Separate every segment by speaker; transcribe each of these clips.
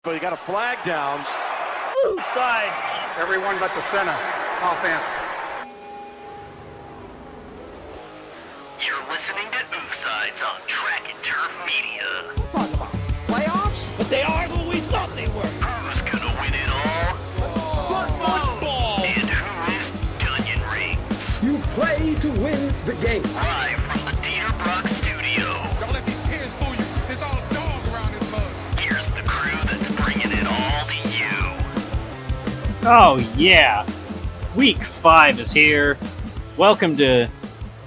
Speaker 1: But you got a flag down.
Speaker 2: Oofside.
Speaker 3: Everyone but the center. Offense.
Speaker 4: You're listening to Oofsides on Track and Turf Media.
Speaker 5: Talking about playoffs?
Speaker 2: But they are who we thought they were.
Speaker 4: Who's gonna win it all?
Speaker 2: Football.
Speaker 4: And who is Dunyan Rings?
Speaker 5: You play to win the game.
Speaker 4: Live from the Dieter Brock studio.
Speaker 6: Don't let these tears fool you. There's all dog around this mug.
Speaker 4: Here's the crew that's bringing it all to you.
Speaker 7: Oh yeah, Week 5 is here. Welcome to.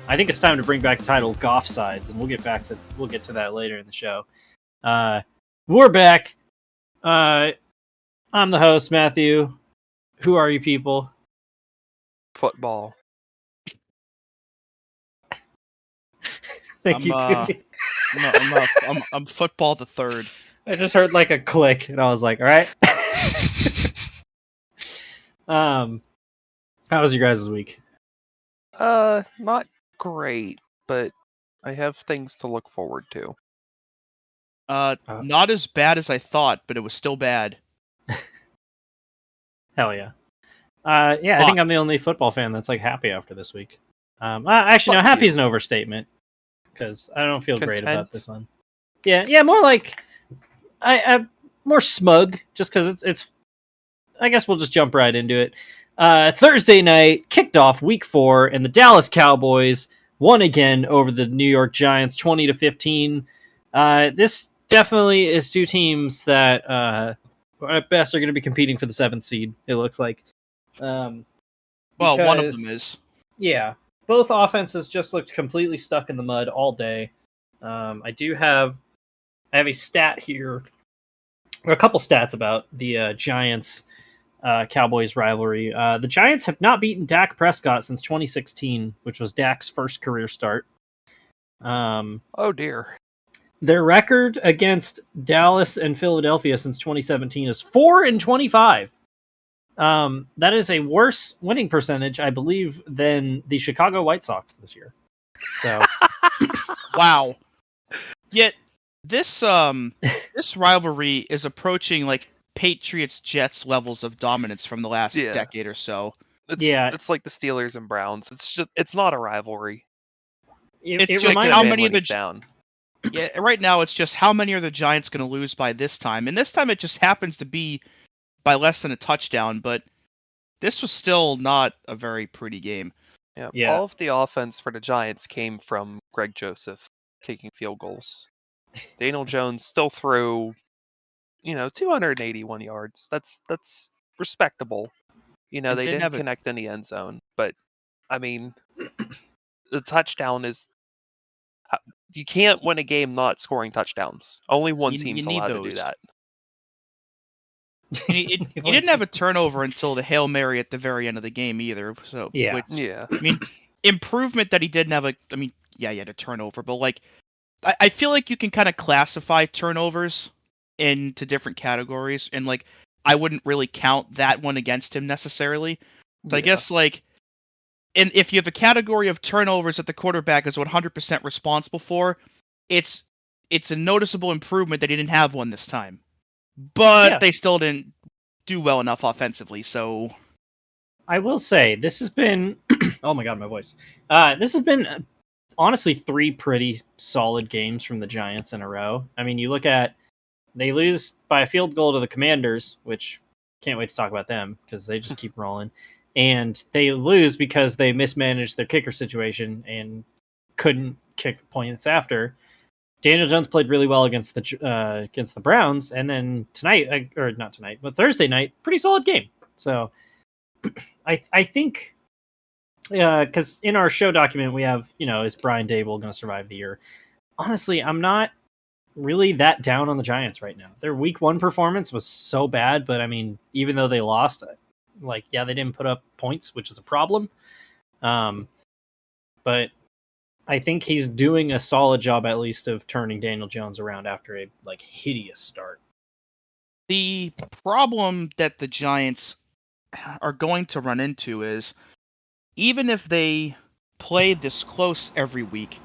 Speaker 7: I think it's time to bring back the title Oofsides, and we'll get to that later in the show. We're back. I'm the host, Matthew. Who are you people?
Speaker 8: Football.
Speaker 7: Thank you, Tootie.
Speaker 8: I'm football the third.
Speaker 7: I just heard like a click, and I was like, all right. How was your guys' week?
Speaker 8: Not great, but I have things to look forward to.
Speaker 9: Not as bad as I thought, but it was still bad.
Speaker 7: Hell yeah. I think I'm the only football fan that's like happy after this week. Actually, no, happy is an overstatement because I don't feel great about this one. Yeah, more like I'm more smug just because it's. I guess we'll just jump right into it. Thursday night kicked off Week 4, and the Dallas Cowboys won again over the New York Giants, 20-15. This definitely is two teams that at best are going to be competing for the 7th seed. It looks like.
Speaker 9: Well, one of them is.
Speaker 7: Yeah, both offenses just looked completely stuck in the mud all day. I have a stat here, or a couple stats about the Giants. Cowboys rivalry. The Giants have not beaten Dak Prescott since 2016, which was Dak's first career start.
Speaker 8: Oh dear.
Speaker 7: Their record against Dallas and Philadelphia since 2017 is 4-25. That is a worse winning percentage, I believe, than the Chicago White Sox this year. So,
Speaker 9: wow. Yet this rivalry is approaching like Patriots-Jets levels of dominance from the last decade or so.
Speaker 8: It's like the Steelers and Browns. It's not a rivalry.
Speaker 9: It's just how many of the down. Yeah, right now it's just how many are the Giants going to lose by this time, and this time it just happens to be by less than a touchdown. But this was still not a very pretty game.
Speaker 8: Yeah. All of the offense for the Giants came from Greg Joseph kicking field goals. Daniel Jones still threw 281 yards. That's respectable. They didn't connect in the end zone, but I mean, the touchdown is. You can't win a game not scoring touchdowns. Only one team's allowed to do that.
Speaker 9: He didn't have a turnover until the Hail Mary at the very end of the game either. So
Speaker 7: yeah.
Speaker 9: I mean, improvement that he didn't have he had a turnover, but like, I feel like you can kind of classify turnovers into different categories, and like I wouldn't really count that one against him necessarily. So I guess like, and if you have a category of turnovers that the quarterback is 100% responsible for, it's a noticeable improvement that he didn't have one this time. But they still didn't do well enough offensively. So
Speaker 7: I will say this has been oh my god, my voice. This has been honestly 3 pretty solid games from the Giants in a row. I mean, you look at they lose by a field goal to the Commanders, which can't wait to talk about them because they just keep rolling. And they lose because they mismanaged their kicker situation and couldn't kick points after. Daniel Jones played really well against the Browns, and then tonight, or not tonight, but Thursday night, pretty solid game. So I think because in our show document we have, is Brian Dable going to survive the year? Honestly, I'm not really that down on the Giants right now. Their Week 1 performance was so bad, but I mean, even though they lost, they didn't put up points, which is a problem. But I think he's doing a solid job at least of turning Daniel Jones around after a hideous start.
Speaker 9: The problem that the Giants are going to run into is even if they play this close every week,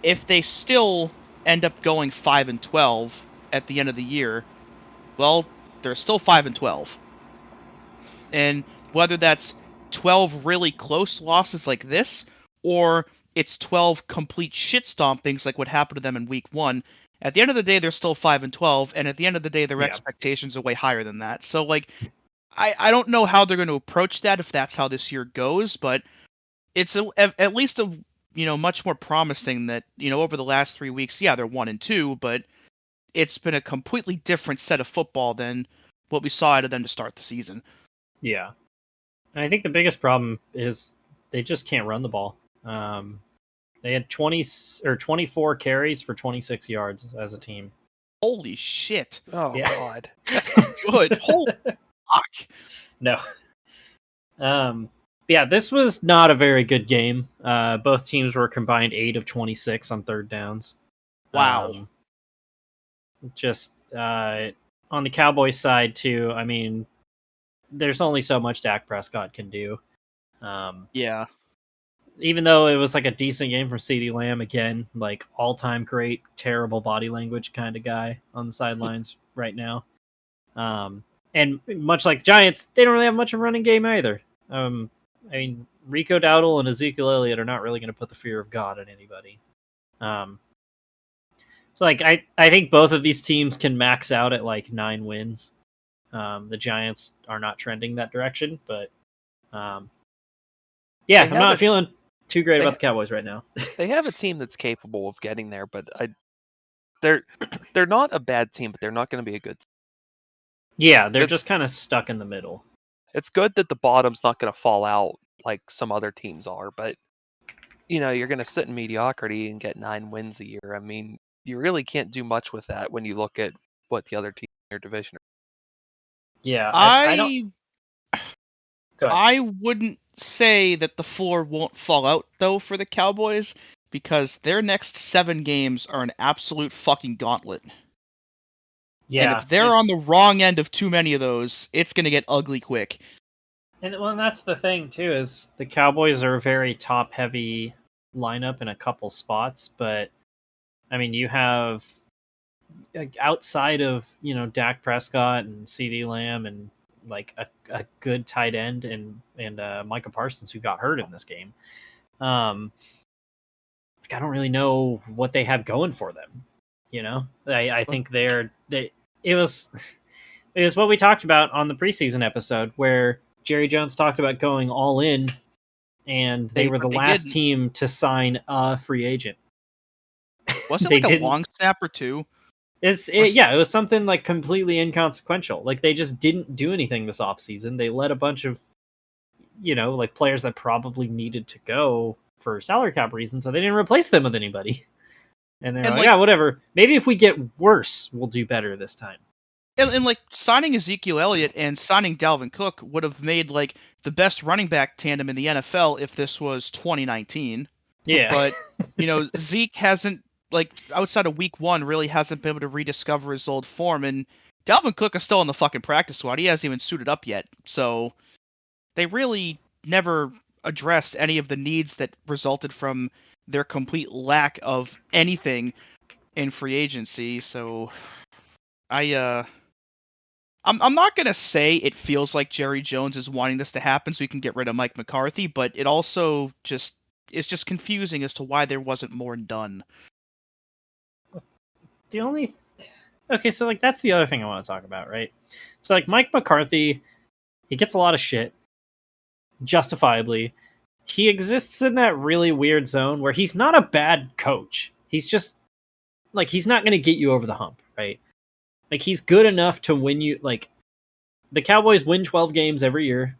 Speaker 9: if they still end up going 5-12 at the end of the year, Well, they're still 5-12. And whether that's 12 really close losses like this, or it's 12 complete shit stompings like what happened to them in week 1, at the end of the day, they're still 5-12, and at the end of the day, their expectations are way higher than that. So, like, I don't know how they're going to approach that if that's how this year goes, but it's at least much more promising that, over the last 3 weeks, yeah, they're 1-2, but it's been a completely different set of football than what we saw out of them to start the season.
Speaker 7: Yeah. And I think the biggest problem is they just can't run the ball. They had 24 carries for 26 yards as a team.
Speaker 9: Holy shit.
Speaker 8: Oh,
Speaker 7: Yeah.
Speaker 8: God.
Speaker 9: That's not good. Holy fuck.
Speaker 7: No. Yeah, this was not a very good game. Both teams were combined 8 of 26 on third downs.
Speaker 9: Wow.
Speaker 7: Just on the Cowboys side, too, I mean, there's only so much Dak Prescott can do.
Speaker 9: Yeah.
Speaker 7: Even though it was like a decent game from CeeDee Lamb, again, like all-time great, terrible body language kind of guy on the sidelines right now. And much like the Giants, they don't really have much of a running game either. I mean, Rico Dowdle and Ezekiel Elliott are not really going to put the fear of God in anybody. So, like, I think both of these teams can max out at like 9 wins. The Giants are not trending that direction, but yeah, I'm not feeling too great about the Cowboys right now.
Speaker 8: They have a team that's capable of getting there, but they're not a bad team, but they're not going to be a good team.
Speaker 7: Yeah, they're just kind of stuck in the middle.
Speaker 8: It's good that the bottom's not going to fall out like some other teams are, but you're going to sit in mediocrity and get 9 wins a year. I mean, you really can't do much with that when you look at what the other teams in your division are.
Speaker 7: Yeah, I don't. Go ahead.
Speaker 9: I wouldn't say that the floor won't fall out, though, for the Cowboys, because their next 7 games are an absolute fucking gauntlet.
Speaker 7: Yeah,
Speaker 9: and if they're on the wrong end of too many of those, it's going to get ugly quick.
Speaker 7: And that's the thing, too, is the Cowboys are a very top-heavy lineup in a couple spots, but, I mean, you have, outside of, Dak Prescott and CeeDee Lamb and, like, a good tight end and Micah Parsons, who got hurt in this game, I don't really know what they have going for them, I think it was what we talked about on the preseason episode where Jerry Jones talked about going all in, and they were the last team to sign a free agent.
Speaker 9: Wasn't it like a long snapper too?
Speaker 7: It was something like completely inconsequential. Like they just didn't do anything this offseason. They let a bunch of, like players that probably needed to go for salary cap reasons, so they didn't replace them with anybody. And they're like, yeah, whatever. Maybe if we get worse, we'll do better this time.
Speaker 9: And like signing Ezekiel Elliott and signing Dalvin Cook would have made like the best running back tandem in the NFL if this was 2019.
Speaker 7: Yeah.
Speaker 9: But Zeke hasn't, like, outside of week 1, really hasn't been able to rediscover his old form, and Dalvin Cook is still in the fucking practice squad. He hasn't even suited up yet. So they really never addressed any of the needs that resulted from their complete lack of anything in free agency. So I'm not going to say it feels like Jerry Jones is wanting this to happen so he can get rid of Mike McCarthy, but it also it's just confusing as to why there wasn't more done.
Speaker 7: Okay, so like that's the other thing I want to talk about, right? So like Mike McCarthy, he gets a lot of shit, justifiably. He exists in that really weird zone where he's not a bad coach. He's just like, he's not going to get you over the hump, right? Like he's good enough to win you. Like the Cowboys win 12 games every year,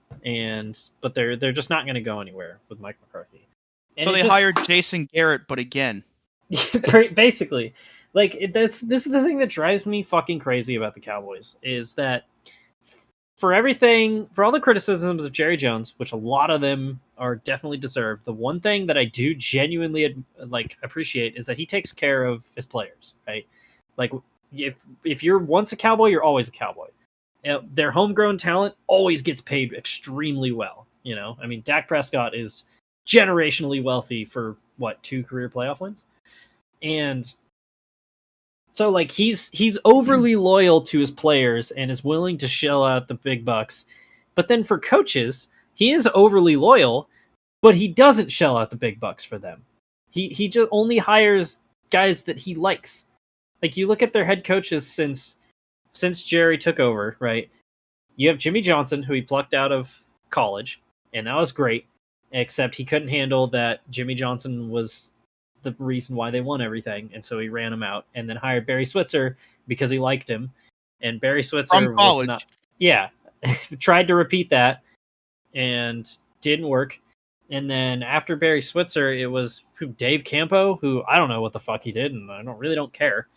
Speaker 7: but they're just not going to go anywhere with Mike McCarthy. And
Speaker 9: so they hired Jason Garrett, but again,
Speaker 7: basically, like this is the thing that drives me fucking crazy about the Cowboys is that for all the criticisms of Jerry Jones, which a lot of them are definitely deserved, the one thing that I do genuinely appreciate is that he takes care of his players, right? Like if you're once a Cowboy, you're always a Cowboy. Their homegrown talent always gets paid extremely well. I mean, Dak Prescott is generationally wealthy for 2 career playoff wins, and So like he's overly loyal to his players and is willing to shell out the big bucks. But then for coaches, he is overly loyal, but he doesn't shell out the big bucks for them. He just only hires guys that he likes. Like you look at their head coaches since Jerry took over, right? You have Jimmy Johnson, who he plucked out of college, and that was great, except he couldn't handle that Jimmy Johnson was the reason why they won everything, and so he ran him out, and then hired Barry Switzer because he liked him, and Barry Switzer was not, tried to repeat that and didn't work. And then after Barry Switzer, it was Dave Campo, who I don't know what the fuck he did, and I don't care.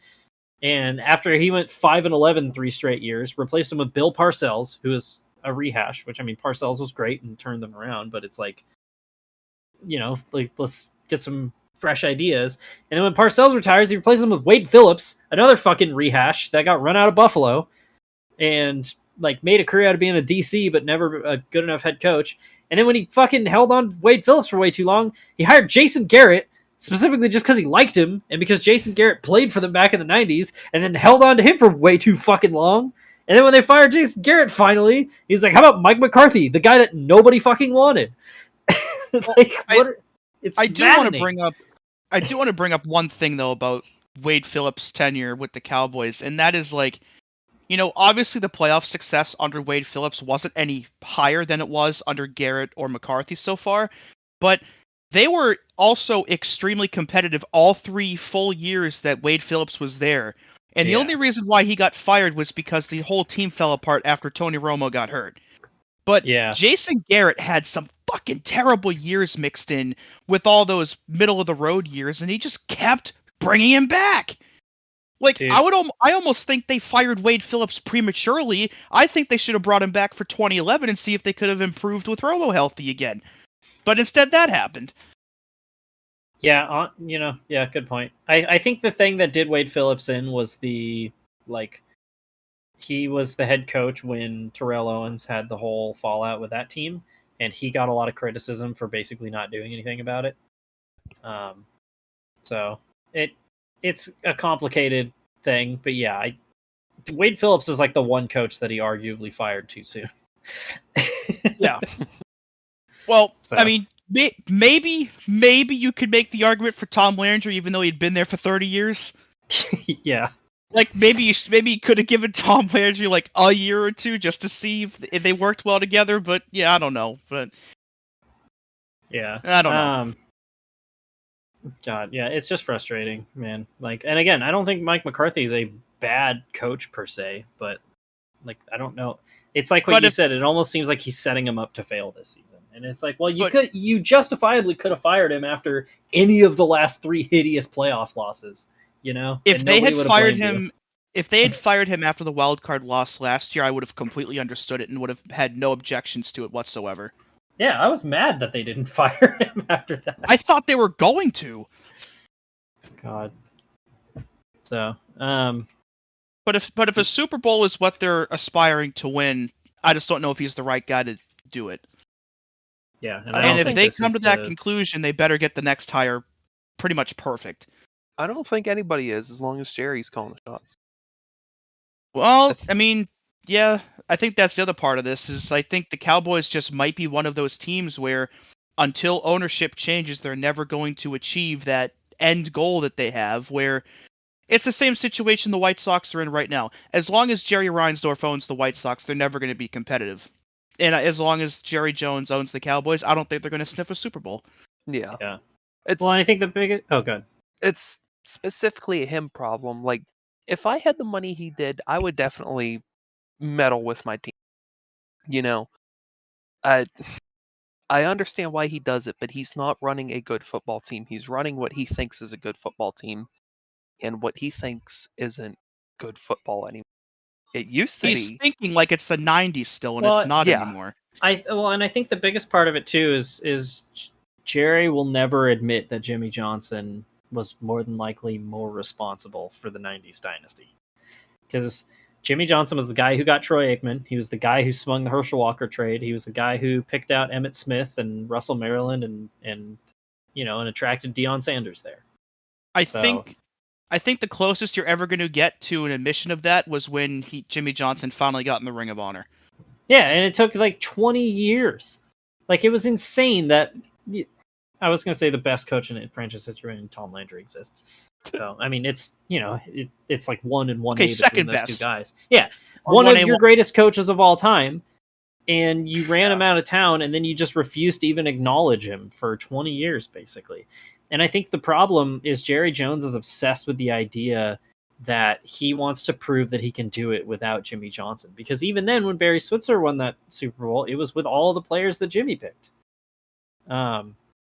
Speaker 7: And after he went 5-11 3 straight years, replaced him with Bill Parcells, who is a rehash, which I mean Parcells was great and turned them around, but it's like, like let's get some fresh ideas. And then when Parcells retires, he replaces him with Wade Phillips, another fucking rehash that got run out of Buffalo and like made a career out of being a DC, but never a good enough head coach. And then when he fucking held on to Wade Phillips for way too long, he hired Jason Garrett specifically just because he liked him and because Jason Garrett played for them back in the 90s, and then held on to him for way too fucking long. And then when they fired Jason Garrett finally, he's like, how about Mike McCarthy, the guy that nobody fucking wanted?
Speaker 9: I do want to bring up one thing though about Wade Phillips' tenure with the Cowboys, and that is like, obviously the playoff success under Wade Phillips wasn't any higher than it was under Garrett or McCarthy so far, but they were also extremely competitive all 3 full years that Wade Phillips was there. And the only reason why he got fired was because the whole team fell apart after Tony Romo got hurt. But Jason Garrett had some fucking terrible years mixed in with all those middle-of-the-road years, and he just kept bringing him back. Like, dude, I almost think they fired Wade Phillips prematurely. I think they should have brought him back for 2011 and see if they could have improved with Romo healthy again. But instead, that happened.
Speaker 7: Yeah, good point. I think the thing that did Wade Phillips in was he was the head coach when Terrell Owens had the whole fallout with that team, and he got a lot of criticism for basically not doing anything about it. So it's a complicated thing, but yeah, Wade Phillips is like the one coach that he arguably fired too soon.
Speaker 9: Yeah. Well, so. I mean, maybe you could make the argument for Tom Landry, even though he'd been there for 30 years.
Speaker 7: Yeah.
Speaker 9: Like maybe you could have given Tom Landry like a year or two just to see if they worked well together. But yeah, I don't know. But
Speaker 7: yeah,
Speaker 9: I don't know.
Speaker 7: God, yeah, it's just frustrating, man. Like, and again, I don't think Mike McCarthy is a bad coach per se, but like, I don't know. It's like what you said. It almost seems like he's setting him up to fail this season. And it's like, well, you justifiably could have fired him after any of the last 3 hideous playoff losses,
Speaker 9: If they had fired him, if they had fired him after the wild card loss last year, I would have completely understood it and would have had no objections to it whatsoever.
Speaker 7: Yeah, I was mad that they didn't fire him after that.
Speaker 9: I thought they were going to.
Speaker 7: God. So,
Speaker 9: But if a Super Bowl is what they're aspiring to win, I just don't know if he's the right guy to do it.
Speaker 7: Yeah,
Speaker 9: and if they come to that conclusion, they better get the next hire pretty much perfect.
Speaker 8: I don't think anybody is, as long as Jerry's calling the shots.
Speaker 9: Well, I mean, yeah, I think that's the other part of this, is I think the Cowboys just might be one of those teams where until ownership changes, they're never going to achieve that end goal that they have, where it's the same situation the White Sox are in right now. As long as Jerry Reinsdorf owns the White Sox, they're never going to be competitive. And as long as Jerry Jones owns the Cowboys, I don't think they're going to sniff a Super Bowl.
Speaker 8: Yeah.
Speaker 7: Well, I think the biggest... Oh, good.
Speaker 8: It's specifically a him problem. Like, if I had the money he did, I would definitely meddle with my team. I understand why he does it, but he's not running a good football team. He's running what he thinks is a good football team, and what he thinks isn't good football anymore. It used to be.
Speaker 9: He's thinking like it's the 90s still, and it's not anymore.
Speaker 7: And I think the biggest part of it too is Jerry will never admit that Jimmy Johnson was more than likely more responsible for the 90s dynasty. Because Jimmy Johnson was the guy who got Troy Aikman. He was the guy who swung the Herschel Walker trade. He was the guy who picked out Emmitt Smith and Russell Maryland and attracted Deion Sanders there.
Speaker 9: I think I think the closest you're ever going to get to an admission of that was when Jimmy Johnson finally got in the Ring of Honor.
Speaker 7: Yeah, and it took like 20 years. Like, it was insane that I was going to say the best coach in franchise history, and Tom Landry exists. So, I mean, it's, it's like 1 and 1
Speaker 9: Okay,
Speaker 7: between those
Speaker 9: best.
Speaker 7: two guys. Yeah,
Speaker 9: Or
Speaker 7: one of
Speaker 9: 1A,
Speaker 7: your greatest coaches of all time, and you ran him out of town, and then you just refused to even acknowledge him for 20 years, basically. And I think the problem is Jerry Jones is obsessed with the idea that he wants to prove that he can do it without Jimmy Johnson. Because even then, when Barry Switzer won that Super Bowl, it was with all the players that Jimmy picked.
Speaker 9: Yeah,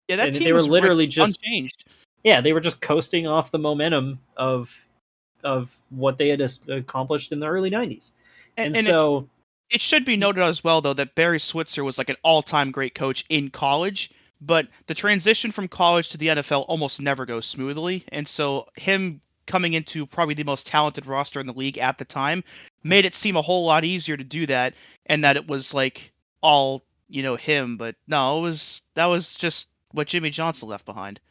Speaker 9: that team
Speaker 7: they were
Speaker 9: was
Speaker 7: literally just
Speaker 9: unchanged.
Speaker 7: Yeah, they were just coasting off the momentum of what they had accomplished in the early 90s. And so
Speaker 9: it should be noted as well, though, that Barry Switzer was like an all-time great coach in college, but the transition from college to the NFL almost never goes smoothly. And so him coming into probably the most talented roster in the league at the time made it seem a whole lot easier to do that, and that it was like all, him. But no, that was just what Jimmy Johnson left behind.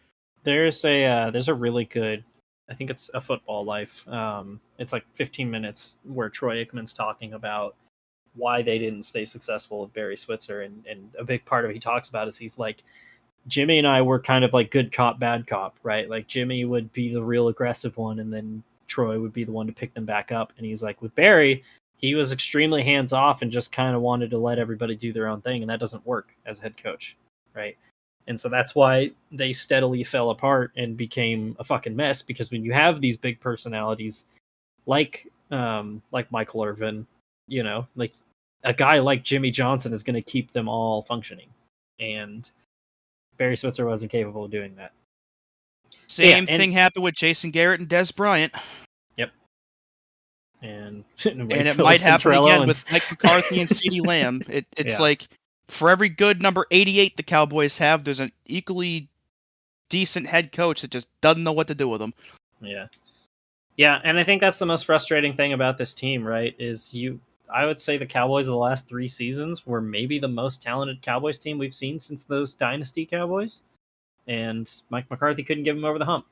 Speaker 7: there's a really good, I think it's A Football Life. It's like 15 minutes where Troy Aikman's talking about why they didn't stay successful with Barry Switzer, and a big part of what he talks about is he's like, Jimmy and I were kind of like good cop, bad cop, right? Like Jimmy would be the real aggressive one, and then Troy would be the one to pick them back up. And he's like, with Barry, he was extremely hands off and just kind of wanted to let everybody do their own thing, and that doesn't work as a head coach, right? And so that's why they steadily fell apart and became a fucking mess, because when you have these big personalities like Michael Irvin, like a guy like Jimmy Johnson is going to keep them all functioning. And Barry Switzer wasn't capable of doing that.
Speaker 9: Same thing happened with Jason Garrett and Des Bryant.
Speaker 7: Yep. And
Speaker 9: it might happen again with Mike McCarthy and CeeDee Lamb. It's like, for every good number 88 the Cowboys have, there's an equally decent head coach that just doesn't know what to do with them.
Speaker 7: Yeah. Yeah, and I think that's the most frustrating thing about this team, right? I would say the Cowboys of the last 3 seasons were maybe the most talented Cowboys team we've seen since those dynasty Cowboys. And Mike McCarthy couldn't give them over the hump.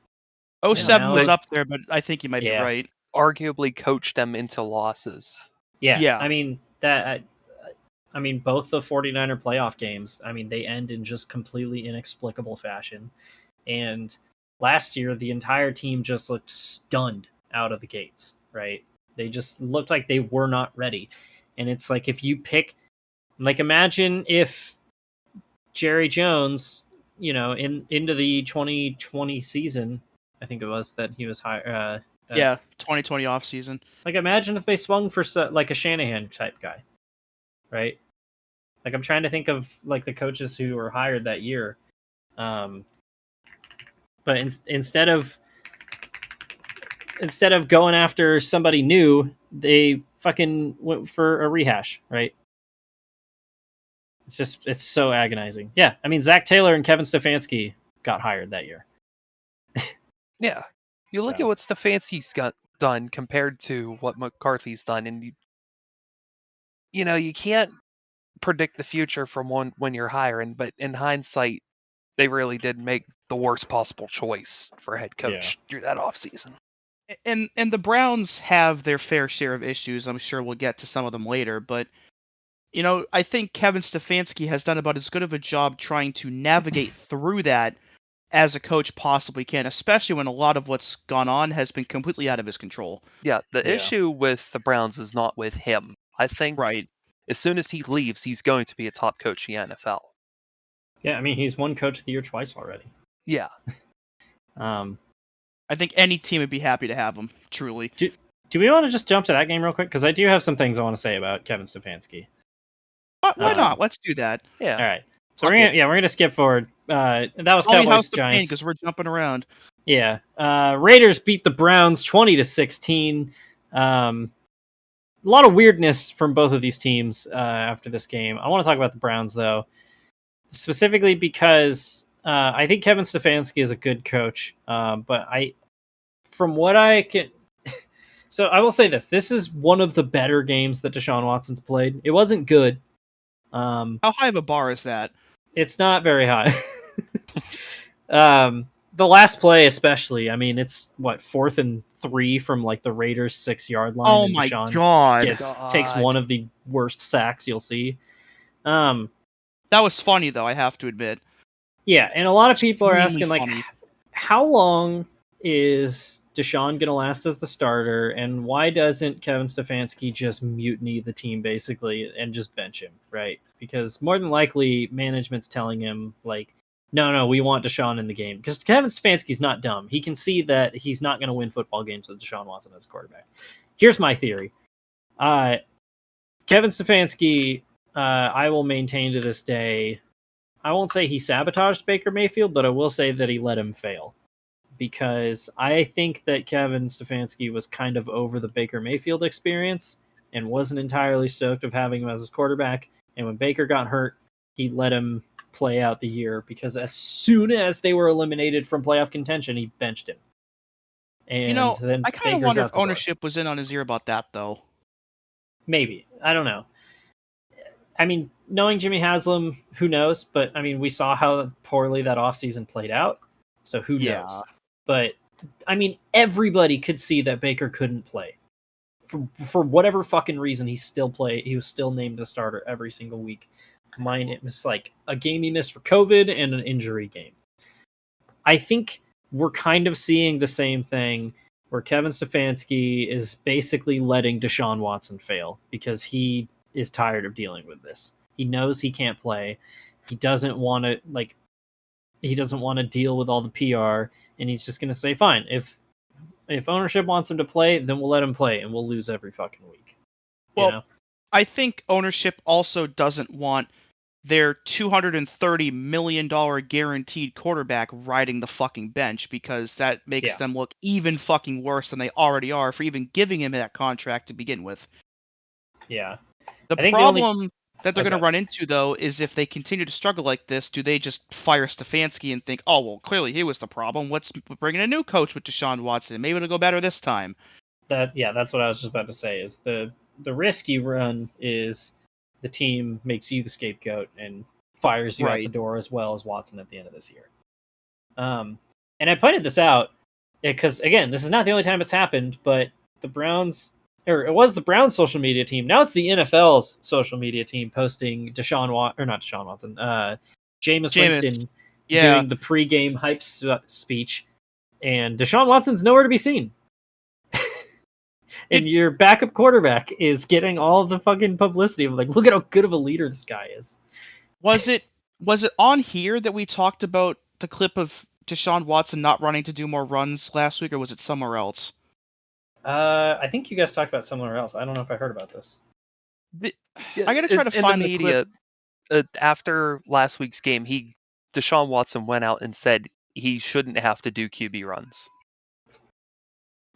Speaker 9: 07 was up there, but I think you might be right.
Speaker 8: Arguably coached them into losses.
Speaker 7: Yeah. I mean, both the 49er playoff games, they end in just completely inexplicable fashion. And last year, the entire team just looked stunned out of the gates, right? They just looked like they were not ready. And it's like, if you pick, like, imagine if Jerry Jones, into the 2020 season, I think it was that he was hired.
Speaker 9: 2020 off season. Like,
Speaker 7: imagine if they swung for like a Shanahan type guy, right? Like, I'm trying to think of like the coaches who were hired that year. But instead of going after somebody new, they fucking went for a rehash, right? It's so agonizing. Yeah, Zach Taylor and Kevin Stefanski got hired that year.
Speaker 8: Yeah. You look at what Stefanski's got done compared to what McCarthy's done, and you can't predict the future from when you're hiring, but in hindsight, they really did make the worst possible choice for head coach through that offseason.
Speaker 9: And the Browns have their fair share of issues. I'm sure we'll get to some of them later, but I think Kevin Stefanski has done about as good of a job trying to navigate through that as a coach possibly can, especially when a lot of what's gone on has been completely out of his control.
Speaker 8: Yeah, the issue with the Browns is not with him. I think
Speaker 9: right.
Speaker 8: As soon as he leaves, he's going to be a top coach in the NFL.
Speaker 7: Yeah, he's won Coach of the Year twice already.
Speaker 8: Yeah.
Speaker 9: I think any team would be happy to have him, truly.
Speaker 7: Do we want to just jump to that game real quick? Because I do have some things I want to say about Kevin Stefanski.
Speaker 9: Why not? Let's do that.
Speaker 7: Yeah. All right. So we're gonna skip forward. That was Cowboys Giants,
Speaker 9: because we're jumping around.
Speaker 7: Yeah. Raiders beat the Browns 20-16. A lot of weirdness from both of these teams after this game. I want to talk about the Browns though, specifically because I think Kevin Stefanski is a good coach. But from what I can, so I will say this: this is one of the better games that Deshaun Watson's played. It wasn't good. How
Speaker 9: high of a bar is that?
Speaker 7: It's not very high. the last play especially. I mean, it's what 4th and 3 from like the Raiders 6-yard line.
Speaker 9: Oh
Speaker 7: and
Speaker 9: my
Speaker 7: Deshaun
Speaker 9: god.
Speaker 7: takes one of the worst sacks you'll see.
Speaker 9: That was funny though, I have to admit.
Speaker 7: Yeah, and a lot of people are
Speaker 9: Extremely
Speaker 7: asking like,
Speaker 9: funny.
Speaker 7: how long is Deshaun gonna last as the starter, and why doesn't Kevin Stefanski just mutiny the team basically and just bench him, right? Because more than likely management's telling him like, no, we want Deshaun in the game. Because Kevin Stefanski's not dumb. He can see that he's not going to win football games with Deshaun Watson as quarterback. Here's my theory. Kevin Stefanski, I will maintain to this day, I won't say he sabotaged Baker Mayfield, but I will say that he let him fail. Because I think that Kevin Stefanski was kind of over the Baker Mayfield experience and wasn't entirely stoked of having him as his quarterback. And when Baker got hurt, he let him play out the year because as soon as they were eliminated from playoff contention, he benched him. And then
Speaker 9: I kind of wonder if ownership was in on his ear about that, though.
Speaker 7: Maybe. I don't know. I mean, knowing Jimmy Haslam, who knows? But, I mean, we saw how poorly that offseason played out, so who knows? But, I mean, everybody could see that Baker couldn't play. For whatever fucking reason, he was still named the starter every single week. Mine, it was like a game he missed for COVID and an injury game. I think we're kind of seeing the same thing where Kevin Stefanski is basically letting Deshaun Watson fail because he is tired of dealing with this. He knows he can't play. He doesn't want to deal with all the PR, and he's just going to say, fine, if ownership wants him to play, then we'll let him play, and we'll lose every fucking week.
Speaker 9: Well,
Speaker 7: you know?
Speaker 9: I think ownership also doesn't want their $230 million guaranteed quarterback riding the fucking bench because that makes them look even fucking worse than they already are for even giving him that contract to begin with.
Speaker 7: Yeah.
Speaker 9: The problem that they're going to run into, though, is if they continue to struggle like this, do they just fire Stefanski and think, oh, well, clearly he was the problem. Let's bring in a new coach with Deshaun Watson. Maybe it'll go better this time.
Speaker 7: That's what I was just about to say, is the risk you run is the team makes you the scapegoat and fires you out the door as well as Watson at the end of this year. And I pointed this out because, again, this is not the only time it's happened, but it was the Browns social media team. Now it's the NFL's social media team posting Jameis Winston doing the pregame hype speech, and Deshaun Watson's nowhere to be seen. And your backup quarterback is getting all the fucking publicity of like, look at how good of a leader this guy is.
Speaker 9: Was it on here that we talked about the clip of Deshaun Watson not running to do more runs last week, or was it somewhere else?
Speaker 7: I think you guys talked about somewhere else. I don't know if I heard about this.
Speaker 9: I gotta try to find the media
Speaker 8: clip. After last week's game, Deshaun Watson went out and said he shouldn't have to do QB runs.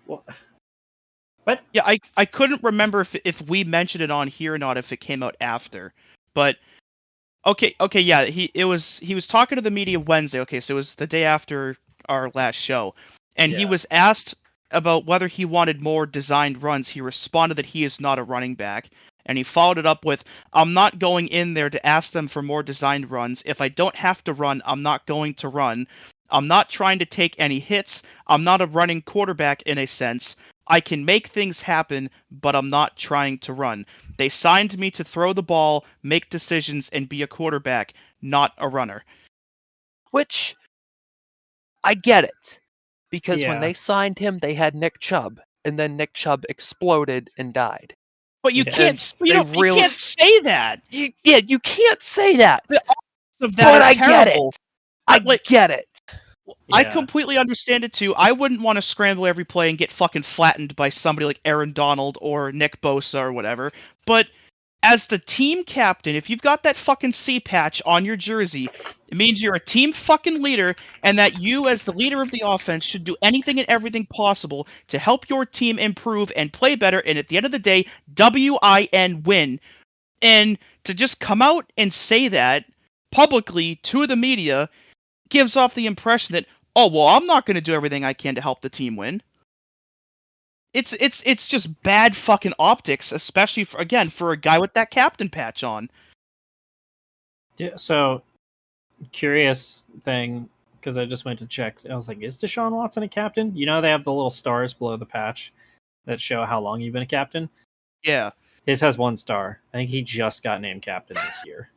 Speaker 7: What?
Speaker 9: Yeah, I couldn't remember if we mentioned it on here or not, if it came out after. But okay, yeah, he was talking to the media Wednesday. Okay, so it was the day after our last show, and he was asked about whether he wanted more designed runs. He responded that he is not a running back, and he followed it up with, "I'm not going in there to ask them for more designed runs. If I don't have to run, I'm not going to run. I'm not trying to take any hits. I'm not a running quarterback in a sense. I can make things happen, but I'm not trying to run. They signed me to throw the ball, make decisions, and be a quarterback, not a runner."
Speaker 8: Which, I get it. Because when they signed him, they had Nick Chubb, and then Nick Chubb exploded and died.
Speaker 9: But you can't say that.
Speaker 8: You can't say that.
Speaker 9: But I get it.
Speaker 8: I get it.
Speaker 9: I completely understand it too. I wouldn't want to scramble every play and get fucking flattened by somebody like Aaron Donald or Nick Bosa or whatever. But as the team captain, if you've got that fucking C patch on your jersey, it means you're a team fucking leader, and that you, as the leader of the offense, should do anything and everything possible to help your team improve and play better, and at the end of the day, WIN, win. And to just come out and say that publicly to the media gives off the impression that, oh, well, I'm not going to do everything I can to help the team win. It's just bad fucking optics, especially for a guy with that captain patch on.
Speaker 7: Yeah, so curious thing. because I just went to check. I was like, is Deshaun Watson a captain? You know, they have the little stars below the patch that show how long you've been a captain.
Speaker 9: Yeah.
Speaker 7: His has 1 star. I think he just got named captain this year.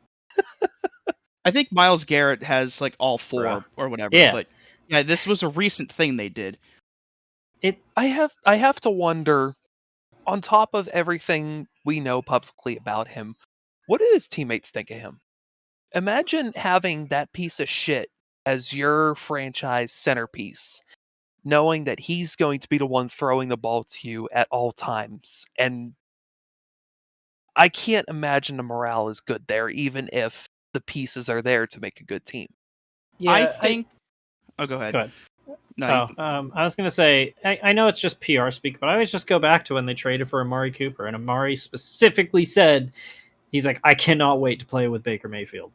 Speaker 9: I think Myles Garrett has like all 4
Speaker 7: Bruh.
Speaker 9: or whatever.
Speaker 7: Yeah.
Speaker 9: But yeah, this was a recent thing they did.
Speaker 8: I have to wonder, on top of everything we know publicly about him, what did his teammates think of him? Imagine having that piece of shit as your franchise centerpiece, knowing that he's going to be the one throwing the ball to you at all times. And I can't imagine the morale is good there, even if the pieces are there to make a good team.
Speaker 7: Yeah,
Speaker 9: I think. Oh, go ahead.
Speaker 7: Go ahead.
Speaker 9: No,
Speaker 7: I was going to say, I know it's just PR speak, but I always just go back to when they traded for Amari Cooper, and Amari specifically said, he's like, I cannot wait to play with Baker Mayfield.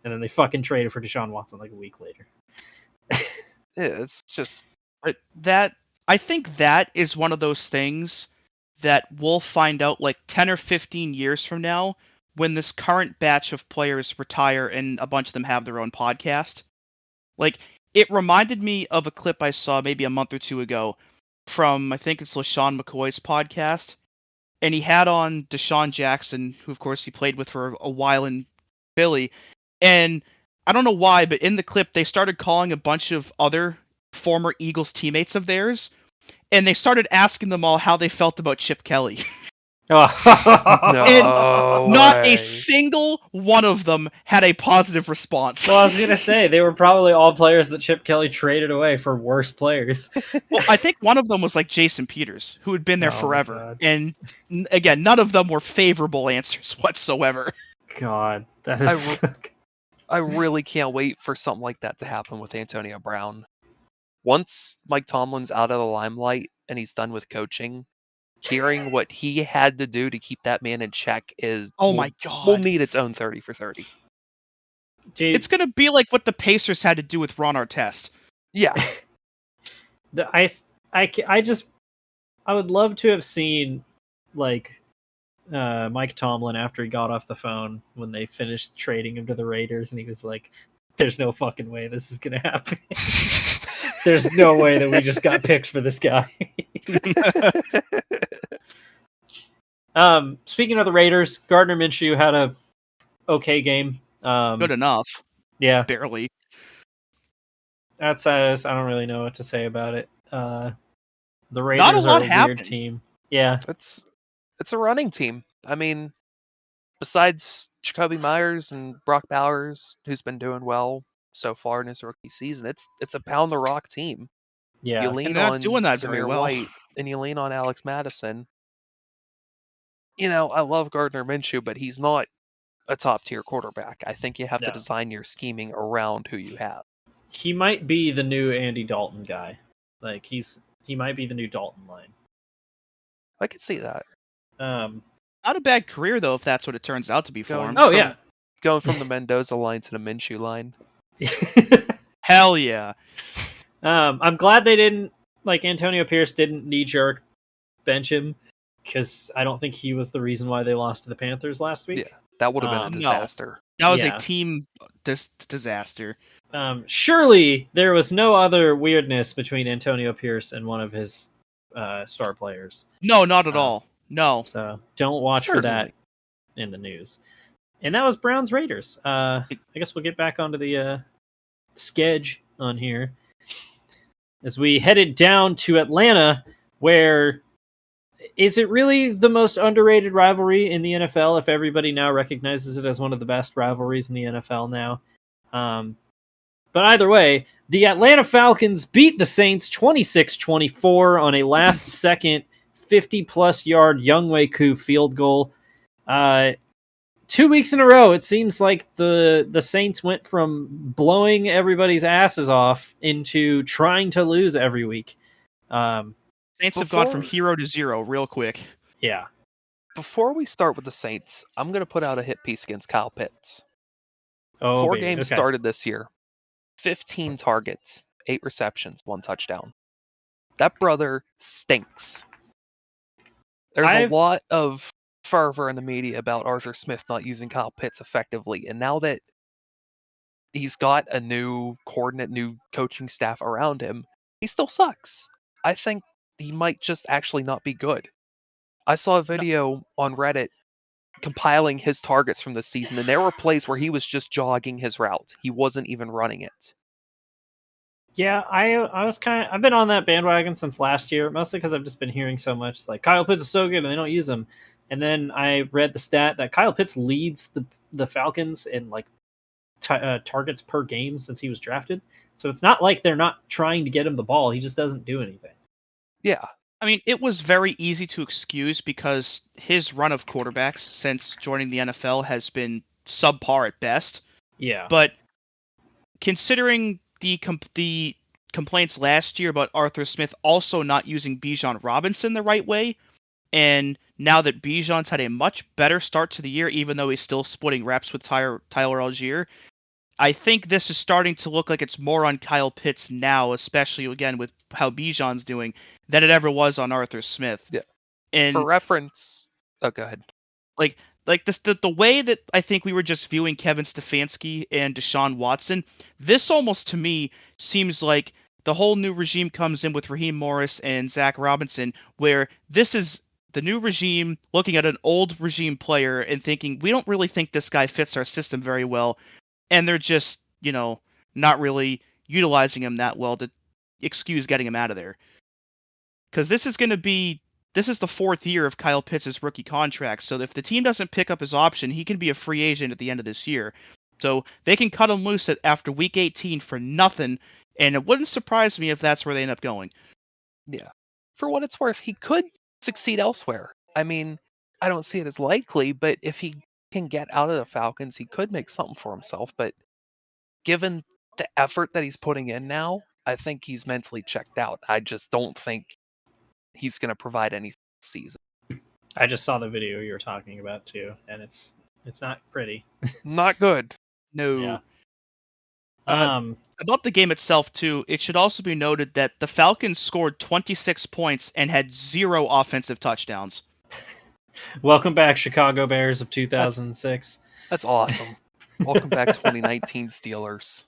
Speaker 7: And then they fucking traded for Deshaun Watson like a week later.
Speaker 8: Yeah, it's just...
Speaker 9: But I think that is one of those things that we'll find out like 10 or 15 years from now when this current batch of players retire and a bunch of them have their own podcast. Like, it reminded me of a clip I saw maybe a month or 2 ago from, I think it's LaShawn McCoy's podcast. And he had on Deshaun Jackson, who of course he played with for a while in Philly. And I don't know why, but in the clip, they started calling a bunch of other former Eagles teammates of theirs, and they started asking them all how they felt about Chip Kelly.
Speaker 8: No
Speaker 9: Not
Speaker 8: way.
Speaker 9: a single one of them had a positive response.
Speaker 7: Well, I was going to say, they were probably all players that Chip Kelly traded away for worse players.
Speaker 9: Well, I think one of them was like Jason Peters, who had been there
Speaker 7: Oh,
Speaker 9: forever.
Speaker 7: God.
Speaker 9: And again, none of them were favorable answers whatsoever.
Speaker 7: God, that is...
Speaker 8: I really can't wait for something like that to happen with Antonio Brown. Once Mike Tomlin's out of the limelight and he's done with coaching, hearing what he had to do to keep that man in check
Speaker 9: My God.
Speaker 8: will need its own 30 for 30.
Speaker 7: Dude,
Speaker 9: It's going to be like what the Pacers had to do with Ron Artest.
Speaker 8: Yeah.
Speaker 7: I would love to have seen, like, Mike Tomlin after he got off the phone when they finished trading him to the Raiders, and he was like, there's no fucking way this is gonna happen. There's no way that we just got picks for this guy. Speaking of the Raiders, Gardner Minshew had a okay game.
Speaker 9: Good enough.
Speaker 7: Yeah,
Speaker 9: Barely.
Speaker 7: outside of this, I don't really know what to say about it. The Raiders
Speaker 9: Not a lot
Speaker 7: are a weird
Speaker 9: happened.
Speaker 7: team. Yeah,
Speaker 8: It's a running team. I mean, besides Jacoby Myers and Brock Bowers, who's been doing well so far in his rookie season, it's a pound the rock team.
Speaker 7: yeah.
Speaker 8: You lean
Speaker 9: And they're not
Speaker 8: on
Speaker 9: doing that very
Speaker 8: Zamir
Speaker 9: well.
Speaker 8: White and you lean on Alex Madison. You know, I love Gardner Minshew, but he's not a top tier quarterback. I think you have to
Speaker 7: No.
Speaker 8: design your scheming around who you have.
Speaker 7: He might be the new Andy Dalton guy. Like he might be the new Dalton line.
Speaker 8: I could see that.
Speaker 9: Not a bad career, though, if that's what it turns out to be for him.
Speaker 7: Oh yeah.
Speaker 8: Going from the Mendoza line to the Minshew line.
Speaker 9: Hell yeah.
Speaker 7: I'm glad they didn't, like, Antonio Pierce didn't knee-jerk bench him, because I don't think he was the reason why they lost to the Panthers last week.
Speaker 8: Yeah, that would have been a
Speaker 7: No.
Speaker 8: disaster.
Speaker 9: That was
Speaker 7: Yeah.
Speaker 9: a team disaster.
Speaker 7: Surely there was no other weirdness between Antonio Pierce and one of his star players.
Speaker 9: No, not at all. No.
Speaker 7: So don't watch for that
Speaker 8: Certainly.
Speaker 7: in the news. And that was Browns Raiders. I guess we'll get back onto the sketch on here. As we headed down to Atlanta, where is it really the most underrated rivalry in the NFL if everybody now recognizes it as one of the best rivalries in the NFL now? But either way, the Atlanta Falcons beat the Saints 26-24 on a last-second 50-plus yard Younghoe Koo field goal. 2 weeks in a row, it seems like the Saints went from blowing everybody's asses off into trying to lose every week.
Speaker 9: Saints have gone from
Speaker 8: Before-
Speaker 9: hero to zero real quick.
Speaker 7: Yeah.
Speaker 8: Before we start with the Saints, I'm going to put out a hit piece against Kyle Pitts.
Speaker 7: Oh,
Speaker 8: 4
Speaker 7: baby.
Speaker 8: games
Speaker 7: Okay.
Speaker 8: started this year. 15 targets, 8 receptions, 1 touchdown. That brother stinks. There's a lot of fervor in the media about Arthur Smith not using Kyle Pitts effectively, and now that he's got a new coaching staff around him, he still sucks. I think he might just actually not be good. I saw a video on Reddit compiling his targets from this season, and there were plays where he was just jogging his route. He wasn't even running it.
Speaker 7: Yeah, I've been on that bandwagon since last year, mostly because I've just been hearing so much like Kyle Pitts is so good and they don't use him. And then I read the stat that Kyle Pitts leads the Falcons in like targets per game since he was drafted. So it's not like they're not trying to get him the ball. He just doesn't do anything.
Speaker 8: Yeah.
Speaker 9: I mean, it was very easy to excuse because his run of quarterbacks since joining the NFL has been subpar at best.
Speaker 7: Yeah.
Speaker 9: But considering the complaints last year about Arthur Smith also not using Bijan Robinson the right way, and now that Bijan's had a much better start to the year, even though he's still splitting reps with Tyler Algier, I think this is starting to look like it's more on Kyle Pitts now, especially again with how Bijan's doing, than it ever was on Arthur Smith.
Speaker 8: Yeah.
Speaker 9: And
Speaker 8: for reference, go ahead.
Speaker 9: Like this, the way that I think we were just viewing Kevin Stefanski and Deshaun Watson, this almost to me seems like the whole new regime comes in with Raheem Morris and Zach Robinson, where this is the new regime looking at an old regime player and thinking, we don't really think this guy fits our system very well. And they're just, not really utilizing him that well to excuse getting him out of there. Because this is the fourth year of Kyle Pitts' rookie contract. So if the team doesn't pick up his option, he can be a free agent at the end of this year. So they can cut him loose after week 18 for nothing. And it wouldn't surprise me if that's where they end up going.
Speaker 8: Yeah. For what it's worth, he could succeed elsewhere. I mean, I don't see it as likely, but if he can get out of the Falcons, he could make something for himself. But given the effort that he's putting in now, I think he's mentally checked out. I just don't think he's going to provide anything this season.
Speaker 7: I just saw the video you were talking about too, and it's not pretty.
Speaker 8: Not good.
Speaker 9: No.
Speaker 7: Yeah.
Speaker 9: About the game itself, too, it should also be noted that the Falcons scored 26 points and had 0 offensive touchdowns.
Speaker 7: Welcome back, Chicago Bears of 2006.
Speaker 8: That's awesome. Welcome back, 2019 Steelers.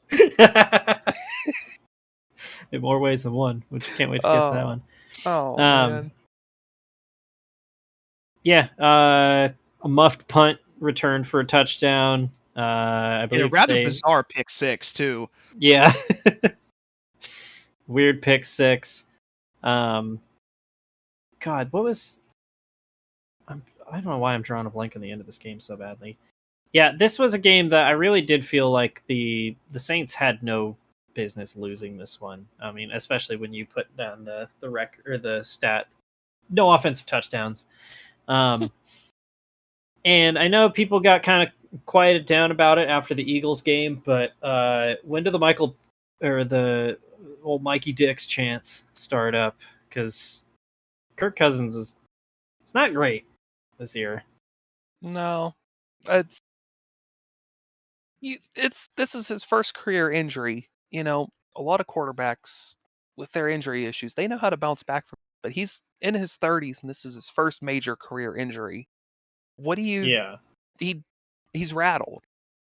Speaker 7: In more ways than one, which can't wait to get to that one.
Speaker 8: Oh, man.
Speaker 7: Yeah, a muffed punt returned for a touchdown. I believe
Speaker 9: a rather bizarre pick six, too.
Speaker 7: Yeah. Weird pick six. God, what was... I don't know why I'm drawing a blank on the end of this game so badly. Yeah, this was a game that I really did feel like the Saints had no business losing this one. I mean, especially when you put down the record or the stat, no offensive touchdowns. And I know people got kind of quieted down about it after the Eagles game, but when did the old Mikey Dix chants start up? Because Kirk Cousins it's not great this year.
Speaker 8: No, this is his first career injury. A lot of quarterbacks with their injury issues, they know how to bounce back from it, but he's in his 30s and this is his first major career injury. He's rattled.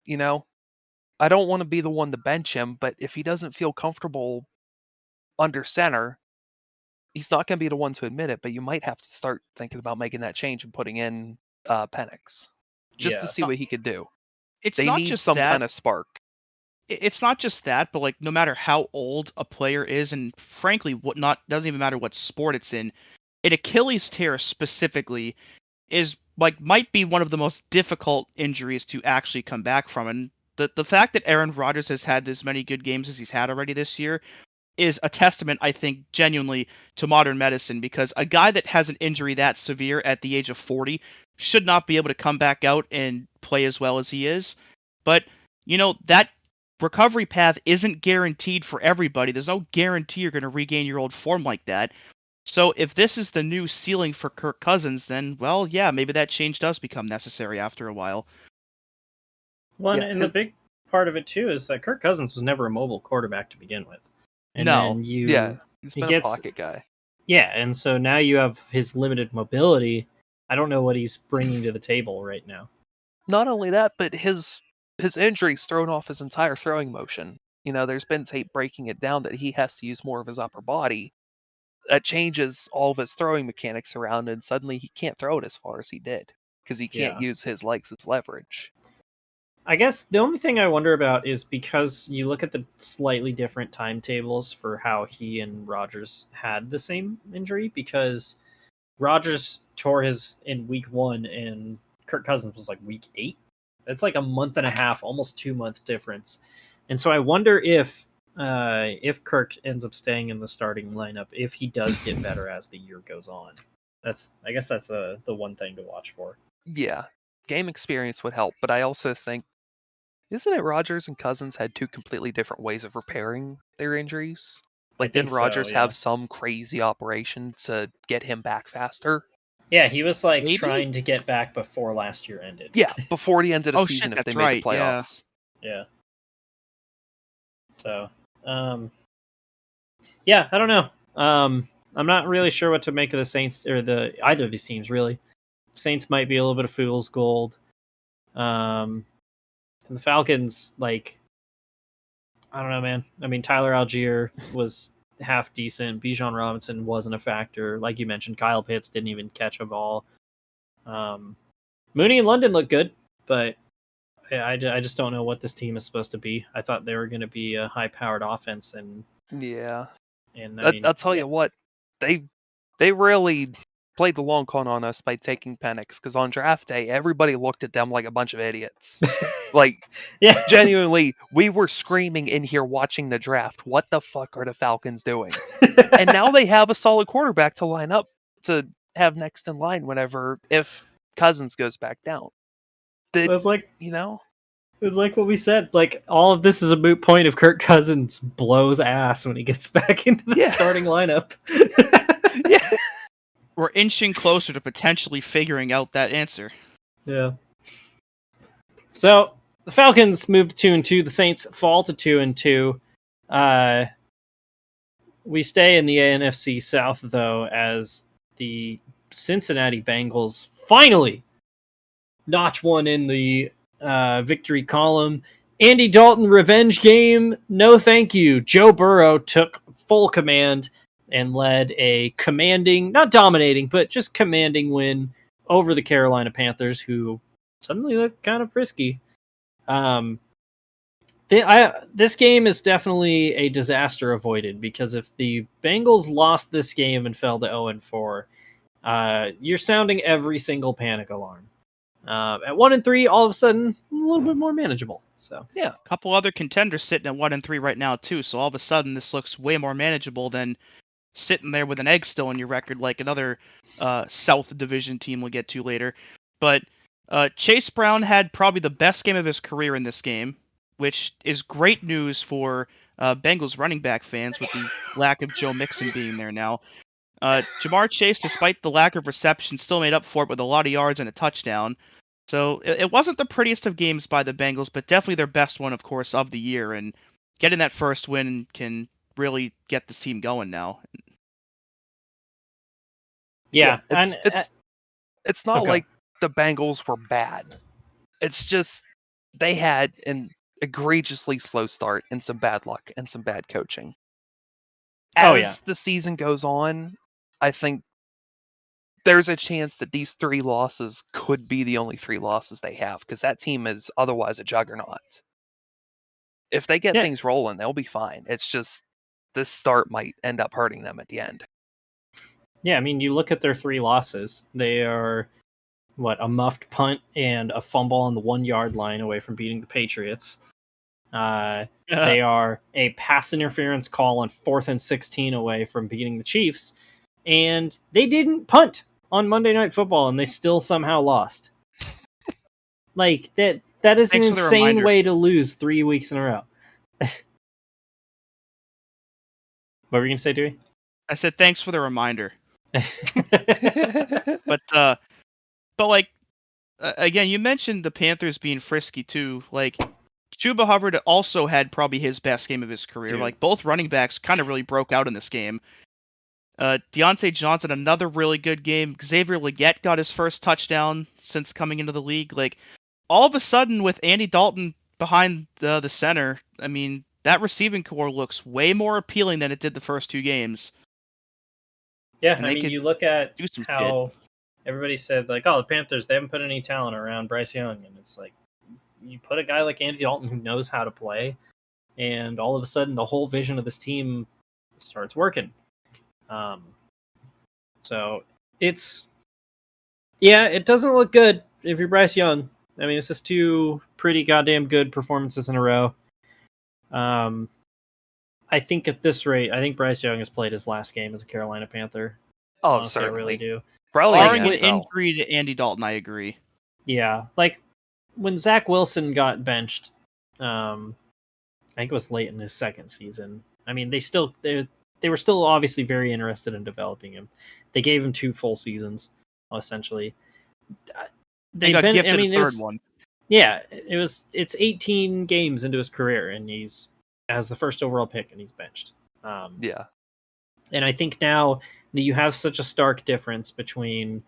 Speaker 8: I don't want to be the one to bench him, but if he doesn't feel comfortable under center, he's not going to be the one to admit it, but you might have to start thinking about making that change and putting in Penix just to see what he could do. They
Speaker 9: not
Speaker 8: need
Speaker 9: just
Speaker 8: some
Speaker 9: that.
Speaker 8: kind of spark.
Speaker 9: It's not just that, but like no matter how old a player is, and frankly, doesn't even matter what sport it's in, an Achilles tear specifically is might be one of the most difficult injuries to actually come back from. And the fact that Aaron Rodgers has had as many good games as he's had already this year is a testament, I think, genuinely to modern medicine, because a guy that has an injury that severe at the age of 40 should not be able to come back out and play as well as he is. But, that recovery path isn't guaranteed for everybody. There's no guarantee you're going to regain your old form like that. So if this is the new ceiling for Kirk Cousins, then, well, yeah, maybe that change does become necessary after a while.
Speaker 7: Well, and the big part of it, too, is that Kirk Cousins was never a mobile quarterback to begin with. And
Speaker 9: no.
Speaker 8: He's been a pocket guy.
Speaker 7: Yeah, and so now you have his limited mobility. I don't know what he's bringing to the table right now.
Speaker 8: Not only that, but his his injury's thrown off his entire throwing motion. There's been tape breaking it down that he has to use more of his upper body. That changes all of his throwing mechanics around, and suddenly he can't throw it as far as he did because he can't use his legs as leverage.
Speaker 7: I guess the only thing I wonder about is because you look at the slightly different timetables for how he and Rodgers had the same injury, because Rodgers tore his in week 1 and Kirk Cousins was like week 8. It's like a month and a half, almost 2-month difference. And so I wonder if Kirk ends up staying in the starting lineup, if he does get better as the year goes on. I guess that's the one thing to watch for.
Speaker 8: Yeah, game experience would help, but I also think, isn't it Rodgers and Cousins had 2 completely different ways of repairing their injuries? Like, didn't Rodgers have some crazy operation to get him back faster?
Speaker 7: Yeah, he was like trying to get back before last year ended.
Speaker 8: Yeah, before the end of the season if they made the playoffs.
Speaker 7: Yeah. So, yeah, I don't know. I'm not really sure what to make of the Saints or either of these teams, really. Saints might be a little bit of fool's gold. And the Falcons, like, I don't know, man. I mean, Tyler Algier was half decent. Bijan Robinson wasn't a factor. Like you mentioned, Kyle Pitts didn't even catch a ball. Mooney and London look good, but I just don't know what this team is supposed to be. I thought they were going to be a high-powered offense, and
Speaker 8: yeah,
Speaker 7: and
Speaker 8: I'll tell you what, they really played the long con on us by taking Penix, because on draft day everybody looked at them like a bunch of idiots. Like,
Speaker 7: yeah,
Speaker 8: genuinely, we were screaming in here watching the draft, what the fuck are the Falcons doing? And now they have a solid quarterback to line up to have next in line if Cousins goes back down.
Speaker 7: It's like,
Speaker 8: it
Speaker 7: was like what we said. Like, all of this is a moot point if Kirk Cousins blows ass when he gets back into the starting lineup.
Speaker 8: Yeah.
Speaker 9: We're inching closer to potentially figuring out that answer.
Speaker 7: Yeah. So the Falcons moved to 2-2. The Saints fall to 2-2. We stay in the NFC South, though, as the Cincinnati Bengals finally notch one in the victory column. Andy Dalton revenge game. No, thank you. Joe Burrow took full command and led a commanding, not dominating, but just commanding win over the Carolina Panthers, who suddenly look kind of frisky. This game is definitely a disaster avoided, because if the Bengals lost this game and fell to 0-4, you're sounding every single panic alarm. At 1-3, all of a sudden, a little bit more manageable. So
Speaker 9: yeah, a couple other contenders sitting at 1-3 right now too. So all of a sudden, this looks way more manageable than sitting there with an egg still in your record, like another South Division team we'll get to later. But Chase Brown had probably the best game of his career in this game, which is great news for Bengals running back fans with the lack of Joe Mixon being there now. Jamar Chase, despite the lack of reception, still made up for it with a lot of yards and a touchdown. So it wasn't the prettiest of games by the Bengals, but definitely their best one, of course, of the year. And getting that first win can really get this team going now.
Speaker 7: Yeah,
Speaker 8: it's not like the Bengals were bad. It's just they had an egregiously slow start and some bad luck and some bad coaching. As the season goes on, I think there's a chance that these 3 losses could be the only 3 losses they have, because that team is otherwise a juggernaut. If they get things rolling, they'll be fine. It's just this start might end up hurting them at the end.
Speaker 7: Yeah, I mean, you look at their 3 losses. They are, a muffed punt and a fumble on the 1-yard line away from beating the Patriots. They are a pass interference call on 4th and 16 away from beating the Chiefs. And they didn't punt on Monday Night Football, and they still somehow lost. Like, that is an insane way to lose 3 weeks in a row. What were you going to say, Dewey?
Speaker 9: I said thanks for the reminder. But like, again, you mentioned the Panthers being frisky too. Like, Chuba Hubbard also had probably his best game of his career. Dude. Like, both running backs kind of really broke out in this game. Deontay Johnson, another really good game. Xavier Legette got his first touchdown since coming into the league. Like, all of a sudden, with Andy Dalton behind the center, I mean, that receiving core looks way more appealing than it did the first 2 games.
Speaker 7: Yeah,
Speaker 9: And
Speaker 7: I
Speaker 9: they
Speaker 7: mean,
Speaker 9: could
Speaker 7: you look at
Speaker 9: do some shit.
Speaker 7: how everybody said, like, oh, the Panthers, they haven't put any talent around Bryce Young. And it's like, you put a guy like Andy Dalton who knows how to play, and all of a sudden the whole vision of this team starts working. So it doesn't look good if you're Bryce Young. I mean, this is 2 pretty goddamn good performances in a row. I think at this rate, I think Bryce Young has played his last game as a Carolina Panther.
Speaker 8: Oh,
Speaker 7: Honestly,
Speaker 8: certainly.
Speaker 7: I really do.
Speaker 8: Probably
Speaker 9: Barring
Speaker 8: in
Speaker 9: an
Speaker 8: the NFL.
Speaker 9: injury to Andy Dalton, I agree.
Speaker 7: Yeah, like when Zach Wilson got benched, I think it was late in his second season. I mean, they were still obviously very interested in developing him. They gave him 2 full seasons, essentially.
Speaker 9: They got gifted a
Speaker 7: it
Speaker 9: third
Speaker 7: was-
Speaker 9: one.
Speaker 7: Yeah, it's 18 games into his career, and he's as the first overall pick, and he's benched.
Speaker 8: Yeah.
Speaker 7: And I think now that you have such a stark difference between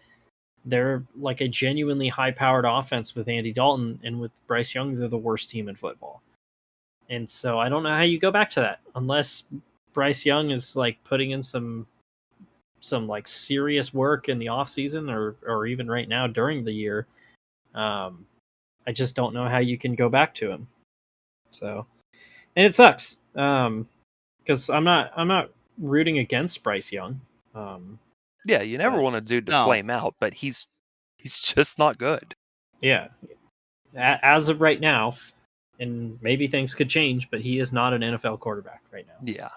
Speaker 7: they're like a genuinely high-powered offense with Andy Dalton, and with Bryce Young, they're the worst team in football. And so I don't know how you go back to that unless Bryce Young is like putting in some like serious work in the offseason or even right now during the year. I just don't know how you can go back to him. So, and it sucks because I'm not rooting against Bryce Young.
Speaker 8: Yeah, you never
Speaker 7: But-
Speaker 8: want a dude to
Speaker 9: No.
Speaker 8: flame out, but he's just not good.
Speaker 7: Yeah, as of right now, and maybe things could change, but he is not an NFL quarterback right now.
Speaker 8: Yeah.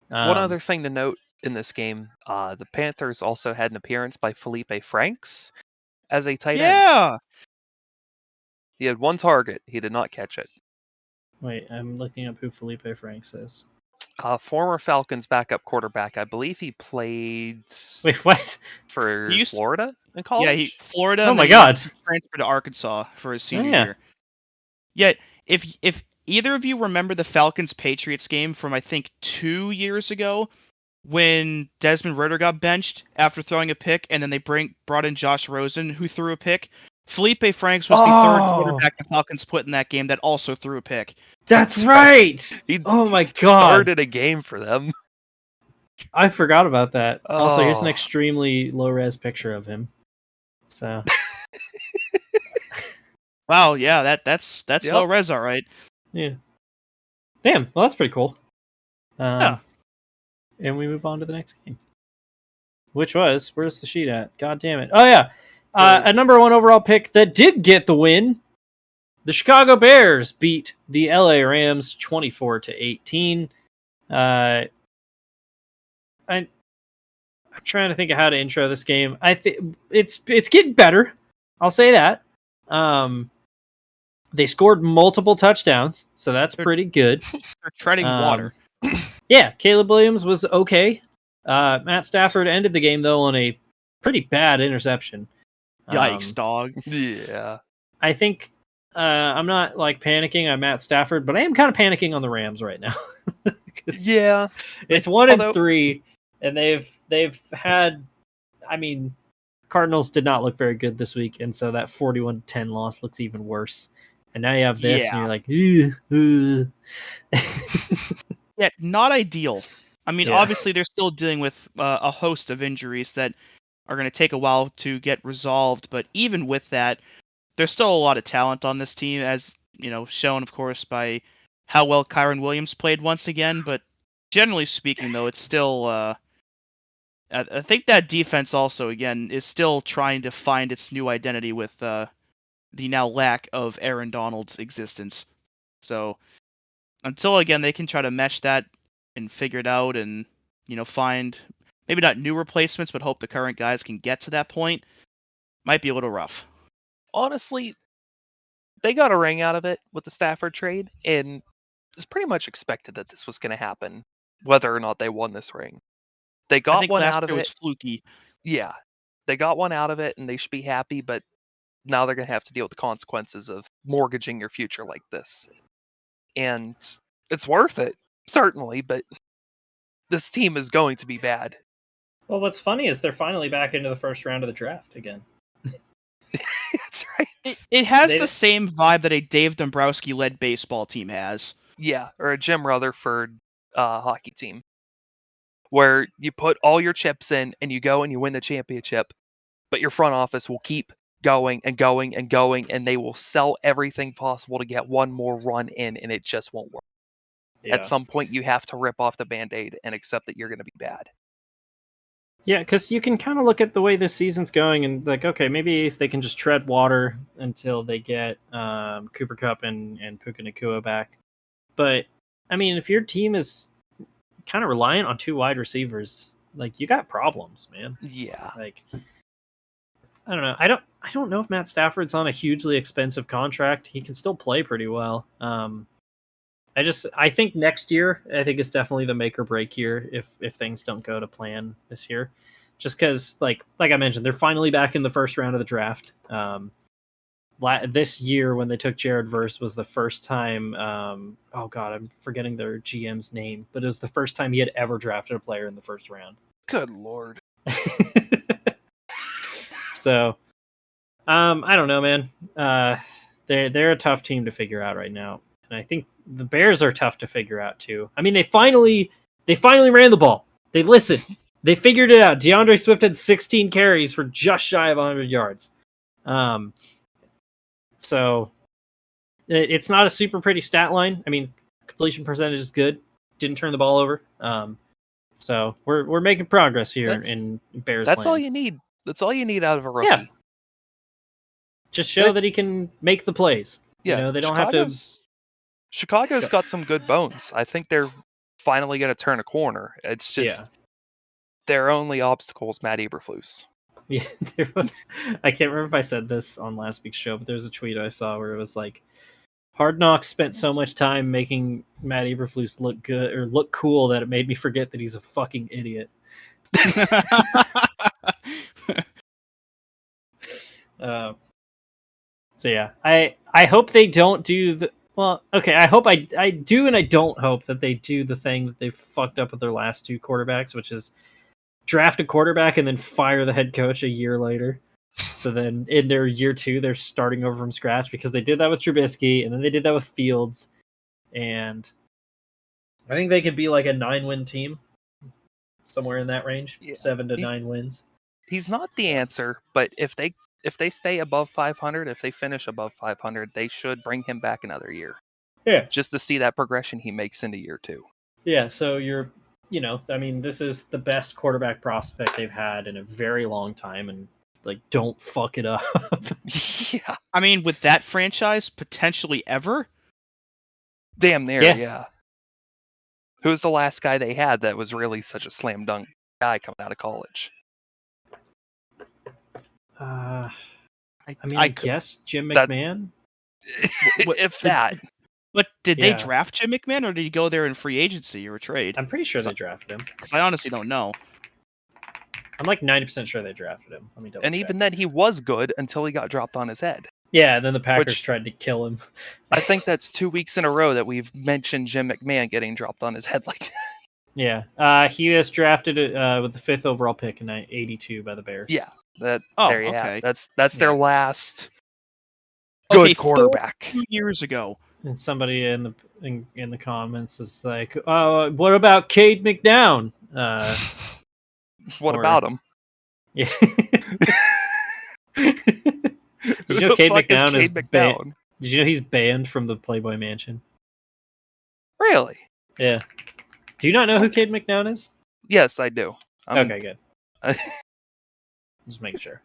Speaker 7: Um,
Speaker 8: One other thing to note in this game, the Panthers also had an appearance by Felipe Franks as a tight end.
Speaker 9: Yeah.
Speaker 8: He had 1 target. He did not catch it.
Speaker 7: Wait, I'm looking up who Felipe Franks is.
Speaker 8: Former Falcons backup quarterback. I believe he played
Speaker 7: Wait, what?
Speaker 8: for
Speaker 9: He used-
Speaker 8: Florida in college.
Speaker 9: Yeah, Florida.
Speaker 7: Oh
Speaker 9: and
Speaker 7: my
Speaker 9: then
Speaker 7: God.
Speaker 9: he transferred to Arkansas for his senior
Speaker 7: yeah.
Speaker 9: year. Yet, if either of you remember the Falcons Patriots game from I think 2 years ago, when Desmond Ridder got benched after throwing a pick, and then they brought in Josh Rosen, who threw a pick. Felipe Franks was the third
Speaker 7: Oh.
Speaker 9: quarterback the Falcons put in that game that also threw a pick.
Speaker 7: That's right.
Speaker 8: He
Speaker 7: Oh my god.
Speaker 8: started a game for them.
Speaker 7: I forgot about that. Also, here's an
Speaker 8: Oh.
Speaker 7: extremely low res picture of him. So
Speaker 9: Wow, yeah, that's
Speaker 8: Yep.
Speaker 9: low res, all right.
Speaker 7: yeah. Damn. Well, that's pretty cool.
Speaker 9: Yeah.
Speaker 7: And we move on to the next game, which was where's the sheet at? God damn it! Oh yeah, a number 1 overall pick that did get the win. The Chicago Bears beat the LA Rams 24-18. I'm trying to think of how to intro this game. I think it's getting better. I'll say that. They scored multiple touchdowns, so that's pretty good.
Speaker 9: They're treading water.
Speaker 7: Yeah, Caleb Williams was okay. Matt Stafford ended the game though on a pretty bad interception.
Speaker 9: Yikes, dog.
Speaker 8: Yeah.
Speaker 7: I think I'm not like panicking on Matt Stafford, but I am kind of panicking on the Rams right now. 'Cause
Speaker 8: Yeah.
Speaker 7: it's 1
Speaker 8: Although-
Speaker 7: and 3, and they've had. I mean, Cardinals did not look very good this week, and so that 41-10 loss looks even worse. And now you have this, and you're like,
Speaker 9: Yeah, not ideal. I mean,
Speaker 7: Yeah.
Speaker 9: obviously they're still dealing with a host of injuries that are going to take a while to get resolved, but even with that, there's still a lot of talent on this team, as shown, of course, by how well Kyron Williams played once again. But generally speaking, though, it's still. I think that defense also, again, is still trying to find its new identity with the now lack of Aaron Donald's existence. So until, again, they can try to mesh that and figure it out and, find maybe not new replacements, but hope the current guys can get to that point, might be a little rough.
Speaker 8: Honestly, they got a ring out of it with the Stafford trade, and it's pretty much expected that this was going to happen, whether or not they won this ring. They
Speaker 9: I
Speaker 8: got
Speaker 9: think
Speaker 8: one
Speaker 9: last
Speaker 8: out of
Speaker 9: year
Speaker 8: it.
Speaker 9: was fluky.
Speaker 8: Yeah, they got one out of it, and they should be happy. But now they're going to have to deal with the consequences of mortgaging your future like this, and it's worth it, certainly. But this team is going to be bad.
Speaker 7: Well, what's funny is they're finally back into the first round of the draft again.
Speaker 8: That's right.
Speaker 9: It has
Speaker 7: They-
Speaker 9: the same vibe that a Dave Dombrowski-led baseball team has.
Speaker 8: Yeah, or a Jim Rutherford hockey team, where you put all your chips in and you go and you win the championship, but your front office will keep going and going and going, and they will sell everything possible to get one more run in, and it just won't work.
Speaker 7: Yeah.
Speaker 8: At some point, you have to rip off the Band-Aid and accept that you're going to be bad.
Speaker 7: Yeah, because you can kind of look at the way this season's going and like, okay, maybe if they can just tread water until they get Cooper Kupp and Puka Nacua back. But, I mean, if your team is kind of reliant on 2 wide receivers, like, you got problems, man.
Speaker 8: Yeah.
Speaker 7: Like, I don't know. I don't know if Matt Stafford's on a hugely expensive contract. He can still play pretty well. I think next year, I think it's definitely the make or break year if things don't go to plan this year. Just because, like I mentioned, they're finally back in the first round of the draft. This year, when they took Jared Verse, was the first time. Oh God, I'm forgetting their GM's name, but it was the first time he had ever drafted a player in the first round.
Speaker 8: Good Lord.
Speaker 7: So, I don't know, man. They're a tough team to figure out right now. And I think the Bears are tough to figure out too. I mean, they finally ran the ball. They listened. They figured it out. DeAndre Swift had 16 carries for just shy of 100 yards. So it's not a super pretty stat line. I mean, completion percentage is good. Didn't turn the ball over. So we're making progress here in Bears.
Speaker 8: That's
Speaker 7: land.
Speaker 8: all you need. That's all you need out of a rookie.
Speaker 7: Yeah. Just show that he can make the plays.
Speaker 8: Yeah.
Speaker 7: You know, they don't have to.
Speaker 8: Chicago's got some good bones. I think they're finally going to turn a corner. It's just their only obstacle is Matt Eberflus.
Speaker 7: Yeah, there was. I can't remember if I said this on last week's show, but there was a tweet I saw where it was like, Hard Knocks spent so much time making Matt Eberflus look good or look cool that it made me forget that he's a fucking idiot. So yeah, I hope they don't do the. Well, okay, I hope I do, and I don't hope that they do the thing that they fucked up with their last 2 quarterbacks, which is draft a quarterback and then fire the head coach a year later. So then in their year 2, they're starting over from scratch because they did that with Trubisky, and then they did that with Fields, and I think they could be like a 9-win team, somewhere in that range, 7 to 9 wins.
Speaker 8: He's not the answer, but if they stay above 500, if they finish above 500, they should bring him back another year.
Speaker 7: Yeah.
Speaker 8: Just to see that progression he makes into year 2.
Speaker 7: Yeah, so I mean, this is the best quarterback prospect they've had in a very long time, and like, don't fuck it up.
Speaker 8: Yeah.
Speaker 9: I mean, with that franchise, potentially ever.
Speaker 8: Damn near,
Speaker 7: Yeah.
Speaker 8: yeah. Who was the last guy they had that was really such a slam dunk guy coming out of college?
Speaker 7: I mean,
Speaker 9: I
Speaker 7: I
Speaker 9: could-
Speaker 7: guess Jim McMahon.
Speaker 8: If that.
Speaker 9: But did they
Speaker 7: Yeah.
Speaker 9: draft Jim McMahon, or did he go there in free agency or a trade?
Speaker 7: I'm pretty sure they drafted him.
Speaker 9: Because I honestly don't know.
Speaker 7: I'm like 90% sure they drafted him. Let me double
Speaker 8: And
Speaker 7: check.
Speaker 8: even then, he was good until he got dropped on his head.
Speaker 7: Yeah, and then the Packers
Speaker 8: Which-
Speaker 7: tried to kill him.
Speaker 8: I think that's 2 weeks in a row that we've mentioned Jim McMahon getting dropped on his head like that.
Speaker 7: Yeah, he was drafted with the 5th overall pick in 82 by the Bears.
Speaker 8: Yeah, there you have
Speaker 9: okay.
Speaker 8: it. That's their last
Speaker 9: Okay,
Speaker 8: good quarterback.
Speaker 9: 2 years ago.
Speaker 7: And somebody in the comments is like, what about Cade McNown?
Speaker 8: What
Speaker 7: or-
Speaker 8: about him?
Speaker 7: Yeah. Did you
Speaker 8: Who
Speaker 7: know
Speaker 8: the
Speaker 7: Cade
Speaker 8: fuck is
Speaker 7: McNown is
Speaker 8: Cade McNown?
Speaker 7: Did you know he's banned from the Playboy Mansion?
Speaker 8: Really?
Speaker 7: Yeah. Do you not know who Cade McNown is?
Speaker 8: Yes, I do.
Speaker 7: Okay, good. Just making sure.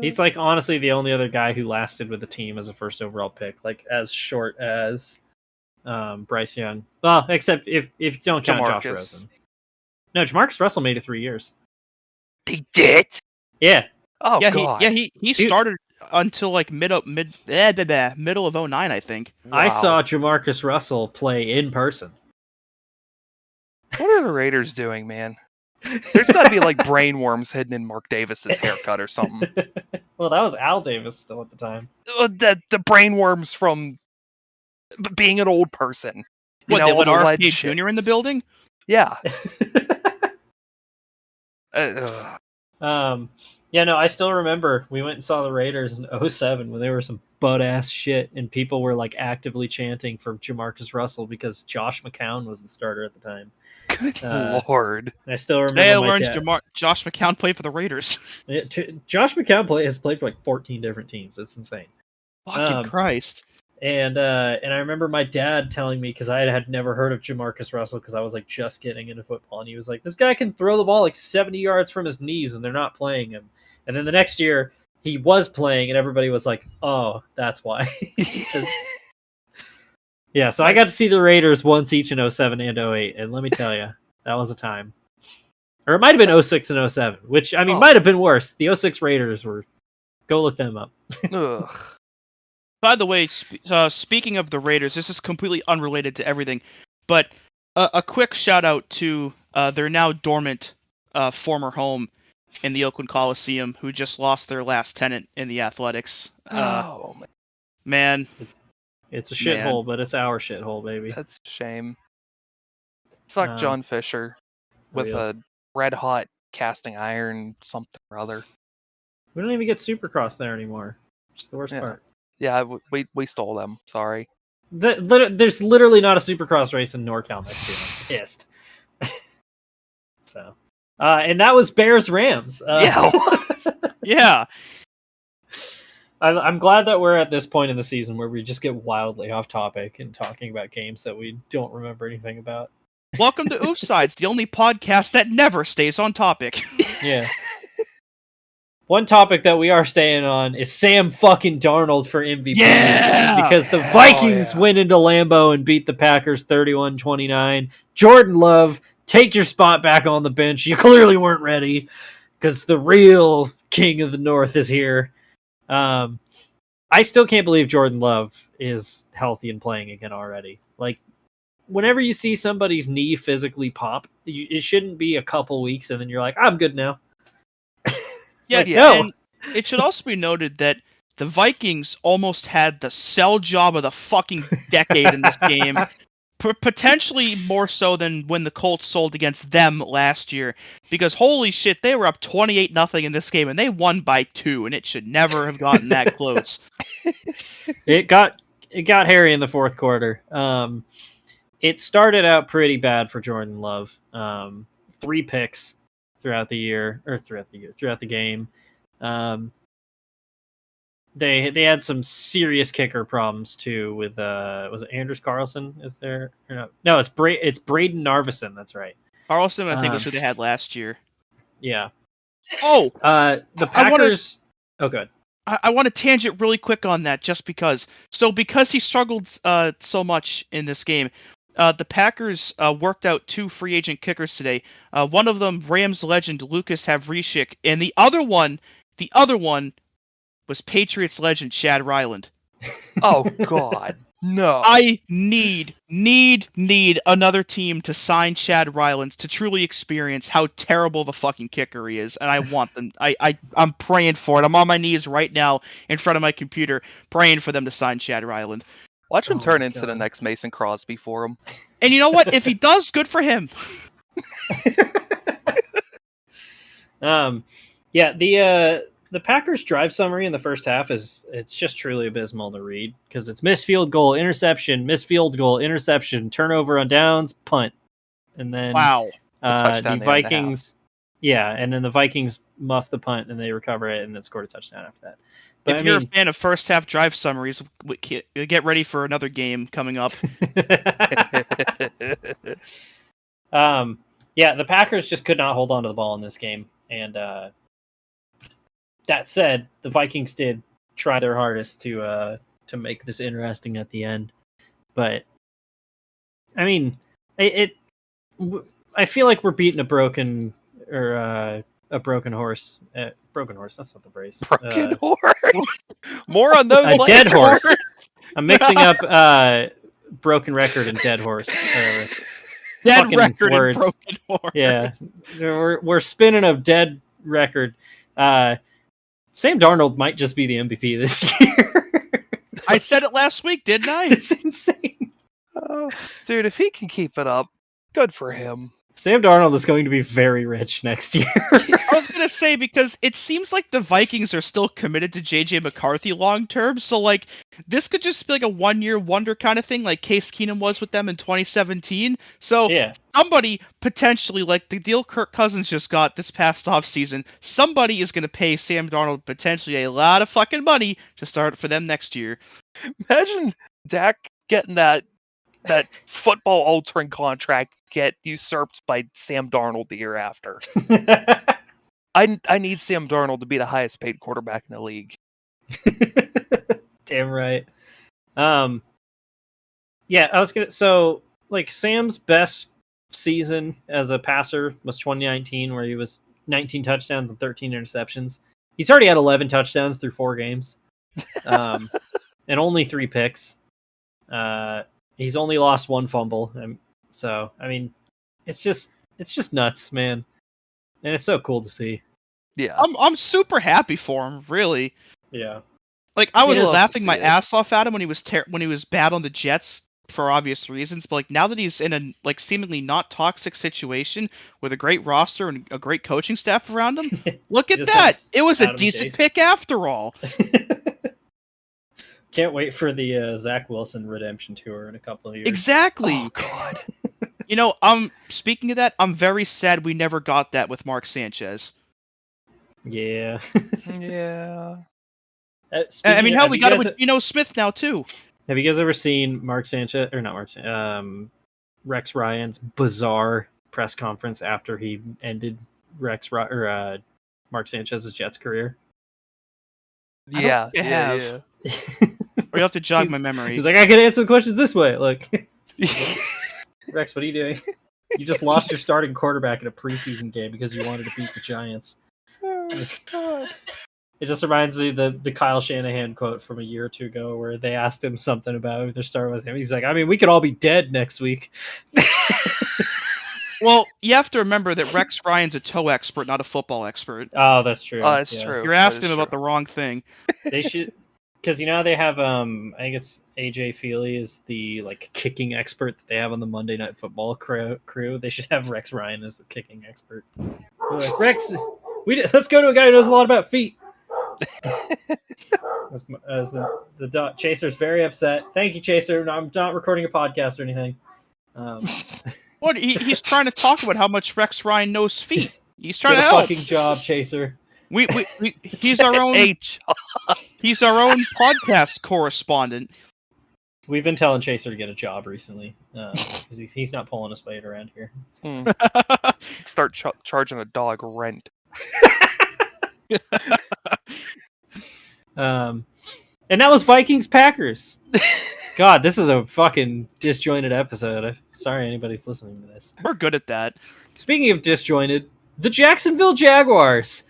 Speaker 7: He's like honestly the only other guy who lasted with the team as a first overall pick, like as short as Bryce Young. Well, except if you don't count Josh
Speaker 8: Jamarcus.
Speaker 7: Rosen. No, Jamarcus Russell made it 3 years.
Speaker 8: He did?
Speaker 7: Yeah.
Speaker 8: Oh,
Speaker 9: yeah,
Speaker 8: God.
Speaker 9: he
Speaker 7: Dude.
Speaker 9: started until like middle of 09, I think.
Speaker 7: I
Speaker 8: Wow.
Speaker 7: saw Jamarcus Russell play in person.
Speaker 8: What are the Raiders doing, man? There's got to be like brain worms hidden in Mark Davis's haircut or something.
Speaker 7: Well, that was Al Davis still at the time.
Speaker 8: The brain worms from being an old person. You
Speaker 9: What,
Speaker 8: know,
Speaker 9: they
Speaker 8: all
Speaker 9: let
Speaker 8: the lead
Speaker 9: RFK
Speaker 8: shit.
Speaker 9: Jr. in the building?
Speaker 8: Yeah. Ugh.
Speaker 7: Yeah, no, I still remember we went and saw the Raiders in '07 when they were some butt-ass shit, and people were, like, actively chanting for Jamarcus Russell because Josh McCown was the starter at the time.
Speaker 8: Good lord.
Speaker 7: I still
Speaker 9: Today I
Speaker 7: remember my
Speaker 9: learned
Speaker 7: dad.
Speaker 9: Josh McCown played for the Raiders.
Speaker 7: Josh McCown has played for, like, 14 different teams. It's insane.
Speaker 9: Fucking Christ.
Speaker 7: And I remember my dad telling me, because I had never heard of Jamarcus Russell because I was, like, just getting into football, and he was like, this guy can throw the ball, like, 70 yards from his knees, and they're not playing him. And then the next year, he was playing, and everybody was like, oh, that's why. Yeah, so I got to see the Raiders once each in '07 and '08, and let me tell you, that was a time. Or it might have been '06 and '07, which, I mean, might have been worse. The '06 Raiders were... Go look them up.
Speaker 8: Ugh.
Speaker 9: By the way, speaking of the Raiders, this is completely unrelated to everything, but a quick shout out to their now dormant former home in the Oakland Coliseum, who just lost their last tenant in the Athletics.
Speaker 8: Oh,
Speaker 9: Man.
Speaker 7: It's a shithole, but it's our shithole, baby.
Speaker 8: That's a shame. Fuck John Fisher with a red-hot casting iron something or other.
Speaker 7: We don't even get Supercross there anymore, which is the worst part.
Speaker 8: Yeah, we stole them. Sorry.
Speaker 7: There's literally not a Supercross race in NorCal next year. I'm pissed. So, and that was Bears-Rams.
Speaker 9: Yeah.
Speaker 7: I'm glad that we're at this point in the season where we just get wildly off topic and talking about games that we don't remember anything about.
Speaker 9: Welcome to Oofsides, the only podcast that never stays on topic.
Speaker 7: Yeah. One topic that we are staying on is Sam fucking Darnold for MVP.
Speaker 9: Yeah!
Speaker 7: Because the Vikings went into Lambeau and beat the Packers 31-29. Jordan Love, take your spot back on the bench. You clearly weren't ready because the real king of the North is here. I still can't believe Jordan Love is healthy and playing again already. Like, whenever you see somebody's knee physically pop, it shouldn't be a couple weeks and then you're like, I'm good now.
Speaker 9: Yeah,
Speaker 7: no.
Speaker 9: And it should also be noted that the Vikings almost had the sell job of the fucking decade in this game. Potentially more so than when the Colts sold against them last year. Because holy shit, they were up 28-0 in this game, and they won by 2, and it should never have gotten that close.
Speaker 7: It got hairy in the fourth quarter. It started out pretty bad for Jordan Love. 3 picks throughout the game. They had some serious kicker problems too with was it Anders Carlson? Is there or no? No, it's Braden Narvison. That's right.
Speaker 9: Carlson, I think, was who they had last year.
Speaker 7: Yeah.
Speaker 9: Oh,
Speaker 7: the Packers. Good.
Speaker 9: I want to tangent really quick on that, just because. So because he struggled so much in this game, the Packers worked out 2 free agent kickers today. One of them, Rams legend Lucas Havrisik, and the other one was Patriots legend Chad Ryland.
Speaker 8: Oh God, no!
Speaker 9: I need another team to sign Chad Ryland to truly experience how terrible the fucking kicker he is, and I want them. I'm praying for it. I'm on my knees right now in front of my computer praying for them to sign Chad Ryland.
Speaker 8: Watch him turn into the next Mason Crosby for him.
Speaker 9: And you know what? If he does, good for him.
Speaker 7: The Packers' drive summary in the first half it's just truly abysmal to read because it's missed field goal, interception, missed field goal, interception, turnover on downs, punt, and then the Vikings, and then the Vikings muff the punt and they recover it and then scored a touchdown after that. But
Speaker 9: if you're a fan of first half drive summaries, get ready for another game coming up.
Speaker 7: The Packers just could not hold on to the ball in this game, and that said, the Vikings did try their hardest to make this interesting at the end. But I mean, I feel like we're beating a broken horse. Broken horse. That's not the phrase.
Speaker 8: Broken horse. More on those.
Speaker 7: A dead horse. I'm mixing up broken record and dead horse.
Speaker 9: Dead record
Speaker 7: words.
Speaker 9: And broken horse.
Speaker 7: Yeah, we're spinning a dead record. Sam Darnold might just be the MVP this year.
Speaker 9: I said it last week, didn't I?
Speaker 7: It's insane.
Speaker 8: Dude, if he can keep it up, good for him.
Speaker 7: Sam Darnold is going to be very rich next year.
Speaker 9: was gonna say, because it seems like the Vikings are still committed to JJ McCarthy long term, so like this could just be like a 1-year wonder kind of thing, like Case Keenum was with them in 2017. So
Speaker 7: Yeah.
Speaker 9: somebody potentially, like the deal Kirk Cousins just got this past offseason, somebody is gonna pay Sam Darnold potentially a lot of fucking money to start for them next year.
Speaker 8: Imagine Dak getting that football altering contract get usurped by Sam Darnold the year after. I need Sam Darnold to be the highest paid quarterback in the league.
Speaker 7: Damn right. Yeah, I was gonna. So, like, Sam's best season as a passer was 2019, where he was 19 touchdowns and 13 interceptions. He's already had 11 touchdowns through 4 games, and only 3 picks. He's only lost 1 fumble, so I mean, it's just nuts, man, and it's so cool to see.
Speaker 8: Yeah,
Speaker 9: I'm super happy for him, really.
Speaker 7: Yeah.
Speaker 9: Like, I was
Speaker 7: It is
Speaker 9: laughing
Speaker 8: to
Speaker 9: my
Speaker 8: see it.
Speaker 9: ass off at him when he was bad on the Jets for obvious reasons, but like now that he's in a like seemingly not toxic situation with a great roster and a great coaching staff around him, look at
Speaker 7: just
Speaker 9: that!
Speaker 7: has
Speaker 9: It was a
Speaker 7: Adam
Speaker 9: decent
Speaker 7: Gase.
Speaker 9: pick after all.
Speaker 7: Can't wait for the Zach Wilson redemption tour in a couple of years.
Speaker 9: Exactly.
Speaker 8: Oh God.
Speaker 9: You know, speaking of that, I'm very sad we never got that with Mark Sanchez.
Speaker 7: Yeah.
Speaker 8: Yeah.
Speaker 9: I mean, hell,
Speaker 7: have
Speaker 9: we
Speaker 7: you
Speaker 9: got it
Speaker 7: guys-
Speaker 9: with Geno Smith now too.
Speaker 7: Have you guys ever seen Mark Sanchez or not Mark? Rex Ryan's bizarre press conference after he ended Mark Sanchez's Jets carex?
Speaker 9: I don't
Speaker 8: Yeah.
Speaker 9: think I
Speaker 8: Yeah.
Speaker 9: have.
Speaker 8: Yeah.
Speaker 9: Or you have to jog
Speaker 7: He's-
Speaker 9: my memory.
Speaker 7: He's like, I can answer the questions this way. Look, Rex, what are you doing? You just lost your starting quarterback in a preseason game because you wanted to beat the Giants.
Speaker 8: Oh, God.
Speaker 7: It just reminds me of the Kyle Shanahan quote from a year or two ago where they asked him something about who their star was. He's like, I mean, we could all be dead next week.
Speaker 9: Well, you have to remember that Rex Ryan's a toe expert, not a football expert.
Speaker 7: Oh, that's true.
Speaker 8: Oh, that's
Speaker 7: Yeah.
Speaker 8: true.
Speaker 9: You're
Speaker 8: That
Speaker 9: asking
Speaker 8: is
Speaker 9: him about
Speaker 8: true.
Speaker 9: the wrong thing.
Speaker 7: They should, because you know they have I think it's AJ Feely is the like kicking expert that they have on the Monday Night Football crew. They should have Rex Ryan as the kicking expert. They're like, Rex, let's go to a guy who knows a lot about feet. as the Chaser's very upset. Thank you, Chaser. No, I'm not recording a podcast or anything.
Speaker 9: What? He's trying to talk about how much Rex Ryan knows feet. He's trying
Speaker 7: Get
Speaker 9: to
Speaker 7: a
Speaker 9: help.
Speaker 7: fucking job, Chaser.
Speaker 9: He's our own.
Speaker 8: H.
Speaker 9: He's our own podcast correspondent.
Speaker 7: We've been telling Chaser to get a job recently because he's not pulling his weight around here.
Speaker 8: Start charging a dog rent.
Speaker 7: And that was Vikings Packers. God, this is a fucking disjointed episode. I'm sorry anybody's listening to this.
Speaker 9: We're good at that.
Speaker 7: Speaking of disjointed, the Jacksonville Jaguars.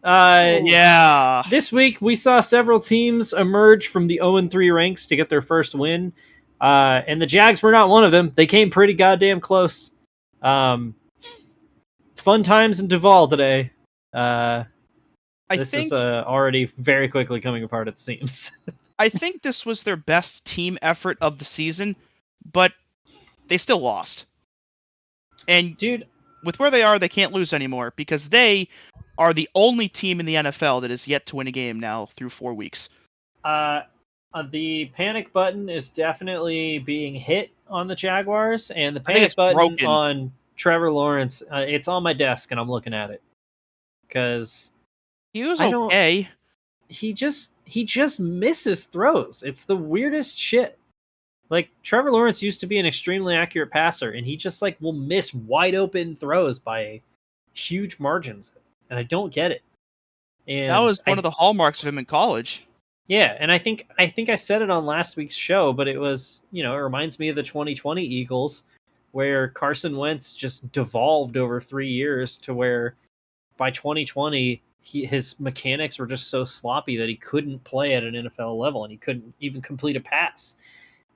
Speaker 9: Yeah.
Speaker 7: This week we saw several teams emerge from the 0-3 ranks to get their first win. And the Jags were not one of them. They came pretty goddamn close. Fun times in Duval today. This is already very quickly coming apart, it seems.
Speaker 9: I think this was their best team effort of the season, but they still lost. And
Speaker 7: Dude,
Speaker 9: with where they are, they can't lose anymore because they are the only team in the NFL that has yet to win a game now through 4 weeks.
Speaker 7: the panic button is definitely being hit on the Jaguars, and the
Speaker 9: I think
Speaker 7: panic
Speaker 9: it's
Speaker 7: button
Speaker 9: broken.
Speaker 7: on Trevor Lawrence, it's on my desk, and I'm looking at it. Because
Speaker 9: He was
Speaker 7: I don't-
Speaker 9: okay.
Speaker 7: he just misses throws. It's the weirdest shit. Like, Trevor Lawrence used to be an extremely accurate passer, and he just like will miss wide open throws by huge margins, and I don't get it. And
Speaker 9: That was one of the hallmarks of him in college.
Speaker 7: yeah, and I think I said it on last week's show, but it was, it reminds me of the 2020 Eagles, where Carson Wentz just devolved over 3 years to where by 2020 his mechanics were just so sloppy that he couldn't play at an NFL level, and he couldn't even complete a pass.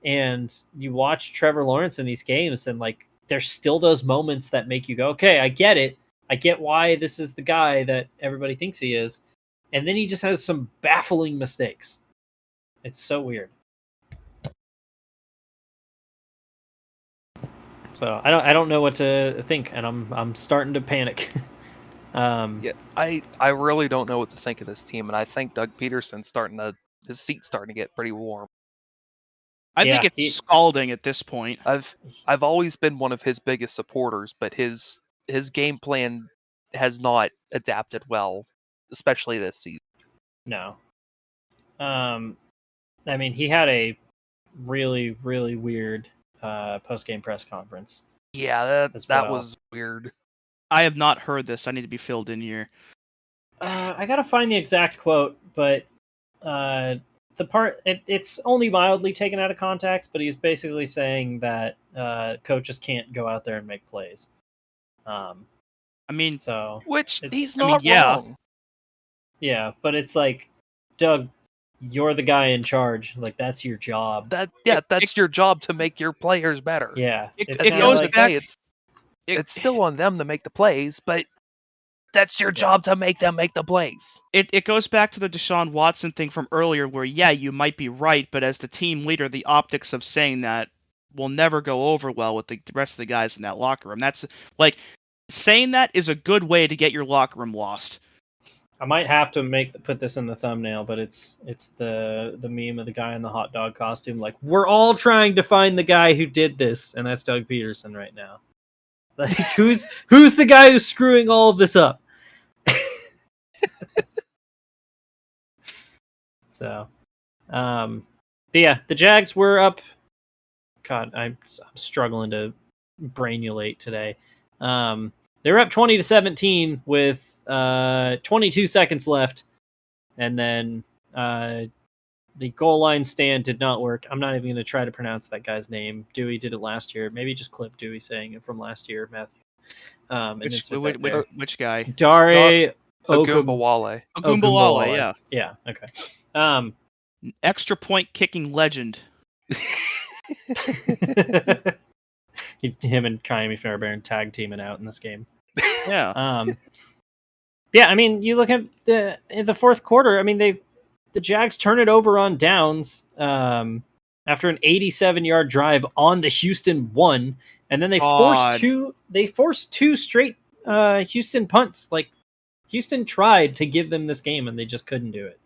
Speaker 7: And you watch Trevor Lawrence in these games, and like there's still those moments that make you go, okay, I get it. I get why this is the guy that everybody thinks he is. And then he just has some baffling mistakes. It's so weird. So I don't know what to think, and I'm starting to panic.
Speaker 8: Yeah, I really don't know what to think of this team, and I think Doug Pederson's his seat's starting to get pretty warm.
Speaker 9: I
Speaker 7: Yeah,
Speaker 9: think it's scalding at this point.
Speaker 8: I've always been one of his biggest supporters, but his game plan has not adapted well, especially this season.
Speaker 7: No. I mean, he had a really, really weird post-game press conference.
Speaker 8: Yeah,
Speaker 7: as
Speaker 8: that
Speaker 7: well.
Speaker 8: was weird.
Speaker 9: I have not heard this. I need to be filled in here.
Speaker 7: I gotta find the exact quote, but the part it's only mildly taken out of context. But he's basically saying that coaches can't go out there and make plays.
Speaker 9: I mean,
Speaker 7: So
Speaker 8: Which
Speaker 7: It's-
Speaker 8: he's
Speaker 9: I mean,
Speaker 8: not
Speaker 9: yeah.
Speaker 8: wrong.
Speaker 7: yeah, but it's like, Doug, you're the guy in charge. Like, that's your job.
Speaker 8: That's your job to make your players better.
Speaker 7: Yeah,
Speaker 9: It-
Speaker 7: it's
Speaker 8: At
Speaker 9: it
Speaker 8: the
Speaker 7: kinda
Speaker 8: end
Speaker 9: goes
Speaker 8: of
Speaker 7: like,
Speaker 8: the
Speaker 9: back-
Speaker 8: day, it's still on them to make the plays, but that's your job to make them make the plays.
Speaker 9: it goes back to the Deshaun Watson thing from earlier, where yeah, you might be right, but as the team leader, the optics of saying that will never go over well with the rest of the guys in that locker room. That's like saying that is a good way to get your locker room lost.
Speaker 7: I might have to put this in the thumbnail, but it's the meme of the guy in the hot dog costume. Like, we're all trying to find the guy who did this, and that's Doug Pederson right now. Like, who's the guy who's screwing all of this up? So, but yeah, the Jags were up. God, I'm struggling to brainulate today. They were up 20-17 with 22 seconds left, and then the goal line stand did not work. I'm not even going to try to pronounce that guy's name. Dewey did it last year. Maybe just clip Dewey saying it from last year, Matthew. And
Speaker 9: Which guy?
Speaker 7: Dare
Speaker 8: Ogunbowale.
Speaker 9: Ogunbowale, yeah.
Speaker 7: Yeah, okay.
Speaker 9: Extra point kicking legend.
Speaker 7: Him and Kaimi Fairbairn tag teaming out in this game.
Speaker 9: Yeah.
Speaker 7: Yeah, I mean, you look at in the fourth quarter. I mean, the Jags turn it over on downs after an 87-yard drive on the Houston one, and then they forced two straight Houston punts. Like, Houston tried to give them this game, and they just couldn't do it.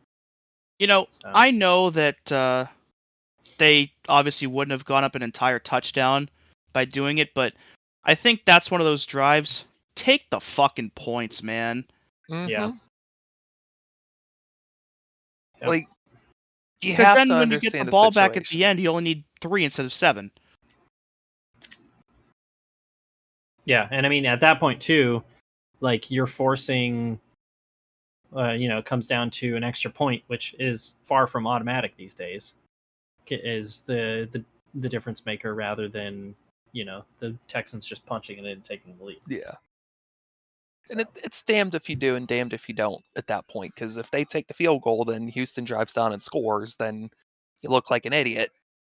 Speaker 9: You know,
Speaker 7: So.
Speaker 9: I know that they obviously wouldn't have gone up an entire touchdown by doing it, but I think that's one of those drives. Take the fucking points, man.
Speaker 8: Mhm.
Speaker 7: Yeah. Yep.
Speaker 8: Like, you
Speaker 9: Because
Speaker 8: have
Speaker 9: then
Speaker 8: to
Speaker 9: when you get
Speaker 8: understand
Speaker 9: the ball back at
Speaker 8: situation.
Speaker 9: the end, you only need 3 instead of 7.
Speaker 7: Yeah, and I mean, at that point too, like, you're forcing, it comes down to an extra point, which is far from automatic these days. Is the difference maker rather than the Texans just punching it in and taking the lead.
Speaker 8: Yeah. And it's damned if you do and damned if you don't at that point, because if they take the field goal, then Houston drives down and scores, then you look like an idiot.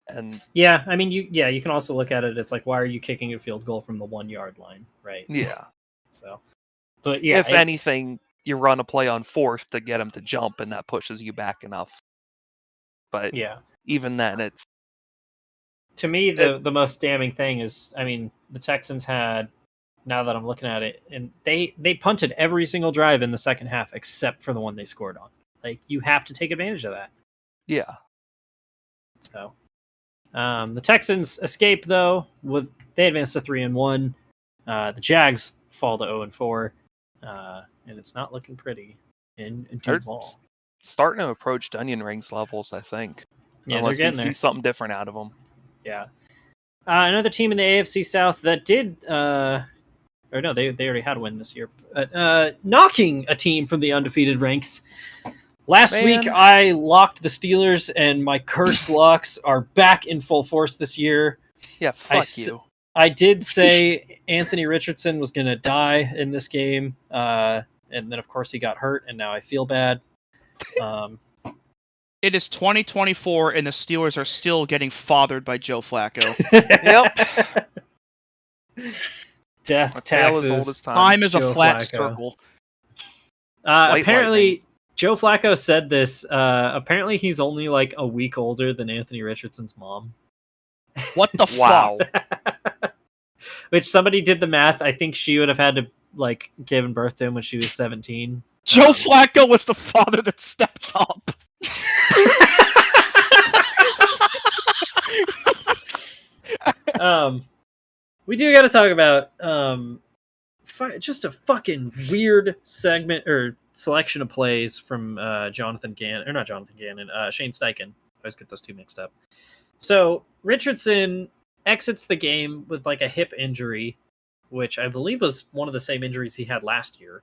Speaker 8: And
Speaker 7: Yeah, I mean, you can also look at it. It's like, why are you kicking a field goal from the 1-yard line, right?
Speaker 8: yeah,
Speaker 7: So, but yeah,
Speaker 8: if anything, you run a play on fourth to get them to jump, and that pushes you back enough. But
Speaker 7: yeah.
Speaker 8: even then, it's
Speaker 7: To me, the most damning thing is, I mean, the Texans had, now that I'm looking at it, and they punted every single drive in the second half except for the one they scored on. Like, you have to take advantage of that.
Speaker 8: yeah.
Speaker 7: So, the Texans escape though. They advance to 3-1. The Jags fall to 0-4, and it's not looking pretty in
Speaker 8: They're
Speaker 7: Duval.
Speaker 8: starting to approach Onion Rings levels, I think.
Speaker 7: Yeah,
Speaker 8: Unless
Speaker 7: they're
Speaker 8: we
Speaker 7: getting
Speaker 8: see
Speaker 7: there.
Speaker 8: something different out of them.
Speaker 7: Yeah. Another team in the AFC South that did, or no, they already had a win this year. But, knocking a team from the undefeated ranks. Last week, I locked the Steelers, and my cursed locks are back in full force this year.
Speaker 8: Yeah, fuck you.
Speaker 7: I did say Anthony Richardson was going to die in this game, and then, of course, he got hurt, and now I feel bad.
Speaker 9: It is 2024, and the Steelers are still getting fathered by Joe Flacco.
Speaker 8: Yep.
Speaker 7: Death,
Speaker 8: A tale as old
Speaker 7: taxes.
Speaker 8: as time.
Speaker 9: Time is
Speaker 7: Joe
Speaker 9: a flat
Speaker 7: Flacco.
Speaker 9: circle.
Speaker 7: Apparently,
Speaker 8: lightning.
Speaker 7: Joe Flacco said this. Apparently, he's only like a week older than Anthony Richardson's mom.
Speaker 9: What the
Speaker 8: Wow.
Speaker 9: fuck?
Speaker 7: Which somebody did the math. I think she would have had to like giving birth to him when she was 17.
Speaker 9: Joe Flacco was the father that stepped up.
Speaker 7: We do got to talk about just a fucking weird segment or selection of plays from Shane Steichen. I always get those two mixed up. So Richardson exits the game with like a hip injury, which I believe was one of the same injuries he had last year.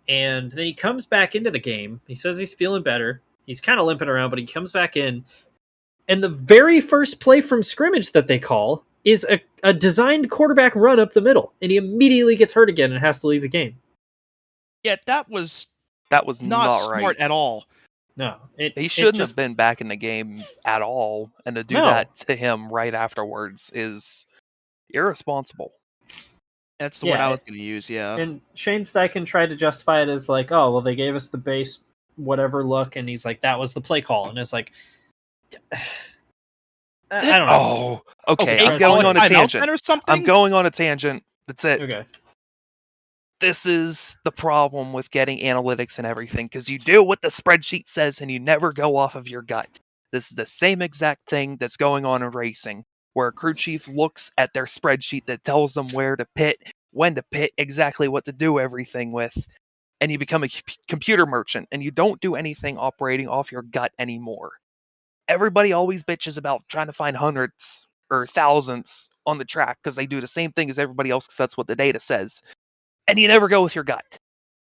Speaker 7: And then he comes back into the game. He says he's feeling better. He's kind of limping around, but he comes back in. And the very first play from scrimmage that they call is a designed quarterback run up the middle. And he immediately gets hurt again and has to leave the game.
Speaker 9: Yeah, that was
Speaker 8: not
Speaker 9: smart
Speaker 8: right
Speaker 9: at all.
Speaker 7: No.
Speaker 8: He shouldn't have been back in the game at all. And to do that to him right afterwards is irresponsible.
Speaker 9: That's the word I was going to use, yeah.
Speaker 7: And Shane Steichen tried to justify it as like, oh, well, they gave us the base whatever look, and he's like, that was the play call. And it's like, I don't know.
Speaker 8: Oh, okay. I'm going on a tangent.
Speaker 9: Or something?
Speaker 8: I'm going on a tangent. That's it.
Speaker 7: Okay.
Speaker 8: This is the problem with getting analytics and everything, because you do what the spreadsheet says and you never go off of your gut. This is the same exact thing that's going on in racing, where a crew chief looks at their spreadsheet that tells them where to pit, when to pit, exactly what to do everything with, and you become a computer merchant, and you don't do anything operating off your gut anymore. Everybody always bitches about trying to find hundreds or thousands on the track because they do the same thing as everybody else because that's what the data says. And you never go with your gut.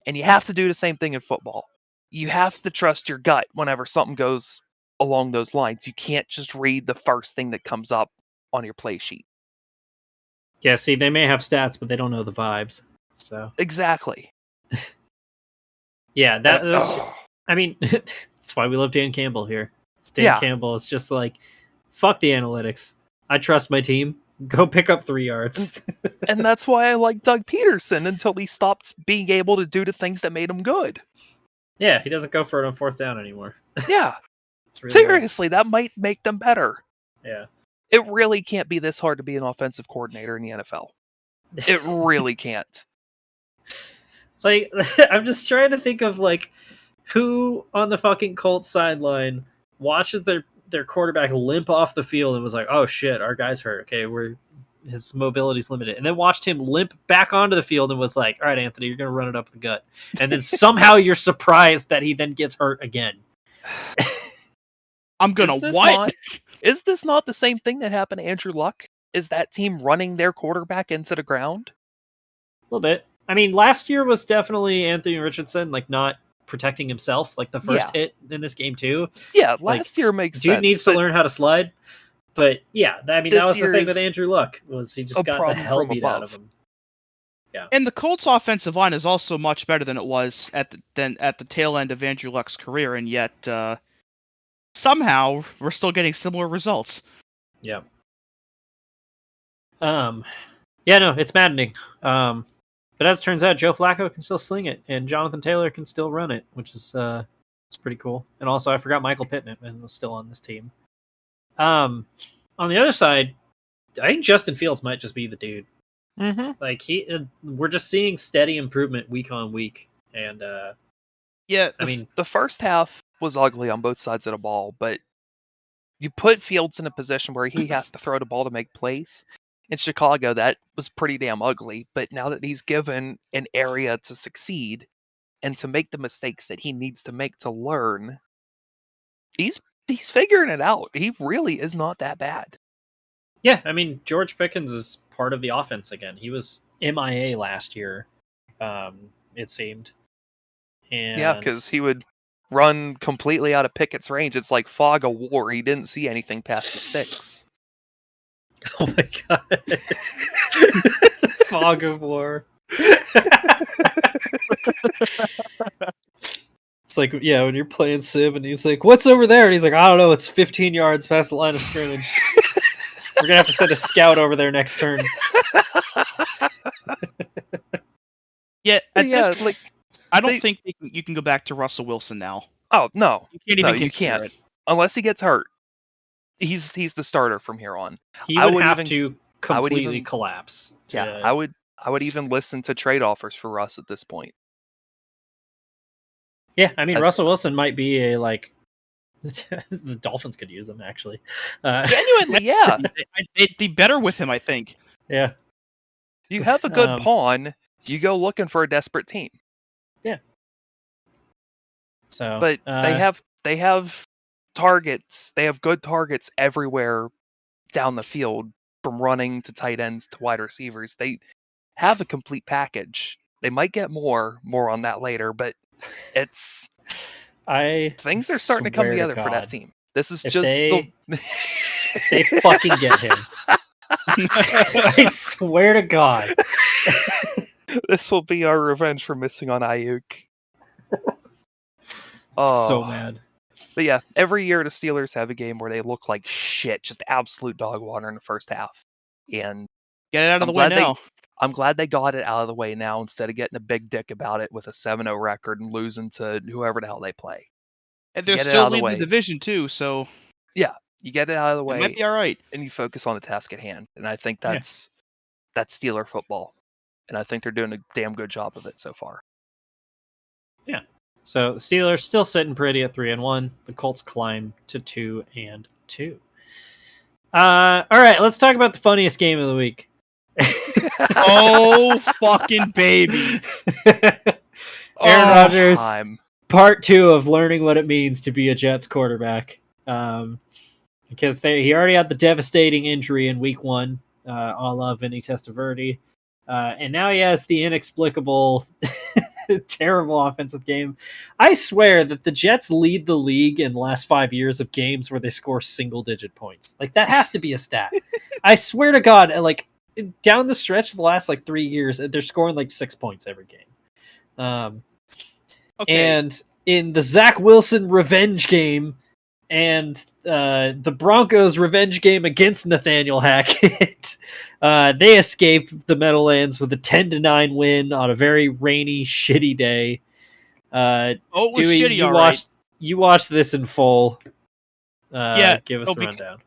Speaker 8: And you have to do the same thing in football. You have to trust your gut whenever something goes along those lines. You can't just read the first thing that comes up on your play sheet.
Speaker 7: Yeah, see, they may have stats, but they don't know the vibes. So
Speaker 8: exactly.
Speaker 7: Yeah, I mean, that's why we love Dan Campbell here. Dan Campbell is just like, fuck the analytics. I trust my team. Go pick up 3 yards.
Speaker 8: And that's why I like Doug Pederson until he stopped being able to do the things that made him good.
Speaker 7: Yeah, he doesn't go for it on 4th down anymore.
Speaker 8: Yeah.
Speaker 7: Really
Speaker 8: seriously, that might make them better.
Speaker 7: Yeah.
Speaker 8: It really can't be this hard to be an offensive coordinator in the NFL. It really can't.
Speaker 7: Like, I'm just trying to think of, like, who on the fucking Colts sideline watches their quarterback limp off the field and was like, oh shit, our guy's hurt. Okay, his mobility's limited. And then watched him limp back onto the field and was like, all right, Anthony, you're going to run it up the gut. And then somehow you're surprised that he then gets hurt again.
Speaker 9: I'm going to what?
Speaker 8: Is this not the same thing that happened to Andrew Luck? Is that team running their quarterback into the ground?
Speaker 7: A little bit. I mean, last year was definitely Anthony Richardson, like, not protecting himself, like the first hit in this game too.
Speaker 8: Yeah, last year makes sense.
Speaker 7: Dude needs to learn how to slide. But yeah, I mean, that was the thing with Andrew Luck, was he just got the hell beat out of him. Yeah.
Speaker 9: And the Colts offensive line is also much better than it was at the tail end of Andrew Luck's career, and yet somehow we're still getting similar results.
Speaker 7: Yeah. Yeah, no, it's maddening. But as it turns out, Joe Flacco can still sling it, and Jonathan Taylor can still run it, which is it's pretty cool. And also, I forgot Michael Pittman was still on this team. On the other side, I think Justin Fields might just be the dude.
Speaker 8: Mm-hmm.
Speaker 7: Like we're just seeing steady improvement week on week, and
Speaker 8: I mean, the first half was ugly on both sides of the ball, but you put Fields in a position where he has to throw the ball to make plays. In Chicago, that was pretty damn ugly, but now that he's given an area to succeed and to make the mistakes that he needs to make to learn, he's figuring it out. He really is not that bad.
Speaker 7: Yeah, I mean, George Pickens is part of the offense again. He was MIA last year, it seemed. And
Speaker 8: yeah, because he would run completely out of Pickett's range. It's like fog of war. He didn't see anything past the sticks.
Speaker 7: Oh my god. Fog of war. It's like, yeah, when you're playing Civ and he's like, what's over there? And he's like, I don't know, it's 15 yards past the line of scrimmage. We're gonna have to send a scout over there next turn.
Speaker 9: Yeah, I don't think you can go back to Russell Wilson now.
Speaker 8: Oh no,
Speaker 9: you
Speaker 8: can't.
Speaker 9: It.
Speaker 8: Unless he gets hurt. He's the starter from here on.
Speaker 7: He would have to completely collapse.
Speaker 8: Yeah, I would I would even listen to trade offers for Russ at this point.
Speaker 7: Yeah, I mean,
Speaker 8: As-
Speaker 7: Russell Wilson might be a, like, the Dolphins could use him, actually.
Speaker 8: Genuinely, yeah.
Speaker 9: They'd be better with him, I think.
Speaker 7: Yeah.
Speaker 8: You have a good
Speaker 7: Um,
Speaker 8: pawn, you go looking for a desperate team.
Speaker 7: So,
Speaker 8: But they have targets. They have good targets everywhere down the field, from running to tight ends to wide receivers. They have a complete package. They might get more on that later, but it's things are starting to come
Speaker 7: swear
Speaker 8: together for that
Speaker 7: God,
Speaker 8: team. This is
Speaker 7: if
Speaker 8: just
Speaker 7: they fucking get him. I swear to God.
Speaker 8: this will be our revenge for missing on Ayuk.
Speaker 7: So mad.
Speaker 8: But yeah, every year the Steelers have a game where they look like shit, just absolute dog water in the first half. And
Speaker 9: Get it out of
Speaker 8: I'm
Speaker 9: the way
Speaker 8: glad they-
Speaker 9: now.
Speaker 8: I'm glad they got it out of the way now instead of getting a big dick about it with a 7-0 record and losing to whoever the hell they play.
Speaker 9: And they're
Speaker 8: Get it
Speaker 9: still
Speaker 8: out of the
Speaker 9: leading the
Speaker 8: way.
Speaker 9: division too, so
Speaker 8: You get it out of the
Speaker 9: it
Speaker 8: way
Speaker 9: might be all right.
Speaker 8: and you focus on the task at hand. And I think
Speaker 7: Yeah.
Speaker 8: that's Steeler football. And I think they're doing a damn good job of it so far.
Speaker 7: So the Steelers still sitting pretty at 3-1. The Colts climb to 2-2. All right, let's talk about the funniest game of the week.
Speaker 9: Oh fucking baby!
Speaker 7: Aaron
Speaker 9: Oh,
Speaker 7: Rodgers,
Speaker 8: Time.
Speaker 7: part 2 of learning what it means to be a Jets quarterback. Because he already had the devastating injury in week 1, a la Vinny Testaverde. And now he has the inexplicable, terrible offensive game. I swear that the Jets lead the league in the last 5 years of games where they score single-digit points. Like, that has to be a stat. I swear to God, like, down the stretch of the last, 3 years, they're scoring, 6 points every game.
Speaker 9: okay.
Speaker 7: And in the Zach Wilson revenge game and the Broncos revenge game against Nathaniel Hackett, they escaped the Meadowlands with a 10-9 win on a very rainy, shitty day.
Speaker 9: It was
Speaker 7: Dewey,
Speaker 9: shitty,
Speaker 7: you
Speaker 9: all
Speaker 7: watched you watched this in full.
Speaker 9: Yeah,
Speaker 7: Give us
Speaker 9: no,
Speaker 7: the rundown.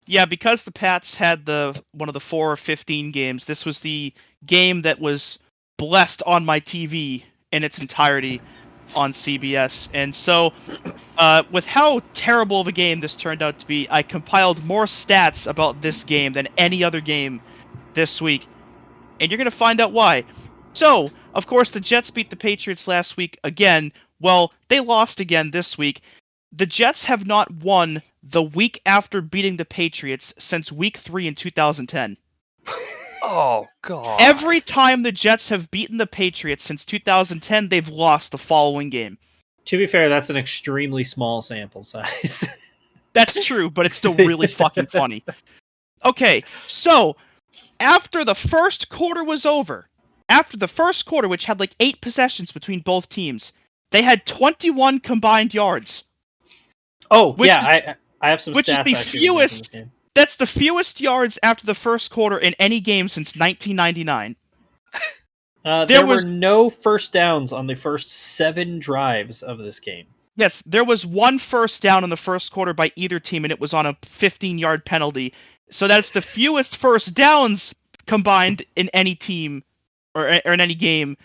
Speaker 9: Yeah, because the Pats had one of the 4 or 15 games. This was the game that was blessed on my TV in its entirety on CBS. And so, with how terrible of a game this turned out to be, I compiled more stats about this game than any other game this week. And you're going to find out why. So, of course, the Jets beat the Patriots last week again. Well, they lost again this week. The Jets have not won the week after beating the Patriots since week 3 in 2010.
Speaker 8: Oh, God.
Speaker 9: Every time the Jets have beaten the Patriots since 2010, they've lost the following game.
Speaker 7: To be fair, that's an extremely small sample size.
Speaker 9: That's true, but it's still really fucking funny. Okay, so after the first quarter was over, which had 8 possessions between both teams, they had 21 combined yards.
Speaker 7: Oh,
Speaker 9: Which
Speaker 7: yeah, I have some
Speaker 9: which is
Speaker 7: stats
Speaker 9: the
Speaker 7: actually from this
Speaker 9: fewest-
Speaker 7: game.
Speaker 9: That's the fewest yards after the first quarter in any game since 1999.
Speaker 7: There
Speaker 9: was-
Speaker 7: were no first downs on the first 7 drives of this game.
Speaker 9: Yes, there was 1 first down in the first quarter by either team, and it was on a 15-yard penalty. So that's the fewest first downs combined in any team or in any game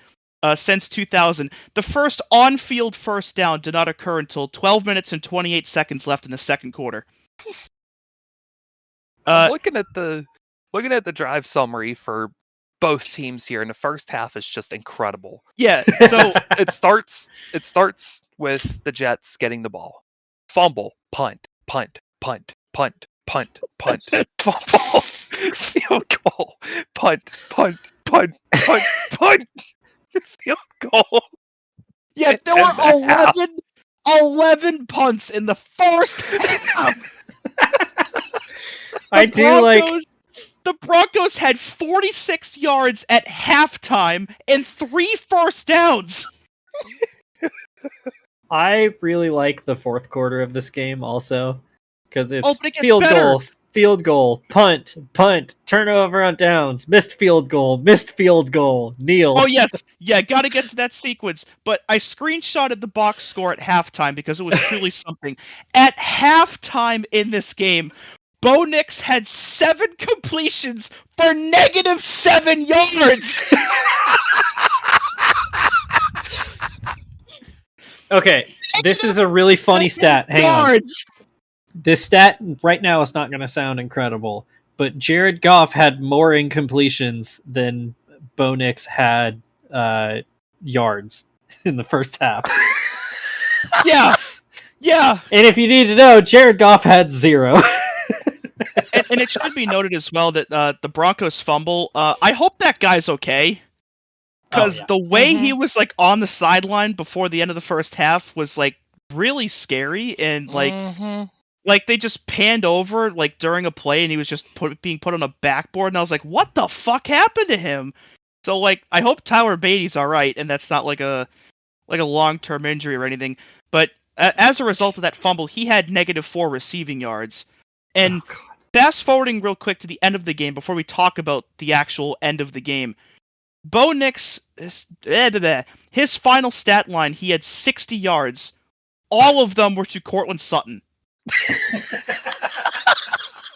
Speaker 9: since 2000. The first on-field first down did not occur until 12 minutes and 28 seconds left in the second quarter.
Speaker 8: I'm looking at the drive summary for both teams here, and the first half is just incredible.
Speaker 9: Yeah, so
Speaker 8: It starts with the Jets getting the ball, fumble, punt, fumble, field goal, punt, field goal.
Speaker 9: yeah, there
Speaker 8: And
Speaker 9: were 11 punts in the first half.
Speaker 7: I do like.
Speaker 9: The Broncos had 46 yards at halftime and 3 first downs.
Speaker 7: I really like the fourth quarter of this game also because it's
Speaker 9: but it gets
Speaker 7: field goal, punt, turnover on downs, missed field goal, kneel.
Speaker 9: Oh yes, yeah, gotta get to that sequence. But I screenshotted the box score at halftime because it was truly something. At halftime in this game, Bo Nix had 7 completions for -7 yards.
Speaker 7: Okay, this is a really funny stat. Hang on.
Speaker 9: Yards.
Speaker 7: This stat right now is not going to sound incredible, but Jared Goff had more incompletions than Bo Nix had yards in the first half.
Speaker 9: Yeah. Yeah.
Speaker 7: And if you need to know, Jared Goff had 0.
Speaker 9: And it should be noted as well that the Broncos fumble, I hope that guy's okay. Because the way he was like on the sideline before the end of the first half was like really scary, and like they just panned over like during a play and he was just being put on a backboard, and I was like, what the fuck happened to him? So like I hope Tyler Beatty's alright and that's not like a long-term injury or anything. But as a result of that fumble, he had -4 receiving yards. And fast forwarding real quick to the end of the game before we talk about the actual end of the game. Bo Nix, his final stat line, he had 60 yards. All of them were to Cortland Sutton.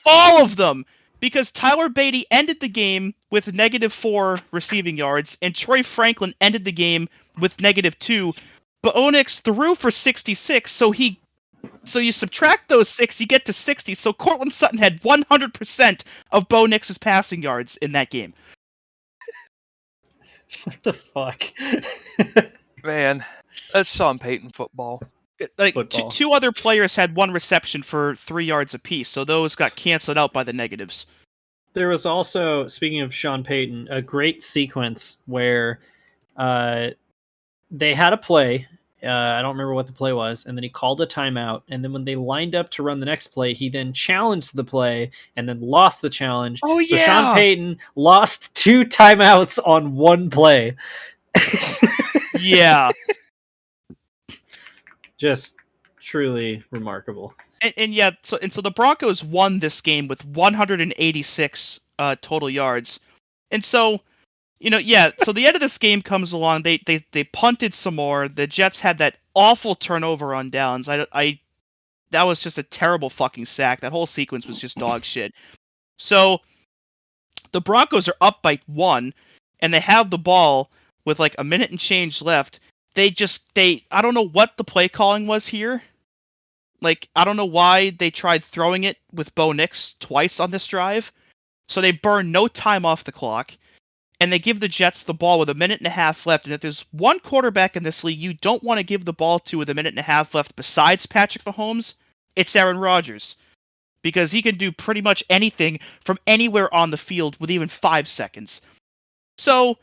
Speaker 9: All of them! Because Tyler Beatty ended the game with -4 receiving yards, and Troy Franklin ended the game with -2. Bo Nix threw for 66, so you subtract those 6, you get to 60. So Cortland Sutton had 100% of Bo Nix's passing yards in that game.
Speaker 7: What the fuck?
Speaker 8: Man, that's Sean Payton football.
Speaker 9: Like
Speaker 7: Football.
Speaker 9: two other players had 1 reception for 3 yards apiece, so those got canceled out by the negatives.
Speaker 7: There was also, speaking of Sean Payton, a great sequence where they had a play. I don't remember what the play was, and then he called a timeout, and then when they lined up to run the next play, he then challenged the play and then lost the challenge.
Speaker 9: Oh,
Speaker 7: So
Speaker 9: yeah!
Speaker 7: Sean Payton lost 2 timeouts on 1 play.
Speaker 9: Yeah.
Speaker 7: Just truly remarkable.
Speaker 9: And so the Broncos won this game with 186 total yards. And so, so the end of this game comes along, they punted some more. The Jets had that awful turnover on downs. That was just a terrible fucking sack. That whole sequence was just dog shit. So the Broncos are up by 1, and they have the ball with like a minute and change left. I don't know what the play calling was here. Like, I don't know why they tried throwing it with Bo Nix twice on this drive. So they burn no time off the clock, and they give the Jets the ball with a minute and a half left. And if there's one quarterback in this league you don't want to give the ball to with a minute and a half left besides Patrick Mahomes, it's Aaron Rodgers. Because he can do pretty much anything from anywhere on the field with even 5 seconds. So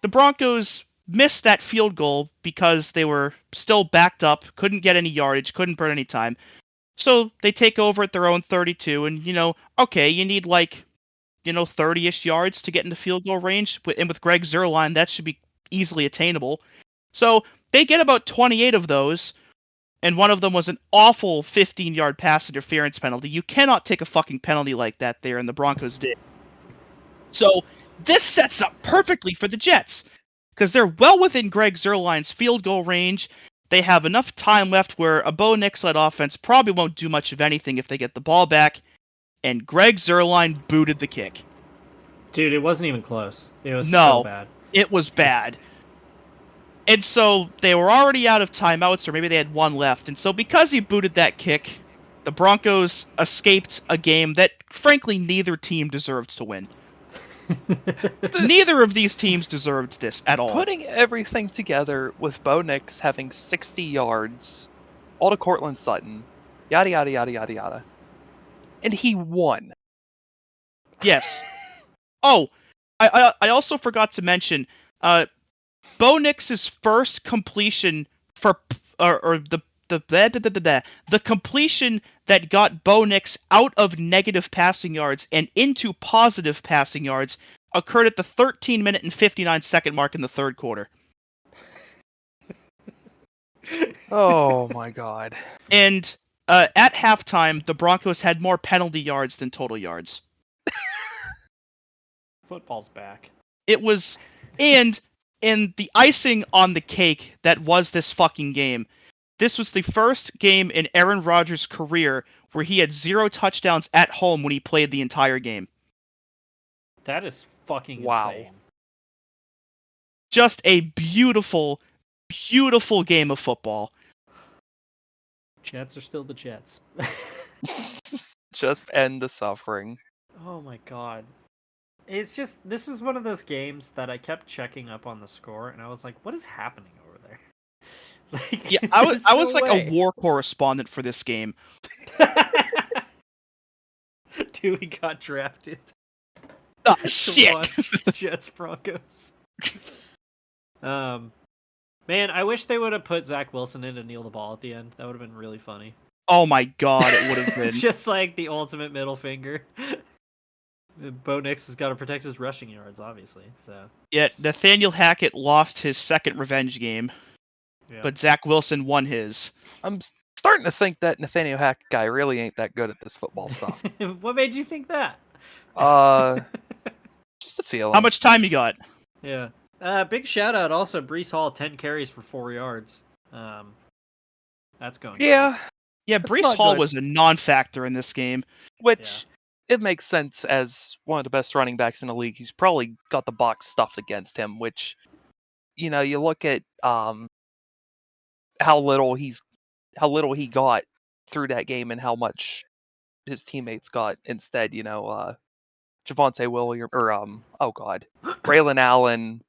Speaker 9: the Broncos missed that field goal because they were still backed up, couldn't get any yardage, couldn't burn any time. So they take over at their own 32, and, okay, you need 30-ish yards to get into field goal range, and with Greg Zuerlein, that should be easily attainable. So they get about 28 of those, and one of them was an awful 15-yard pass interference penalty. You cannot take a fucking penalty like that there, and the Broncos did. So this sets up perfectly for the Jets, because they're well within Greg Zuerlein's field goal range. They have enough time left where a Bo Nix-led offense probably won't do much of anything if they get the ball back, and Greg Zuerlein booted the kick.
Speaker 7: Dude, it wasn't even close. It was
Speaker 9: No,
Speaker 7: so bad.
Speaker 9: It was bad. And so they were already out of timeouts, or maybe they had 1 left. And so because he booted that kick, the Broncos escaped a game that, frankly, neither team deserved to win. Neither of these teams deserved this at all.
Speaker 8: Putting everything together with Bo Nix having 60 yards, all to Cortland Sutton, yada yada yada yada yada, and he won.
Speaker 9: Yes. Oh, I also forgot to mention, Bo Nix's first completion for the completion that got Bo Nix out of negative passing yards and into positive passing yards occurred at the 13-minute and 59-second mark in the third quarter.
Speaker 8: Oh my god.
Speaker 9: And at halftime, the Broncos had more penalty yards than total yards.
Speaker 7: Football's back.
Speaker 9: It was, and the icing on the cake that was this fucking game, this was the first game in Aaron Rodgers' career where he had 0 touchdowns at home when he played the entire game.
Speaker 7: That is fucking
Speaker 8: Wow.
Speaker 7: insane.
Speaker 9: Just a beautiful, beautiful game of football.
Speaker 7: Jets are still the Jets.
Speaker 8: Just end the suffering.
Speaker 7: Oh my god. It's just, this was one of those games that I kept checking up on the score, and I was like, what is happening over there? Like,
Speaker 9: Yeah, I was
Speaker 7: there's no
Speaker 9: like
Speaker 7: way.
Speaker 9: a war correspondent for this game.
Speaker 7: Dewey got drafted
Speaker 9: Oh
Speaker 7: to
Speaker 9: shit!
Speaker 7: watch Jets Broncos. Man, I wish they would have put Zach Wilson in to kneel the ball at the end. That would have been really funny.
Speaker 9: Oh my god, it would have been.
Speaker 7: Just like the ultimate middle finger. Bo Nix has got to protect his rushing yards, obviously. So
Speaker 9: Yeah, Nathaniel Hackett lost his second revenge game,
Speaker 7: yeah.
Speaker 9: but Zach Wilson won his.
Speaker 8: I'm starting to think that Nathaniel Hackett guy really ain't that good at this football stuff.
Speaker 7: What made you think that?
Speaker 8: Just a feeling.
Speaker 9: How much time you got?
Speaker 7: Yeah. Big shout out also Brees Hall, 10 carries for 4 yards. That's going.
Speaker 8: Yeah,
Speaker 9: Yeah,
Speaker 8: That's
Speaker 9: Brees
Speaker 8: not
Speaker 9: Hall
Speaker 8: good.
Speaker 9: was a non-factor in this game.
Speaker 8: which it makes sense as one of the best running backs in the league. He's probably got the box stuffed against him, which, you know, you look at how little he got through that game and how much his teammates got instead. You know, Javonte Williams or Braylon Allen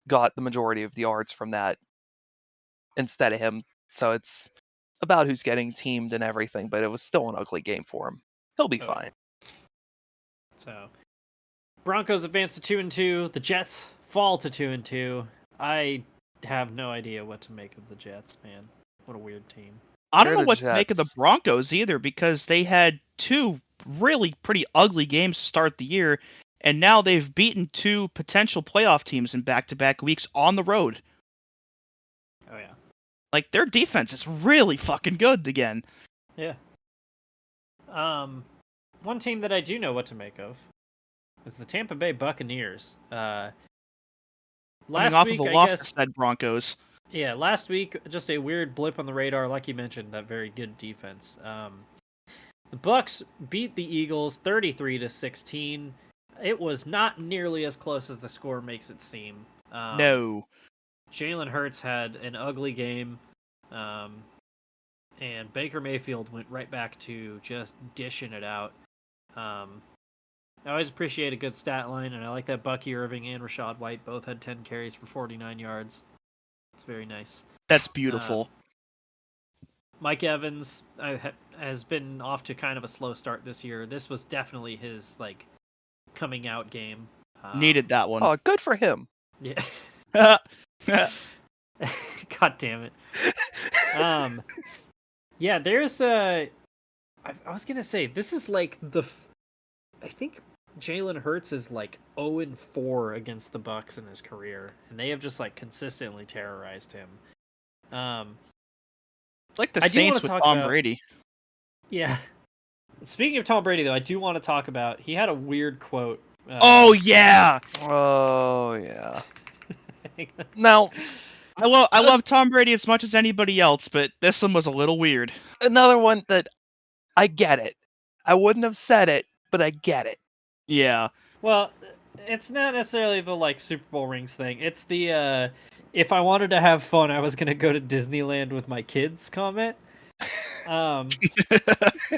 Speaker 8: got the majority of the yards from that instead of him. So it's about who's getting teamed and everything, but it was still an ugly game for him. He'll be
Speaker 7: Oh,
Speaker 8: fine.
Speaker 7: So Broncos advance to 2-2. The Jets fall to 2-2. I have no idea what to make of the Jets, man. What a weird team.
Speaker 9: I don't
Speaker 8: They're
Speaker 9: know
Speaker 8: the
Speaker 9: what to make of the
Speaker 8: Jets.
Speaker 9: Broncos either, because they had 2 really pretty ugly games to start the year, and now they've beaten 2 potential playoff teams in back-to-back weeks on the road.
Speaker 7: Oh yeah.
Speaker 9: Like, their defense is really fucking good again.
Speaker 7: Yeah. One team that I do know what to make of is the Tampa Bay Buccaneers.
Speaker 9: Coming
Speaker 7: Last
Speaker 9: off
Speaker 7: week,
Speaker 9: of a
Speaker 7: I
Speaker 9: loss
Speaker 7: guess,
Speaker 9: to said Broncos.
Speaker 7: yeah, last week, just a weird blip on the radar, like you mentioned, that very good defense. The Bucs beat the Eagles 33-16. It was not nearly as close as the score makes it seem.
Speaker 9: No.
Speaker 7: Jalen Hurts had an ugly game, and Baker Mayfield went right back to just dishing it out. I always appreciate a good stat line, and I like that Bucky Irving and Rashad White both had 10 carries for 49 yards. It's very nice.
Speaker 9: That's beautiful.
Speaker 7: Mike Evans has been off to kind of a slow start this year. This was definitely his coming out game.
Speaker 9: Needed that one.
Speaker 8: Oh, good for him.
Speaker 7: Yeah.
Speaker 9: Yeah.
Speaker 7: God damn it. Yeah, there's I was gonna say this is like I think Jalen Hurts is 0-4 against the Bucs in his career, and they have just consistently terrorized him.
Speaker 9: It's like the
Speaker 7: I do wanna
Speaker 9: Saints with
Speaker 7: talk
Speaker 9: Tom
Speaker 7: about-
Speaker 9: Brady.
Speaker 7: Yeah. Speaking of Tom Brady, though, I do want to talk about. He had a weird quote.
Speaker 9: Oh yeah.
Speaker 8: Oh yeah. Now,
Speaker 9: I love Tom Brady as much as anybody else, but this one was a little weird.
Speaker 8: another one that I get it. I wouldn't have said it, but I get it.
Speaker 9: Yeah.
Speaker 7: Well, it's not necessarily the Super Bowl rings thing. It's the if I wanted to have fun, I was gonna go to Disneyland with my kids comment.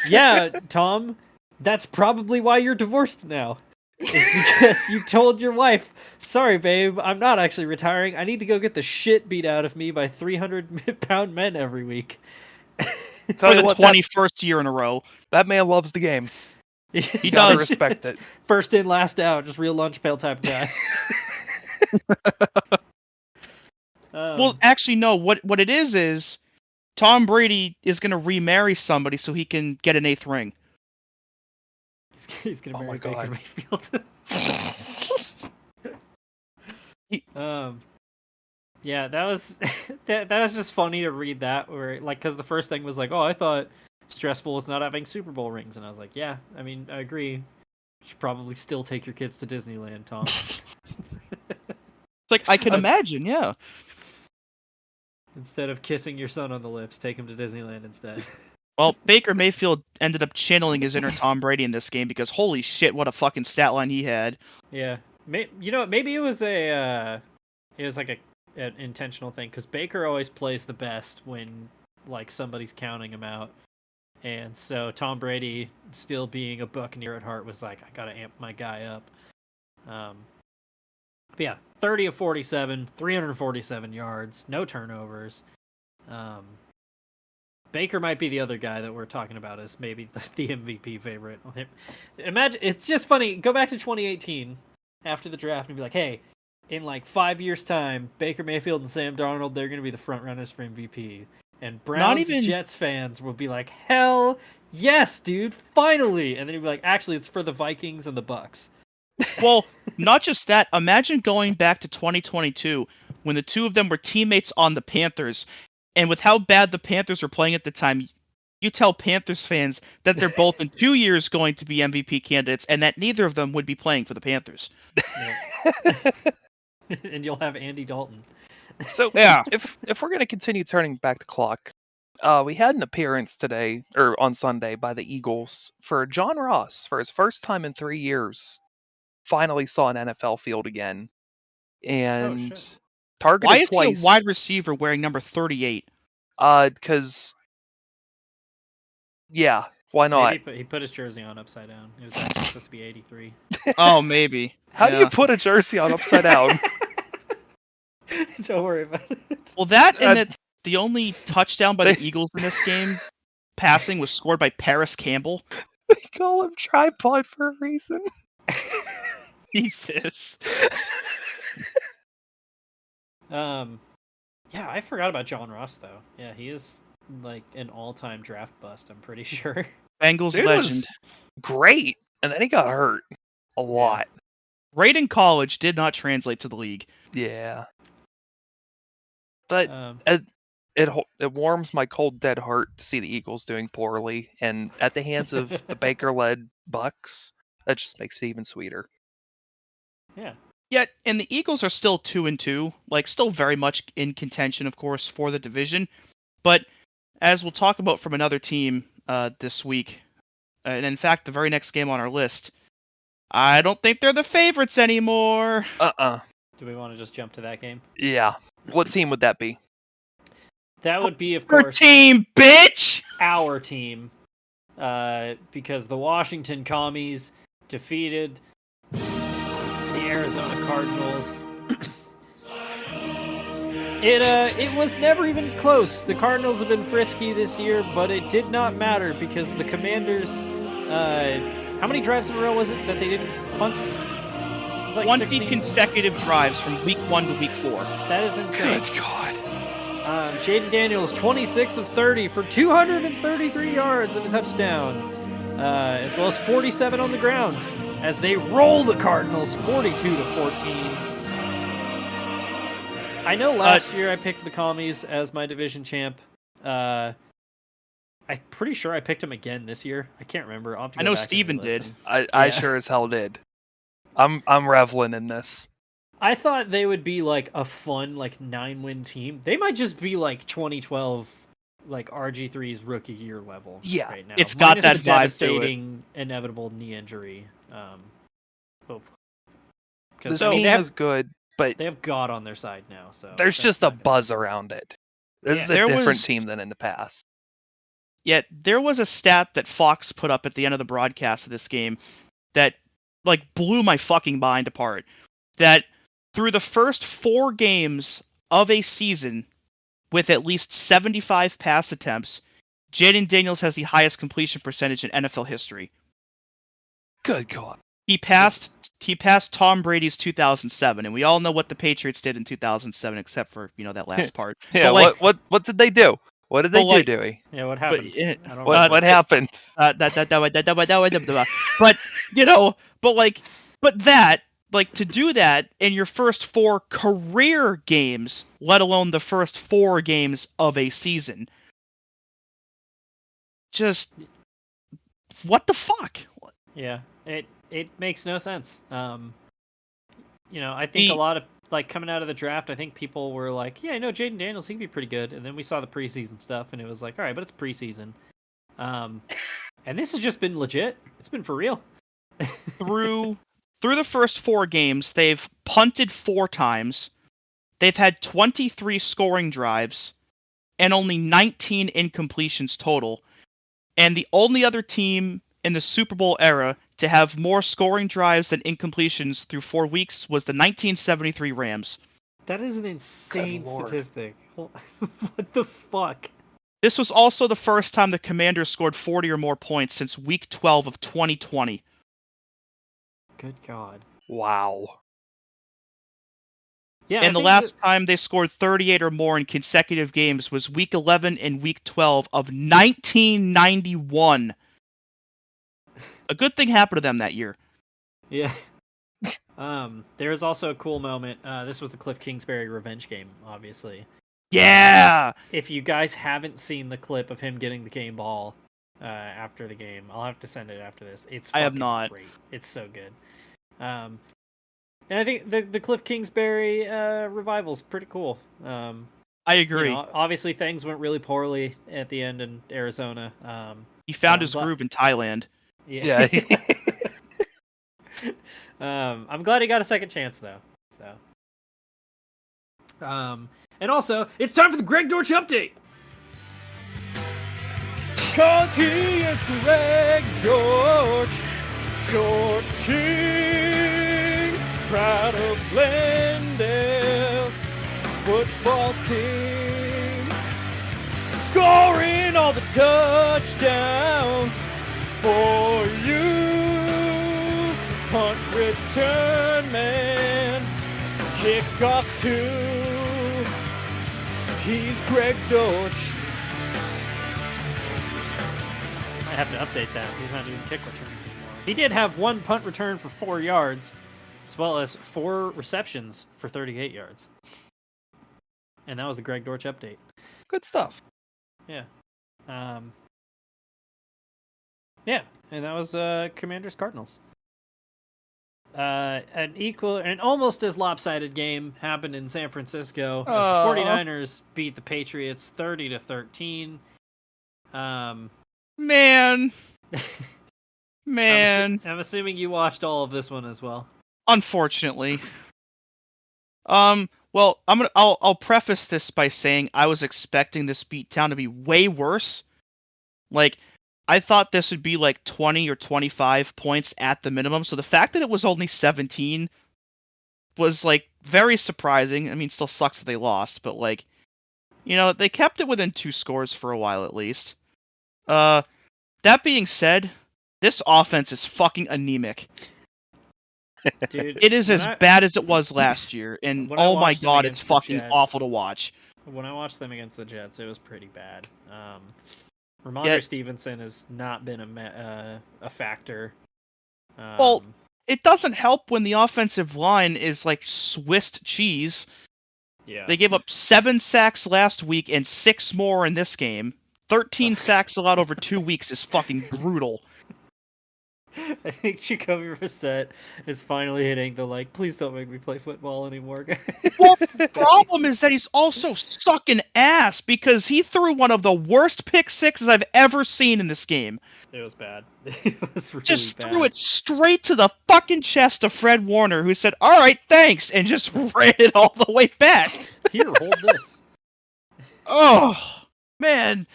Speaker 7: Yeah, Tom, that's probably why you're divorced now. It's because you told your wife, "Sorry, babe, I'm not actually retiring. I need to go get the shit beat out of me by 300-pound men every week."
Speaker 8: Tell
Speaker 9: For
Speaker 8: you
Speaker 9: the
Speaker 8: what,
Speaker 9: 21st year in a row.
Speaker 8: that man loves the game.
Speaker 7: He
Speaker 8: Gotta
Speaker 9: does.
Speaker 8: respect it.
Speaker 7: First in, last out, just real lunch pail type guy.
Speaker 9: Well, actually, no. What it is Tom Brady is going to remarry somebody so he can get an 8th ring.
Speaker 7: he's gonna
Speaker 8: Oh my
Speaker 7: marry Baker
Speaker 8: God.
Speaker 7: Mayfield. Yeah, that was that was just funny to read that, where because the first thing was oh, I thought stressful was not having Super Bowl rings, and I was like, yeah, I mean, I agree. You should probably still take your kids to Disneyland, Tom.
Speaker 9: It's like I can
Speaker 7: I was-
Speaker 9: imagine, yeah.
Speaker 7: Instead of kissing your son on the lips, take him to Disneyland instead.
Speaker 9: Well, Baker Mayfield ended up channeling his inner Tom Brady in this game because holy shit, what a fucking stat line he had.
Speaker 7: Yeah, maybe it was an intentional thing because Baker always plays the best when like somebody's counting him out, and so Tom Brady, still being a Buccaneer at heart, was like, I gotta amp my guy up. But yeah, 30 of 47, 347 yards, no turnovers. Baker might be the other guy that we're talking about as maybe the MVP favorite. Imagine, it's just funny. Go back to 2018 after the draft and be like, hey, in like 5 years' time, Baker Mayfield and Sam Darnold, they're going to be the front runners for MVP. And Browns and Jets fans will be like, hell yes, dude, finally. And then you'll be like, actually, it's for the Vikings and the Bucks.
Speaker 9: Well, not just that. Imagine going back to 2022 when the two of them were teammates on the Panthers. And with how bad the Panthers were playing at the time, you tell Panthers fans that they're both in 2 years going to be MVP candidates and that neither of them would be playing for the Panthers.
Speaker 7: Yeah. And you'll have Andy Dalton.
Speaker 8: So
Speaker 9: Yeah.
Speaker 8: if we're going to continue turning back the clock, we had an appearance today, or on Sunday, by the Eagles for John Ross for his first time in 3 years. Finally saw an NFL field again. And targeted
Speaker 9: Why is
Speaker 8: twice.
Speaker 9: he a wide receiver wearing number 38?
Speaker 8: Because, yeah, why not?
Speaker 7: Maybe he put his jersey on upside down. It was actually supposed to be 83.
Speaker 9: Oh, maybe.
Speaker 8: How do you put a jersey on upside down?
Speaker 7: Don't worry about it.
Speaker 9: Well, that and the only touchdown by the Eagles in this game, passing, was scored by Paris Campbell.
Speaker 8: They call him tripod for a reason.
Speaker 9: Jesus.
Speaker 7: Yeah, I forgot about John Ross though. Yeah, he is like an all-time draft bust, I'm pretty sure.
Speaker 9: Bengals
Speaker 8: Dude
Speaker 9: legend.
Speaker 8: was great, and then he got hurt a lot.
Speaker 9: Great in college, did not translate to the league.
Speaker 8: Yeah. But it warms my cold dead heart to see the Eagles doing poorly, and at the hands of the Baker-led Bucks, that just makes it even sweeter.
Speaker 7: Yeah.
Speaker 9: Yet, and the Eagles are still 2-2, like still very much in contention, of course, for the division. But as we'll talk about from another team this week, and in fact, the very next game on our list, I don't think they're the favorites anymore.
Speaker 7: Do we want to just jump to that game?
Speaker 8: Yeah. What team would that be?
Speaker 7: That would be, of
Speaker 9: Your
Speaker 7: course,
Speaker 9: team, bitch!
Speaker 7: our team. Because the Washington Commies defeated the Arizona Cardinals. It was never even close. The Cardinals have been frisky this year, but it did not matter because the Commanders. How many drives in a row was it that they didn't punt? It's like
Speaker 9: 20
Speaker 7: 16.
Speaker 9: consecutive drives from week 1 to week 4.
Speaker 7: That is insane.
Speaker 8: Good God.
Speaker 7: Jaden Daniels, 26 of 30 for 233 yards and a touchdown, as well as 47 on the ground, as they roll the Cardinals 42-14. I know last year I picked the Commies as my division champ. I'm pretty sure I picked him again this year. I can't remember.
Speaker 9: I know Steven did.
Speaker 8: I sure as hell did. I'm reveling in this.
Speaker 7: I thought they would be like a fun 9-win team. They might just be like 2012 RG3's rookie year level.
Speaker 8: Yeah,
Speaker 7: right now.
Speaker 9: it's got
Speaker 7: Minus
Speaker 9: that
Speaker 7: the
Speaker 9: vibe to it.
Speaker 7: devastating, inevitable knee injury.
Speaker 8: This team is good, but
Speaker 7: they have God on their side now. So
Speaker 8: there's
Speaker 7: that's
Speaker 8: just a
Speaker 7: not good.
Speaker 8: buzz around it. This is a different team than in the past.
Speaker 9: Yet there was a stat that Fox put up at the end of the broadcast of this game that blew my fucking mind apart. That through the first 4 games of a season with at least 75 pass attempts, Jaden Daniels has the highest completion percentage in NFL history.
Speaker 8: Good God.
Speaker 9: He passed Tom Brady's 2007, and we all know what the Patriots did in 2007, except for that last part.
Speaker 8: Yeah.
Speaker 9: But
Speaker 8: what did they do? What did they do, Dewey?
Speaker 7: Yeah, what happened? I don't
Speaker 8: What happened?
Speaker 9: But to do that in your first 4 career games, let alone the first 4 games of a season, just what the fuck?
Speaker 7: Yeah, it makes no sense. I think a lot of like coming out of the draft, I think people were like, yeah, I know Jaden Daniels, he can be pretty good. And then we saw the preseason stuff, and it was like, all right, but it's preseason. And this has just been legit. It's been for real.
Speaker 9: Through the first 4 games, they've punted 4 times. They've had 23 scoring drives and only 19 incompletions total. And the only other team in the Super Bowl era to have more scoring drives than incompletions through 4 weeks was the 1973 Rams.
Speaker 7: That is an insane statistic. What the fuck?
Speaker 9: This was also the first time the Commanders scored 40 or more points since Week 12 of 2020.
Speaker 7: Good God.
Speaker 8: Wow.
Speaker 7: Yeah,
Speaker 9: And the last time they scored 38 or more in consecutive games was Week 11 and Week 12 of 1991. A good thing happened to them that year.
Speaker 7: Yeah. There was also a cool moment. This was the Cliff Kingsbury revenge game, obviously.
Speaker 9: Yeah!
Speaker 7: If you guys haven't seen the clip of him getting the game ball after the game, I'll have to send it after this. It's
Speaker 9: I have
Speaker 7: fucking
Speaker 9: not.
Speaker 7: great. It's so good. And I think the Cliff Kingsbury revival's pretty cool.
Speaker 9: I agree.
Speaker 7: You know, obviously, things went really poorly at the end in Arizona.
Speaker 9: He found his groove in Thailand.
Speaker 7: Yeah. I'm glad he got a second chance, though. So. And also, it's time for the Greg Dortch update.
Speaker 2: Cause he is Greg Dortch, short king, proud of Glendale's football team, scoring all the touchdowns for you, punt return man, kickoffs too. He's Greg Dortch.
Speaker 7: I have to update that. He's not doing kick returns anymore. He did have 1 punt return for 4 yards, as well as 4 receptions for 38 yards. And that was the Greg Dortch update.
Speaker 8: Good stuff.
Speaker 7: Yeah. Yeah, and that was Commanders Cardinals. An almost as lopsided game happened in San Francisco as the 49ers beat the Patriots 30-13.
Speaker 9: Man.
Speaker 7: I'm assuming you watched all of this one as well.
Speaker 9: Unfortunately. Well, I'll preface this by saying I was expecting this beatdown to be way worse. Like, I thought this would be like 20 or 25 points at the minimum. So the fact that it was only 17 was like very surprising. I mean, still sucks that they lost, but like, you know, they kept it within 2 scores for a while at least. That being said, this offense is fucking anemic.
Speaker 7: Dude,
Speaker 9: it is as bad as it was last year, and oh my god, it's fucking awful to watch.
Speaker 7: When I watched them against the Jets, it was pretty bad. Ramondre Stevenson has not been a factor.
Speaker 9: Well, it doesn't help when the offensive line is like Swiss cheese.
Speaker 7: Yeah.
Speaker 9: They gave up 7 sacks last week and 6 more in this game. 13 sacks allowed over 2 weeks is fucking brutal.
Speaker 7: I think Jacoby Brissett is finally hitting the like, please don't make me play football anymore, guys.
Speaker 9: Well, the problem is that he's also sucking ass because he threw one of the worst pick sixes I've ever seen in this game.
Speaker 7: It was bad. It was really
Speaker 9: just
Speaker 7: bad.
Speaker 9: Threw it straight to the fucking chest of Fred Warner, who said, "All right, thanks," and just ran it all the way back.
Speaker 7: Here, hold this.
Speaker 9: Oh, man.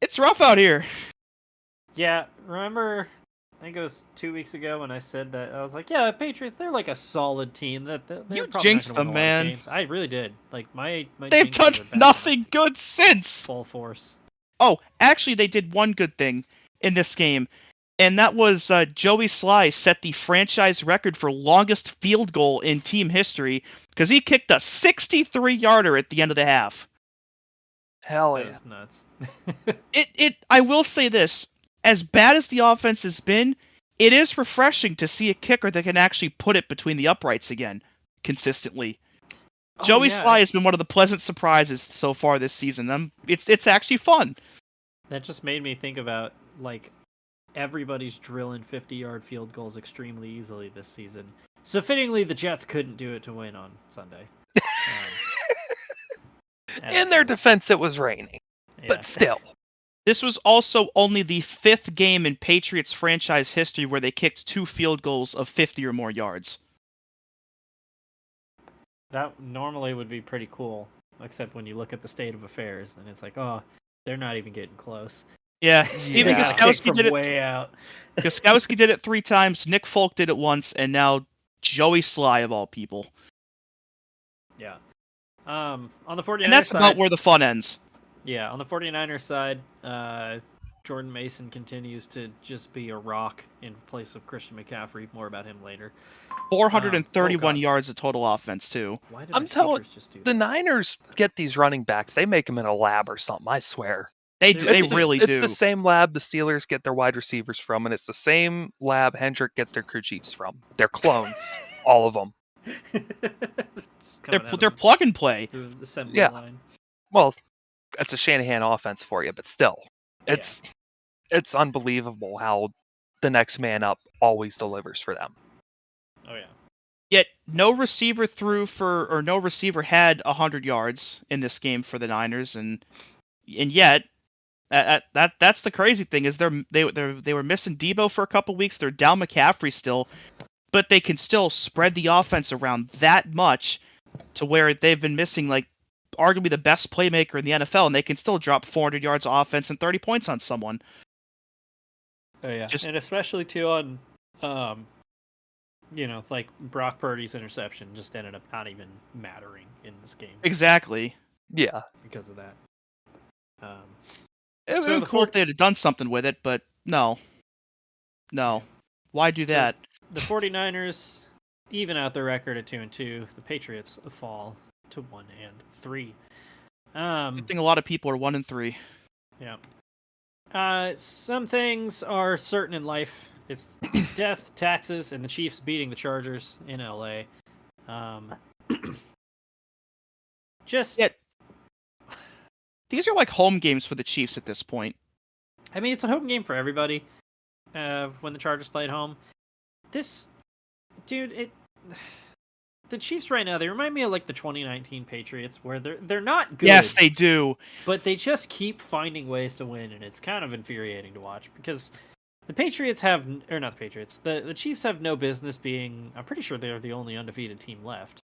Speaker 9: It's rough out here.
Speaker 7: Yeah, remember, I think it was 2 weeks ago when I said that, I was like, yeah, Patriots, they're like a solid team. They're
Speaker 9: you
Speaker 7: probably
Speaker 9: jinxed
Speaker 7: not gonna
Speaker 9: them,
Speaker 7: win a lot of
Speaker 9: man.
Speaker 7: games. I really did. Like, my
Speaker 9: They've
Speaker 7: jinxes
Speaker 9: done
Speaker 7: are bad.
Speaker 9: nothing good since.
Speaker 7: Full force.
Speaker 9: Oh, actually, they did one good thing in this game, and that was Joey Sly set the franchise record for longest field goal in team history because he kicked a 63-yarder at the end of the half.
Speaker 8: Hell
Speaker 7: That
Speaker 8: yeah.
Speaker 7: was nuts.
Speaker 9: I will say this. As bad as the offense has been, it is refreshing to see a kicker that can actually put it between the uprights again, consistently. Joey Sly has been one of the pleasant surprises so far this season. It's actually fun.
Speaker 7: That just made me think about, like, everybody's drilling 50-yard field goals extremely easily this season. So fittingly, the Jets couldn't do it to win on Sunday.
Speaker 8: In their defense, it was raining,
Speaker 7: Yeah.
Speaker 8: but still.
Speaker 9: This was also only the 5th game in Patriots franchise history where they kicked 2 field goals of 50 or more yards.
Speaker 7: That normally would be pretty cool, except when you look at the state of affairs, and it's like, oh, they're not even getting close.
Speaker 9: Yeah,
Speaker 7: They
Speaker 9: Stephen
Speaker 7: got kicked
Speaker 9: Gostkowski
Speaker 7: from
Speaker 9: did it.
Speaker 7: way out.
Speaker 9: Gostkowski did it 3 times. Nick Folk did it once, and now Joey Sly of all people.
Speaker 7: Yeah. On the 49ers
Speaker 9: And that's
Speaker 7: side,
Speaker 9: about where the fun ends.
Speaker 7: yeah, on the 49ers side, Jordan Mason continues to just be a rock in place of Christian McCaffrey. More about him later.
Speaker 9: 431
Speaker 7: God.
Speaker 9: yards of total offense, too.
Speaker 7: Why did
Speaker 8: I'm
Speaker 7: my
Speaker 8: telling
Speaker 7: speakers just do
Speaker 8: the
Speaker 7: that?
Speaker 8: Niners get these running backs. They make them in a lab or something. I swear.
Speaker 9: They
Speaker 7: It's
Speaker 9: really
Speaker 8: It's
Speaker 9: do.
Speaker 8: the same lab the Steelers get their wide receivers from, and it's the same lab Hendrick gets their crew chiefs from. They're clones, all of them.
Speaker 7: It's coming out
Speaker 9: They're
Speaker 7: of
Speaker 9: plug and play.
Speaker 7: the assembly
Speaker 8: Yeah.
Speaker 7: line.
Speaker 8: Well, it's a Shanahan offense for you, but still, it's unbelievable how the next man up always delivers for them.
Speaker 7: Oh yeah.
Speaker 9: Yet no receiver no receiver had 100 yards in this game for the Niners, and yet that's the crazy thing is they were missing Debo for a couple weeks. They're down McCaffrey still, but they can still spread the offense around that much to where they've been missing like arguably the best playmaker in the NFL, and they can still drop 400 yards of offense and 30 points on someone.
Speaker 7: Oh yeah.
Speaker 9: Just-
Speaker 7: And especially too on like Brock Purdy's interception just ended up not even mattering in this game
Speaker 9: Exactly.
Speaker 8: Yeah,
Speaker 7: because of that.
Speaker 9: It would
Speaker 7: So
Speaker 9: have
Speaker 7: the
Speaker 9: been cool if they had done something with it, but no. Why do
Speaker 7: So-
Speaker 9: that?
Speaker 7: The 49ers even out their record at 2-2. The Patriots fall to 1-3.
Speaker 9: Good thing a lot of people are 1-3.
Speaker 7: Yeah. Some things are certain in life. It's death, taxes, and the Chiefs beating the Chargers in LA. Just,
Speaker 9: Yeah. These are like home games for the Chiefs at this point.
Speaker 7: I mean, it's a home game for everybody. When the Chargers play at home, the Chiefs right now, they remind me of like the 2019 Patriots, where they're not good.
Speaker 9: Yes, they do.
Speaker 7: But they just keep finding ways to win, and it's kind of infuriating to watch because the Patriots have, or not the Patriots, the Chiefs have no business being. I'm pretty sure they're the only undefeated team left.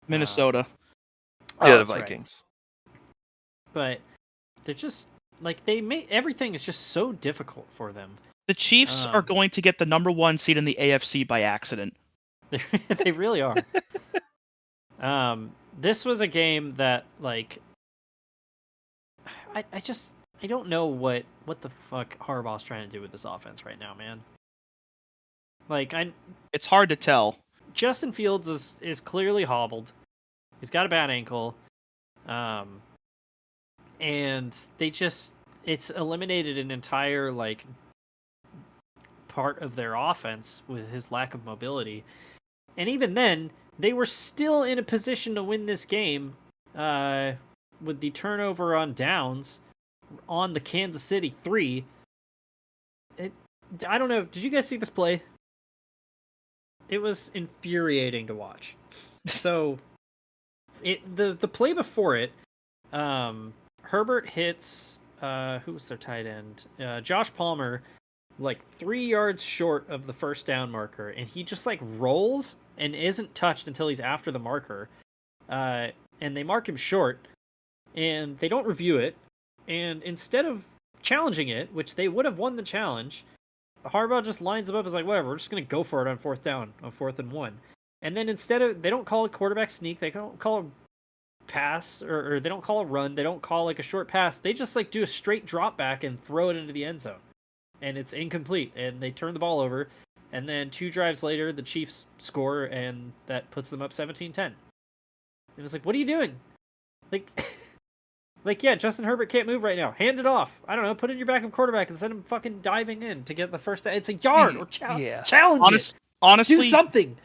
Speaker 9: Minnesota.
Speaker 8: yeah, the
Speaker 7: that's right.
Speaker 8: Vikings.
Speaker 7: But they're just like they make everything is just so difficult for them.
Speaker 9: The Chiefs are going to get the number 1 seed in the AFC by accident.
Speaker 7: They really are. This was a game that like I don't know what the fuck Harbaugh's trying to do with this offense right now, man. Like
Speaker 9: It's hard to tell.
Speaker 7: Justin Fields is clearly hobbled. He's got a bad ankle. And it's eliminated an entire like part of their offense with his lack of mobility. And even then, they were still in a position to win this game with the turnover on downs on the Kansas City 3. I don't know. Did you guys see this play? It was infuriating to watch. So, the play before it, Herbert hits who was their tight end? Josh Palmer, like 3 yards short of the first down marker, and he just like rolls and isn't touched until he's after the marker. And they mark him short, and they don't review it. And instead of challenging it, which they would have won the challenge, Harbaugh just lines them up as like, whatever, we're just going to go for it on 4th down, on 4th and 1. And then instead of, they don't call a quarterback sneak, they don't call a pass, or they don't call a run, they don't call like a short pass, they just like do a straight drop back and throw it into the end zone. And it's incomplete, and they turn the ball over, and then 2 drives later, the Chiefs score, and that puts them up 17-10. It was like, what are you doing? Like, yeah, Justin Herbert can't move right now. Hand it off. I don't know, put in your backup quarterback and send him fucking diving in to get the first down. It's a yard, or challenge it.
Speaker 9: Honestly,
Speaker 7: Do something.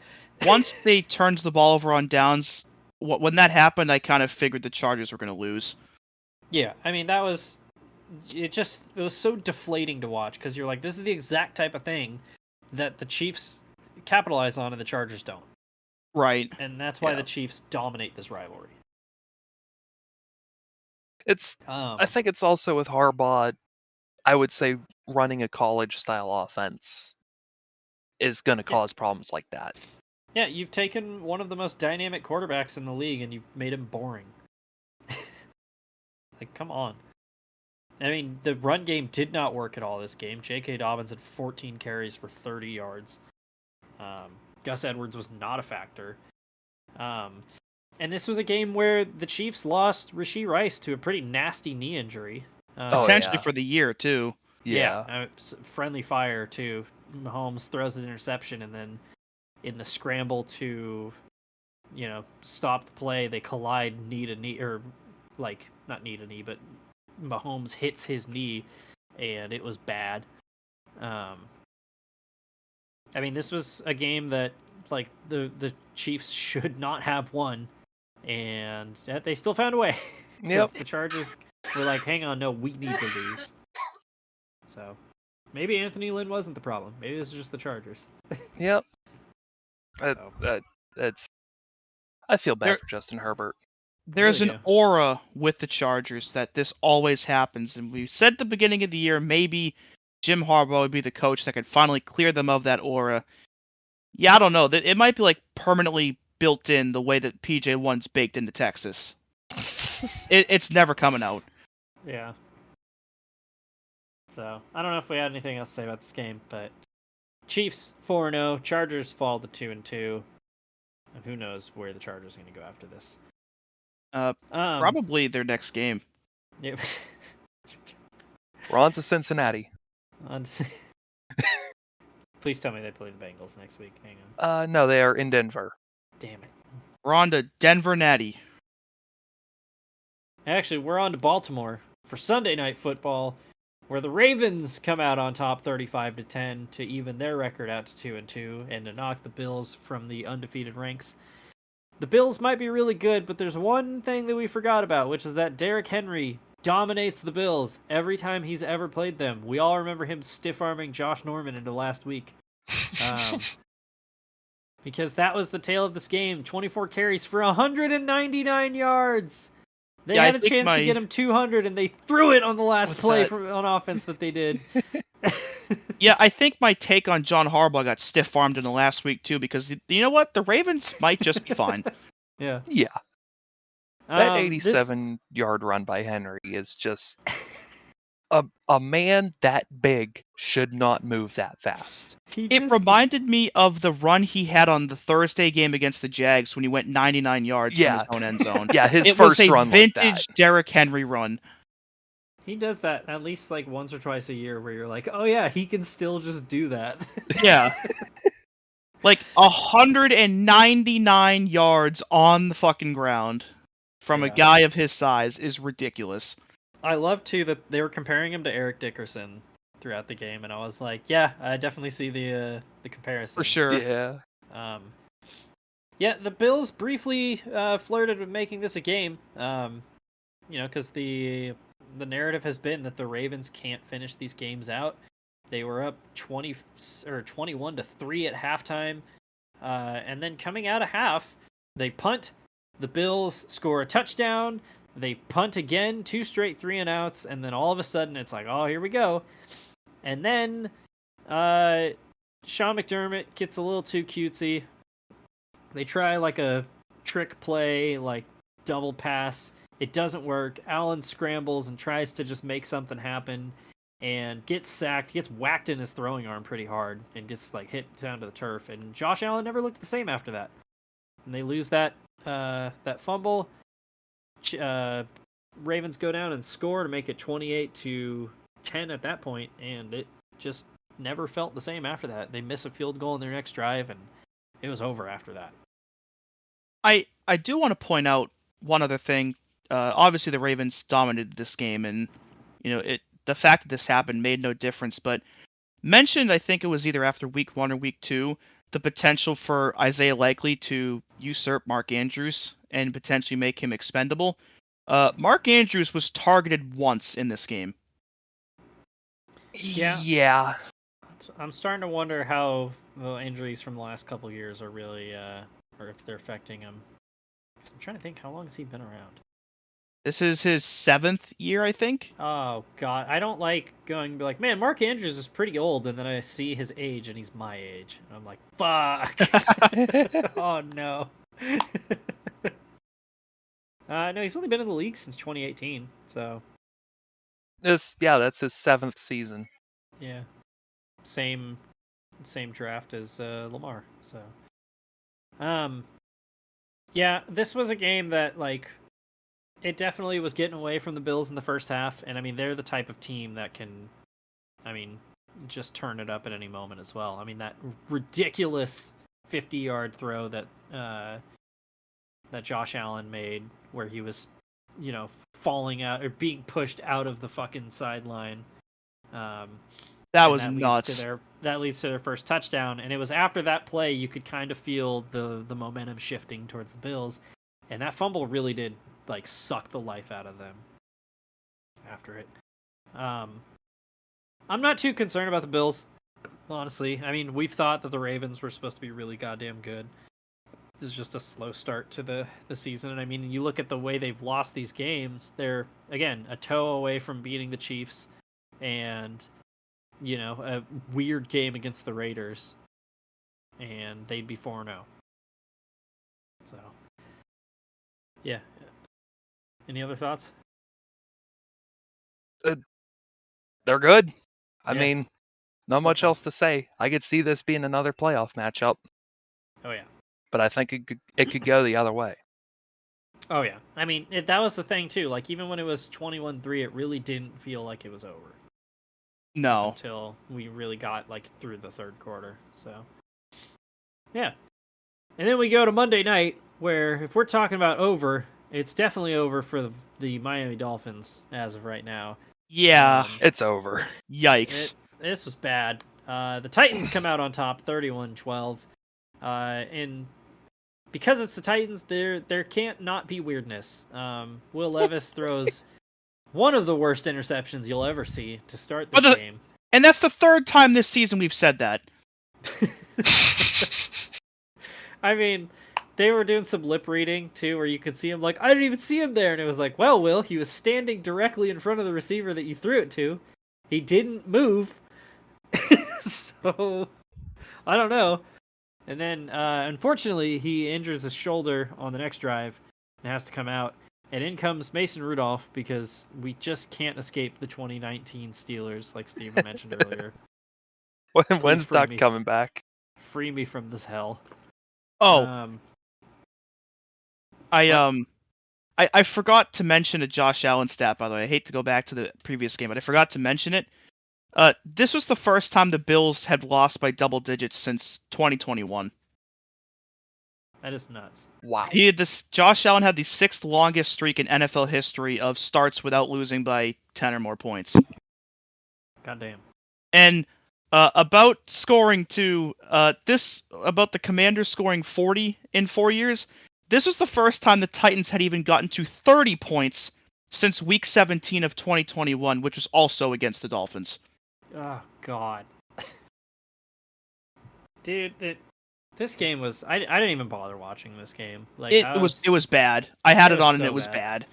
Speaker 9: Once they turned the ball over on downs, when that happened, I kind of figured the Chargers were going to lose.
Speaker 7: Yeah, I mean, it was so deflating to watch, because you're like, this is the exact type of thing that the Chiefs capitalize on and the Chargers don't.
Speaker 9: Right.
Speaker 7: And that's why
Speaker 8: Yeah.
Speaker 7: the Chiefs dominate this rivalry.
Speaker 8: I think it's also with Harbaugh, I would say running a college-style offense is going to cause problems like that.
Speaker 7: Yeah, you've taken one of the most dynamic quarterbacks in the league and you've made him boring. Like, come on. I mean, the run game did not work at all this game. J.K. Dobbins had 14 carries for 30 yards. Gus Edwards was not a factor. And this was a game where the Chiefs lost Rashee Rice to a pretty nasty knee injury.
Speaker 9: Potentially for the year, too.
Speaker 7: Friendly fire, too. Mahomes throws an interception, and then in the scramble to, stop the play, they collide knee to knee, or, like, not knee to knee, but Mahomes hits his knee, and it was bad. I mean, this was a game that, like, the Chiefs should not have won, and they still found a way.
Speaker 8: Yep.
Speaker 7: The Chargers were like, hang on, no, we need to lose. So, maybe Anthony Lynn wasn't the problem. Maybe this is just the Chargers.
Speaker 8: Yep.
Speaker 7: So.
Speaker 8: I feel bad for Justin Herbert.
Speaker 9: There's an aura with the Chargers that this always happens, and we said at the beginning of the year maybe Jim Harbaugh would be the coach that could finally clear them of that aura. Yeah, I don't know. It might be like permanently built in the way that PJ1's baked into Texas. It's never coming out.
Speaker 7: Yeah. So, I don't know if we had anything else to say about this game, but Chiefs 4-0, Chargers fall to 2-2. And who knows where the Chargers are going to go after this.
Speaker 9: Probably their next game.
Speaker 7: Yeah.
Speaker 8: We're on to Cincinnati.
Speaker 7: Please tell me they play the Bengals next week. Hang on.
Speaker 8: No, they are in Denver.
Speaker 7: Damn it.
Speaker 9: We're on to Denver Natty.
Speaker 7: Actually, we're on to Baltimore for Sunday Night Football, where the Ravens come out on top 35-10 to even their record out to 2-2 and to knock the Bills from the undefeated ranks. The Bills might be really good, but there's one thing that we forgot about, which is that Derrick Henry dominates the Bills every time he's ever played them. We all remember him stiff-arming Josh Norman into last week. Because that was the tale of this game. 24 carries for 199 yards. They had a chance to get him 200, and they threw it on the last play on offense that they did.
Speaker 9: Yeah, I think my take on John Harbaugh got stiff-armed in the last week, too, because you know what? The Ravens might just be fine.
Speaker 7: Yeah.
Speaker 8: Yeah. That 87-yard run by Henry is just... A man that big should not move that fast.
Speaker 9: It reminded me of the run he had on the Thursday game against the Jags when he went 99 yards from his own end zone.
Speaker 8: Yeah, his first run
Speaker 9: vintage
Speaker 8: like that.
Speaker 9: Derrick Henry run.
Speaker 7: He does that at least like once or twice a year where you're like, oh yeah, he can still just do that.
Speaker 9: Yeah. Like 199 yards on the fucking ground from a guy of his size is ridiculous.
Speaker 7: I love, too, that they were comparing him to Eric Dickerson throughout the game, and I was like, yeah, I definitely see the comparison.
Speaker 9: For sure.
Speaker 8: Yeah.
Speaker 7: The Bills briefly flirted with making this a game, because the narrative has been that the Ravens can't finish these games out. They were up 21-3 at halftime, and then coming out of half, they punt. The Bills score a touchdown. They punt again, 2 straight 3-and-outs, and then all of a sudden it's like, oh, here we go. And then Sean McDermott gets a little too cutesy. They try like a trick play, like double pass. It doesn't work. Allen scrambles and tries to just make something happen and gets sacked, gets whacked in his throwing arm pretty hard and gets like hit down to the turf. And Josh Allen never looked the same after that. And they lose that fumble. Ravens go down and score to make it 28-10 at that point, and it just never felt the same after that. They miss a field goal in their next drive, and it was over after that.
Speaker 9: I do want to point out one other thing. Obviously, the Ravens dominated this game, and the fact that this happened made no difference. But mentioned, I think it was either after week 1 or week 2, the potential for Isaiah Likely to usurp Mark Andrews and potentially make him expendable. Mark Andrews was targeted once in this game.
Speaker 8: Yeah.
Speaker 7: I'm starting to wonder how the injuries from the last couple of years are really or if they're affecting him. 'Cause I'm trying to think, how long has he been around?
Speaker 9: This is his 7th year, I think.
Speaker 7: Oh god, I don't like going and be like, man, Mark Andrews is pretty old, and then I see his age and he's my age, and I'm like, fuck. Oh no. No, he's only been in the league since 2018, so
Speaker 8: That's his 7th season.
Speaker 7: yeah, same draft as Lamar. So, yeah, this was a game that like it definitely was getting away from the Bills in the first half, and I mean they're the type of team that can, I mean, just turn it up at any moment as well. I mean that ridiculous 50-yard throw that that Josh Allen made, where he was, you know, falling out or being pushed out of the fucking sideline.
Speaker 9: That was nuts.
Speaker 7: That leads to their first touchdown, and it was after that play you could kind of feel the momentum shifting towards the Bills, and that fumble really did like suck the life out of them after it. I'm not too concerned about the Bills, honestly. I mean, we've thought that the Ravens were supposed to be really goddamn good. This is just a slow start to the season, and I mean, you look at the way they've lost these games. They're again a toe away from beating the Chiefs, and you know, a weird game against the Raiders, and they'd be 4-0. So, yeah. Any other thoughts?
Speaker 8: They're good. I
Speaker 7: Yeah.
Speaker 8: mean, not much else to say. I could see this being another playoff matchup,
Speaker 7: Oh yeah.
Speaker 8: but I think it could go the other way.
Speaker 7: Oh yeah. I mean, that was the thing too. Like even when it was 21-3, it really didn't feel like it was over
Speaker 9: No.
Speaker 7: until we really got like through the third quarter. So, yeah. And then we go to Monday night, where if we're talking about over, it's definitely over for the Miami Dolphins as of right now.
Speaker 9: Yeah.
Speaker 8: It's over.
Speaker 9: Yikes.
Speaker 7: This was bad. The Titans come out on top, 31-12. And because it's the Titans, there can't not be weirdness. Will Levis throws one of the worst interceptions you'll ever see to start this game.
Speaker 9: And that's the 3rd time this season we've said that.
Speaker 7: I mean, they were doing some lip reading too, where you could see him like, I didn't even see him there, and it was like, well, Will, he was standing directly in front of the receiver that you threw it to. He didn't move. So I don't know. And then unfortunately he injures his shoulder on the next drive and has to come out. And in comes Mason Rudolph, because we just can't escape the 2019 Steelers, like Steven mentioned earlier.
Speaker 8: When's
Speaker 7: free
Speaker 8: Doug
Speaker 7: me.
Speaker 8: coming back?
Speaker 7: Free me from this hell.
Speaker 9: Oh, I forgot to mention a Josh Allen stat, by the way. I hate to go back to the previous game, but I forgot to mention it. This was the first time the Bills had lost by double digits since 2021.
Speaker 7: That is nuts.
Speaker 8: Wow.
Speaker 9: Josh Allen had the 6th longest streak in NFL history of starts without losing by 10 or more points.
Speaker 7: Goddamn.
Speaker 9: And about scoring about the Commanders scoring 40 in 4 years, this was the first time the Titans had even gotten to 30 points since Week 17 of 2021, which was also against the Dolphins.
Speaker 7: Oh, God. Dude, this game was... I didn't even bother watching this game. Like
Speaker 9: It was bad. I had it on and
Speaker 7: so
Speaker 9: it was bad.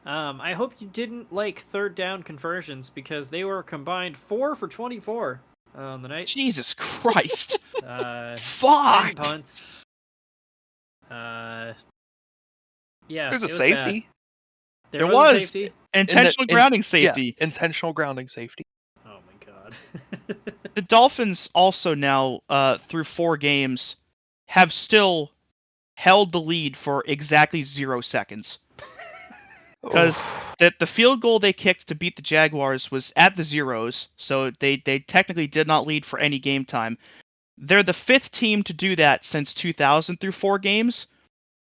Speaker 7: I hope you didn't like third down conversions, because they were combined 4 for 24 on the night.
Speaker 9: Jesus Christ.
Speaker 7: Fuck. 10 punts. Yeah.
Speaker 8: There's a
Speaker 7: it was
Speaker 8: safety.
Speaker 7: Bad. There was a safety.
Speaker 9: Intentional grounding safety.
Speaker 8: Yeah, intentional grounding safety.
Speaker 7: Oh my God.
Speaker 9: The Dolphins also now, through 4 games, have still held the lead for exactly 0 seconds. Because the field goal they kicked to beat the Jaguars was at the zeros, so they technically did not lead for any game time. They're the 5th team to do that since 2000 through 4 games.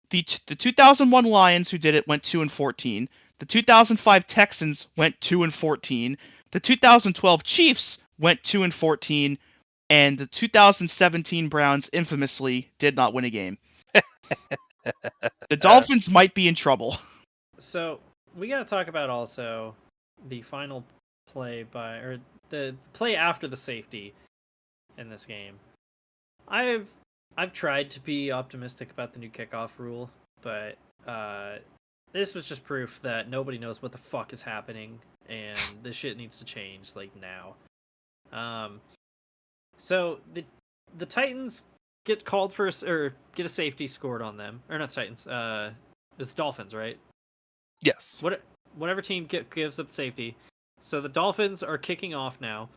Speaker 9: The 2001 Lions, who did it, went 2-14. The 2005 Texans went 2-14. The 2012 Chiefs went 2-14, and the 2017 Browns infamously did not win a game. The Dolphins might be in trouble.
Speaker 7: So we got to talk about also the final play the play after the safety in this game. I've I've tried to be optimistic about the new kickoff rule, but this was just proof that nobody knows what the fuck is happening, and this shit needs to change like now. So the Titans get called for or get a safety scored on them, or not the Titans. It's the Dolphins, right?
Speaker 8: Yes.
Speaker 7: Whatever team gives up safety. So the Dolphins are kicking off now,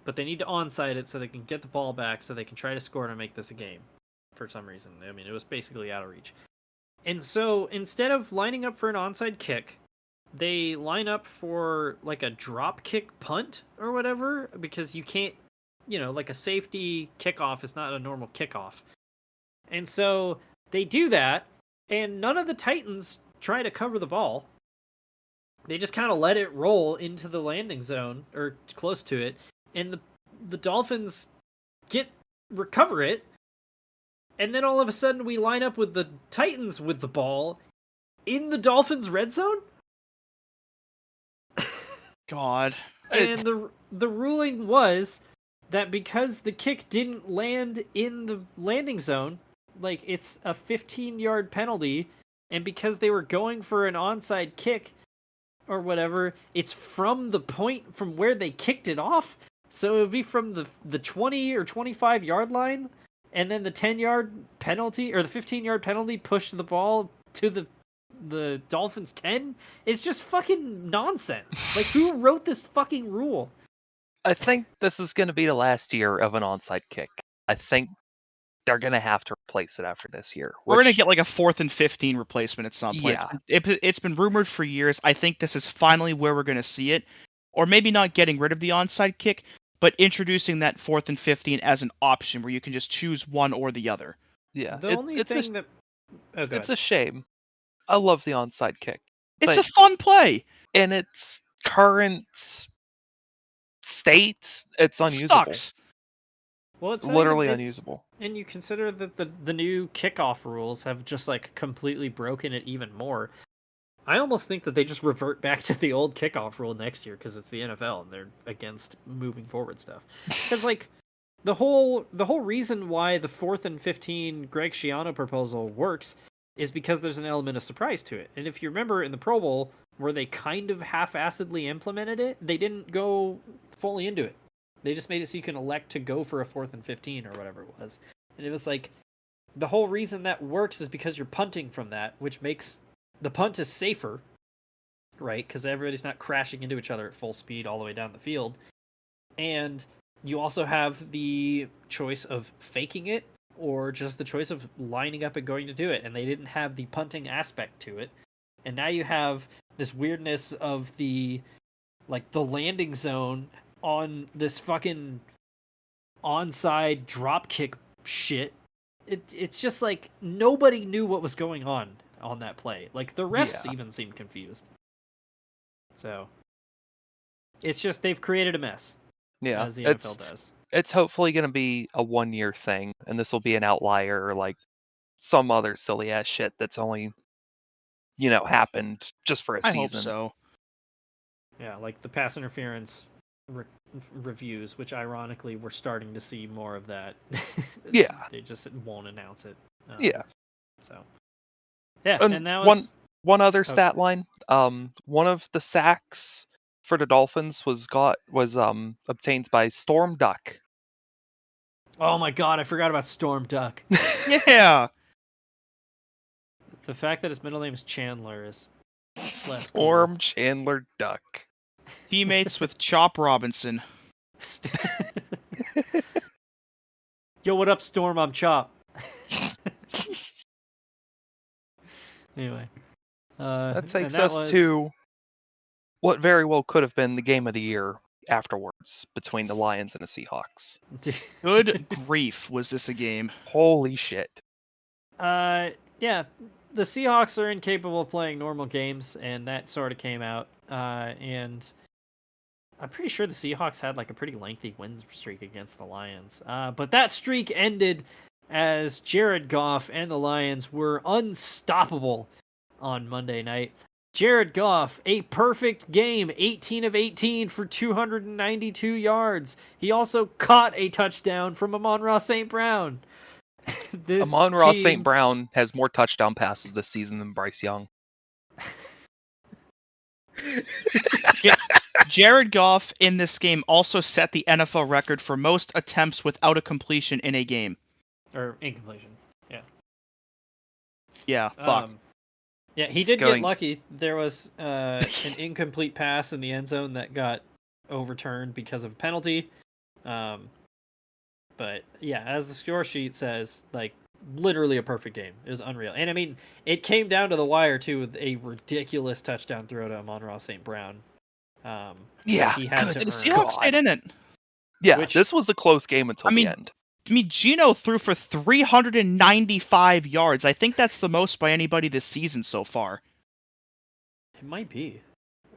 Speaker 7: but they need to onside it so they can get the ball back so they can try to score to make this a game. For some reason, I mean, it was basically out of reach. And so instead of lining up for an onside kick, they line up for like a drop kick punt or whatever, because you can't, like a safety kickoff is not a normal kickoff. And so they do that, and none of the Titans try to cover the ball. They just kind of let it roll into the landing zone, or close to it, and the Dolphins recover it, and then all of a sudden we line up with the Titans with the ball in the Dolphins' red zone?
Speaker 9: God.
Speaker 7: And the ruling was that because the kick didn't land in the landing zone, like, it's a 15-yard penalty, and because they were going for an onside kick or whatever, it's from the point from where they kicked it off, so it would be from the 20 or 25-yard line, and then the 10-yard penalty, or the 15-yard penalty pushed the ball to the Dolphins' 10. It's just fucking nonsense. Like, who wrote this fucking rule?
Speaker 8: I think this is going to be the last year of an onside kick. I think they're going to have to replace it after this year.
Speaker 9: We're going to get like a 4th and 15 replacement at some point.
Speaker 8: Yeah.
Speaker 9: It's been rumored for years. I think this is finally where we're going to see it. Or maybe not getting rid of the onside kick, but introducing that 4th and 15 as an option where you can just choose one or the other.
Speaker 8: Yeah.
Speaker 7: The only thing that... Oh, go
Speaker 8: it's
Speaker 7: ahead.
Speaker 8: a shame. I love the onside kick.
Speaker 9: It's a fun play.
Speaker 8: In its current state, it's unusable.
Speaker 9: Sucks.
Speaker 7: Well, it's
Speaker 8: literally unusable.
Speaker 7: And you consider that the new kickoff rules have just like completely broken it even more. I almost think that they just revert back to the old kickoff rule next year because it's the NFL and they're against moving forward stuff. Because like the whole reason why the 4th and 15 Greg Schiano proposal works is because there's an element of surprise to it. And if you remember in the Pro Bowl where they kind of half-assedly implemented it, they didn't go fully into it. They just made it so you can elect to go for a 4th and 15 or whatever it was. And it was like, the whole reason that works is because you're punting from that, which makes the punt is safer, right? Because everybody's not crashing into each other at full speed all the way down the field. And you also have the choice of faking it or just the choice of lining up and going to do it. And they didn't have the punting aspect to it. And now you have this weirdness of the landing zone on this fucking onside dropkick shit. It's just like nobody knew what was going on that play. Like the refs even seemed confused. So it's just they've created a mess.
Speaker 8: Yeah,
Speaker 7: as the NFL does.
Speaker 8: It's hopefully going to be a 1-year thing, and this will be an outlier or like some other silly ass shit that's only happened just for a season.
Speaker 9: I hope so.
Speaker 7: Yeah, like the pass interference reviews, which ironically we're starting to see more of that.
Speaker 8: Yeah.
Speaker 7: They just won't announce it.
Speaker 8: Yeah.
Speaker 7: So. Yeah, and that
Speaker 8: was one other stat line. One of the sacks for the Dolphins was obtained by Storm Duck.
Speaker 7: Oh my god, I forgot about Storm Duck.
Speaker 9: Yeah.
Speaker 7: The fact that his middle name is Chandler is less
Speaker 8: Storm
Speaker 7: cool.
Speaker 8: Chandler Duck.
Speaker 9: Teammates with Chop Robinson.
Speaker 7: Yo, what up, Storm? I'm Chop. Anyway.
Speaker 8: That takes us to what very well could have been the game of the year afterwards between the Lions and the Seahawks.
Speaker 9: Good grief, was this a game?
Speaker 8: Holy shit.
Speaker 7: Yeah, the Seahawks are incapable of playing normal games, and that sort of came out. And I'm pretty sure the Seahawks had like a pretty lengthy win streak against the Lions. But that streak ended as Jared Goff and the Lions were unstoppable on Monday night. Jared Goff, a perfect game, 18 of 18 for 292 yards. He also caught a touchdown from Amon-Ra St. Brown. this
Speaker 8: Amon-Ra
Speaker 7: team-
Speaker 8: St. Brown has more touchdown passes this season than Bryce Young.
Speaker 9: Jared Goff in this game also set the NFL record for most attempts without a completion in a game.
Speaker 7: or incompletion. Yeah.
Speaker 9: Yeah, fuck.
Speaker 7: Yeah, he did
Speaker 8: Going-
Speaker 7: get lucky. There was an incomplete pass in the end zone that got overturned because of a penalty. But yeah, as the score sheet says, like literally a perfect game. It was unreal. And I mean, it came down to the wire too with a ridiculous touchdown throw to Amon-Ra St. Brown. that
Speaker 8: Yeah,
Speaker 7: he had to
Speaker 9: And the
Speaker 7: earn.
Speaker 9: Seahawks stayed in it.
Speaker 8: Yeah,
Speaker 7: Which-
Speaker 8: this was a close game until the end.
Speaker 9: I mean, Geno threw for 395 yards. I think that's the most by anybody this season so far.
Speaker 7: It might be.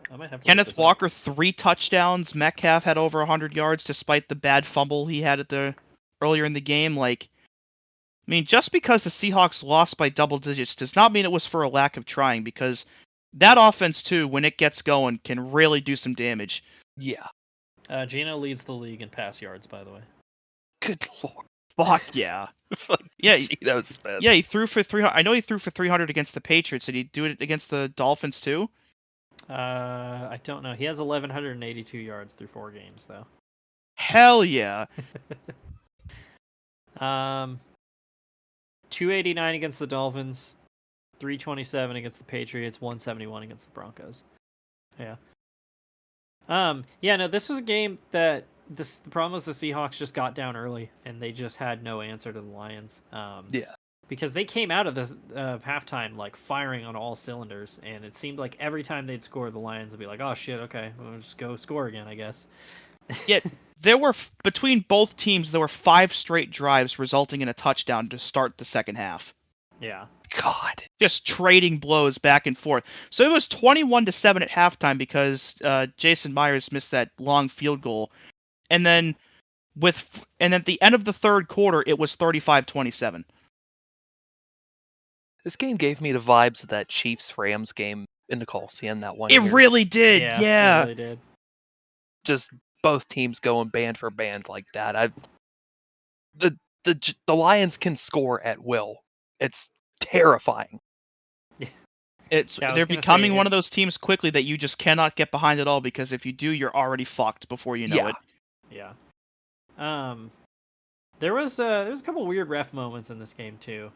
Speaker 7: I might have to look
Speaker 9: Kenneth
Speaker 7: this up.
Speaker 9: Walker, 3 touchdowns. Metcalf had over 100 yards despite the bad fumble he had earlier in the game. Like, I mean, just because the Seahawks lost by double digits does not mean it was for a lack of trying, because that offense too, when it gets going, can really do some damage.
Speaker 8: Yeah.
Speaker 7: Geno leads the league in pass yards, by the way.
Speaker 8: Good lord.
Speaker 9: Fuck yeah.
Speaker 8: Fucking
Speaker 9: Yeah,
Speaker 8: Geno's bad.
Speaker 9: Yeah, he threw for 300. I know he threw for 300 against the Patriots. Did he do it against the Dolphins too?
Speaker 7: I don't know. He has 1,182 yards through 4 games, though.
Speaker 9: Hell yeah.
Speaker 7: 289 against the Dolphins, 327 against the Patriots, 171 against the Broncos. Yeah. Yeah, no, this was a game that the problem was the Seahawks just got down early and they just had no answer to the Lions.
Speaker 8: Yeah.
Speaker 7: Because they came out of this halftime like firing on all cylinders, and it seemed like every time they'd score, the Lions would be like, "Oh shit, okay, we'll just go score again, I guess."
Speaker 9: Yet there were between both teams there were 5 straight drives resulting in a touchdown to start the second half.
Speaker 7: Yeah.
Speaker 8: God.
Speaker 9: Just trading blows back and forth. So it was 21-7 at halftime because Jason Myers missed that long field goal, and then at the end of the third quarter it was 35-27.
Speaker 8: This game gave me the vibes of that Chiefs-Rams game in the Coliseum that one
Speaker 9: It
Speaker 8: year.
Speaker 9: really did. Yeah.
Speaker 7: It really did.
Speaker 8: Just both teams going band for band like that. The Lions can score at will. It's terrifying.
Speaker 7: Yeah, I
Speaker 9: They're
Speaker 7: was gonna
Speaker 9: becoming
Speaker 7: say,
Speaker 9: one of those teams quickly that you just cannot get behind at all, because if you do, you're already fucked before you know
Speaker 8: Yeah.
Speaker 9: it.
Speaker 7: Yeah. There was a couple weird ref moments in this game too.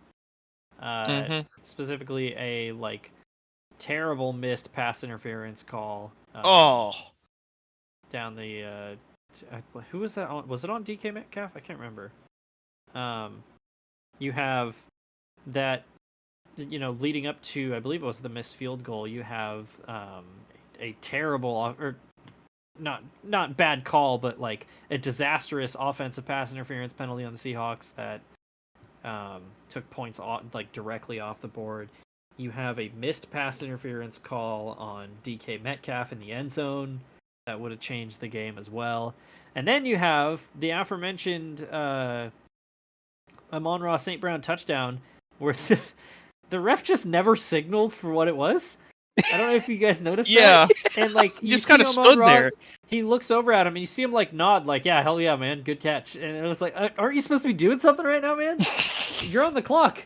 Speaker 7: Specifically a like terrible missed pass interference call. Down the who was that on? Was it on DK Metcalf? I can't remember. You have that, leading up to, I believe it was the missed field goal. You have a terrible or not bad call, but like a disastrous offensive pass interference penalty on the Seahawks that took points like directly off the board. You have a missed pass interference call on DK Metcalf in the end zone that would have changed the game as well. And then you have the aforementioned Amon-Ra St. Brown touchdown where the ref just never signaled for what it was. I don't know if you guys noticed
Speaker 9: Yeah.
Speaker 7: that. And like
Speaker 9: He
Speaker 7: you
Speaker 9: just
Speaker 7: see
Speaker 9: kind of stood
Speaker 7: Amon-Ra,
Speaker 9: there.
Speaker 7: He looks over at him and you see him like nod, like, "Yeah, hell yeah, man, good catch." And it was like, aren't you supposed to be doing something right now, man? You're on the clock.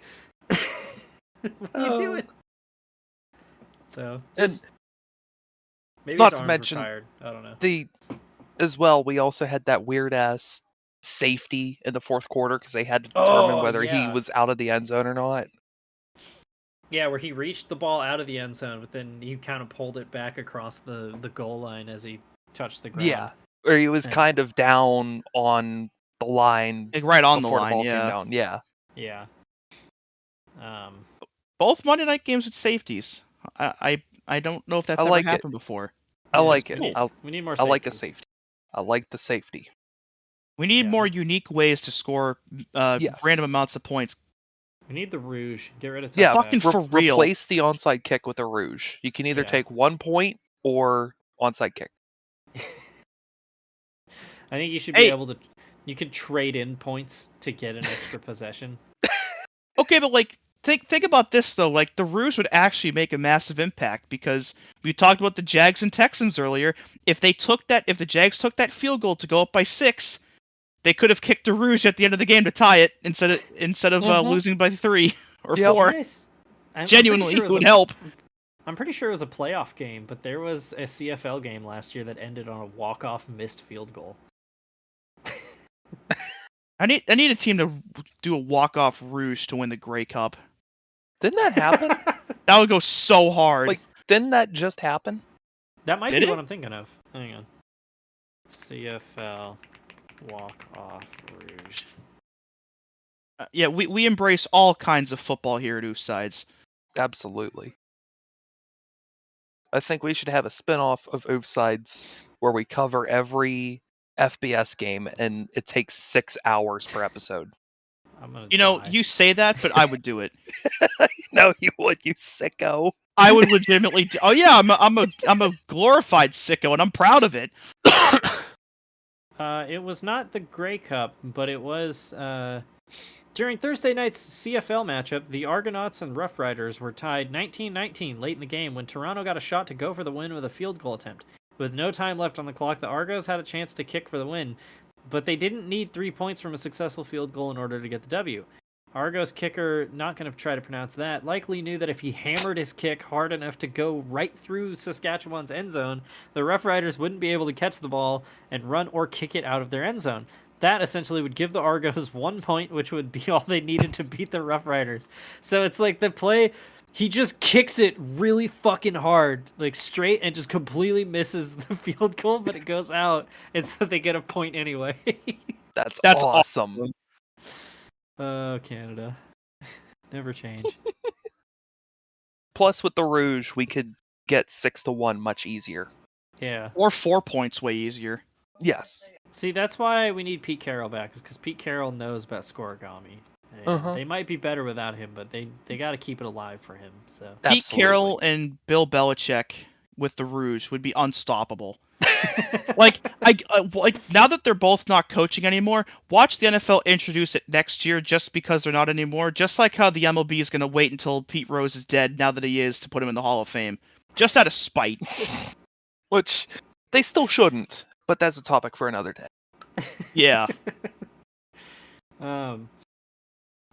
Speaker 7: What are you doing? So,
Speaker 8: And
Speaker 7: maybe
Speaker 8: not
Speaker 7: his
Speaker 8: to
Speaker 7: arms
Speaker 8: mention
Speaker 7: were tired. I don't know.
Speaker 8: As well, we also had that weird ass safety in the fourth quarter because they had to determine whether he was out of the end zone or not.
Speaker 7: Yeah, where he reached the ball out of the end zone, but then he kind of pulled it back across the goal line as he touched the ground.
Speaker 8: Yeah, or he was kind of down on the line,
Speaker 9: Like right on the
Speaker 8: before
Speaker 9: line,
Speaker 8: ball
Speaker 9: yeah.
Speaker 8: came down. Yeah,
Speaker 7: Yeah.
Speaker 9: Both Monday night games with safeties. I don't know if that's
Speaker 8: I
Speaker 9: ever
Speaker 8: like it.
Speaker 9: happened before.
Speaker 8: I like it.
Speaker 7: Cool. We need more.
Speaker 8: I like a
Speaker 7: safeties.
Speaker 8: safety. I like the safety.
Speaker 9: We need
Speaker 7: Yeah.
Speaker 9: more unique ways to score
Speaker 8: Yes.
Speaker 9: random amounts of points.
Speaker 7: We need the rouge. Get rid of
Speaker 8: Yeah,
Speaker 9: Fucking
Speaker 7: touchback.
Speaker 9: for real.
Speaker 8: Replace the onside kick with a rouge. You can either
Speaker 7: Yeah.
Speaker 8: take 1 point or onside kick.
Speaker 7: I think you should
Speaker 9: Hey.
Speaker 7: be able to. You could trade in points to get an extra possession.
Speaker 9: Okay, but like think about this though. Like the Rouge would actually make a massive impact, because we talked about the Jags and Texans earlier. If the Jags took that field goal to go up by 6, they could have kicked a rouge at the end of the game to tie it instead of losing by 3 or 4. Genuinely, it would help.
Speaker 7: I'm pretty sure it was a playoff game, but there was a CFL game last year that ended on a walk-off missed field goal.
Speaker 9: I need a team to do a walk-off rouge to win the Grey Cup.
Speaker 8: Didn't that happen?
Speaker 9: That would go so hard.
Speaker 8: Like, didn't that just happen?
Speaker 7: That might
Speaker 9: Did
Speaker 7: be
Speaker 9: it?
Speaker 7: what I'm thinking of. Hang on. CFL walk-off rouge.
Speaker 9: Yeah, we embrace all kinds of football here at Oofsides.
Speaker 8: Absolutely. I think we should have a spin-off of Oofsides where we cover every FBS game, and it takes 6 hours per episode.
Speaker 7: I'm gonna
Speaker 9: You know,
Speaker 7: die.
Speaker 9: you say that, but I would do it.
Speaker 8: No, you would, you sicko.
Speaker 9: I would legitimately. Oh yeah, I'm a glorified sicko, and I'm proud of it.
Speaker 7: It was not the Grey Cup, but it was during Thursday night's CFL matchup. The Argonauts and Rough Riders were tied 19-19 late in the game when Toronto got a shot to go for the win with a field goal attempt. With no time left on the clock, the Argos had a chance to kick for the win, but they didn't need 3 points from a successful field goal in order to get the W. Argos kicker, not going to try to pronounce that, likely knew that if he hammered his kick hard enough to go right through Saskatchewan's end zone, the Rough Riders wouldn't be able to catch the ball and run or kick it out of their end zone. That essentially would give the Argos 1 point, which would be all they needed to beat the Rough Riders. So it's like the play, he just kicks it really fucking hard, like straight, and just completely misses the field goal, but it goes out, and so they get a point anyway.
Speaker 8: That's
Speaker 9: awesome.
Speaker 7: Oh, Canada. Never change.
Speaker 8: Plus, with the Rouge, we could get 6-1 much easier.
Speaker 7: Yeah.
Speaker 9: Or 4 points way easier.
Speaker 8: Yes.
Speaker 7: See, that's why we need Pete Carroll back, is because Pete Carroll knows about scoregami. They might be better without him, but they got to keep it alive for him. So
Speaker 9: Pete Carroll and Bill Belichick with the Rouge would be unstoppable. like now that they're both not coaching anymore, watch the NFL introduce it next year just because they're not anymore. Just like how the MLB is going to wait until Pete Rose is dead now that he is to put him in the Hall of Fame, just out of spite.
Speaker 8: Which they still shouldn't, but that's a topic for another day.
Speaker 9: Yeah.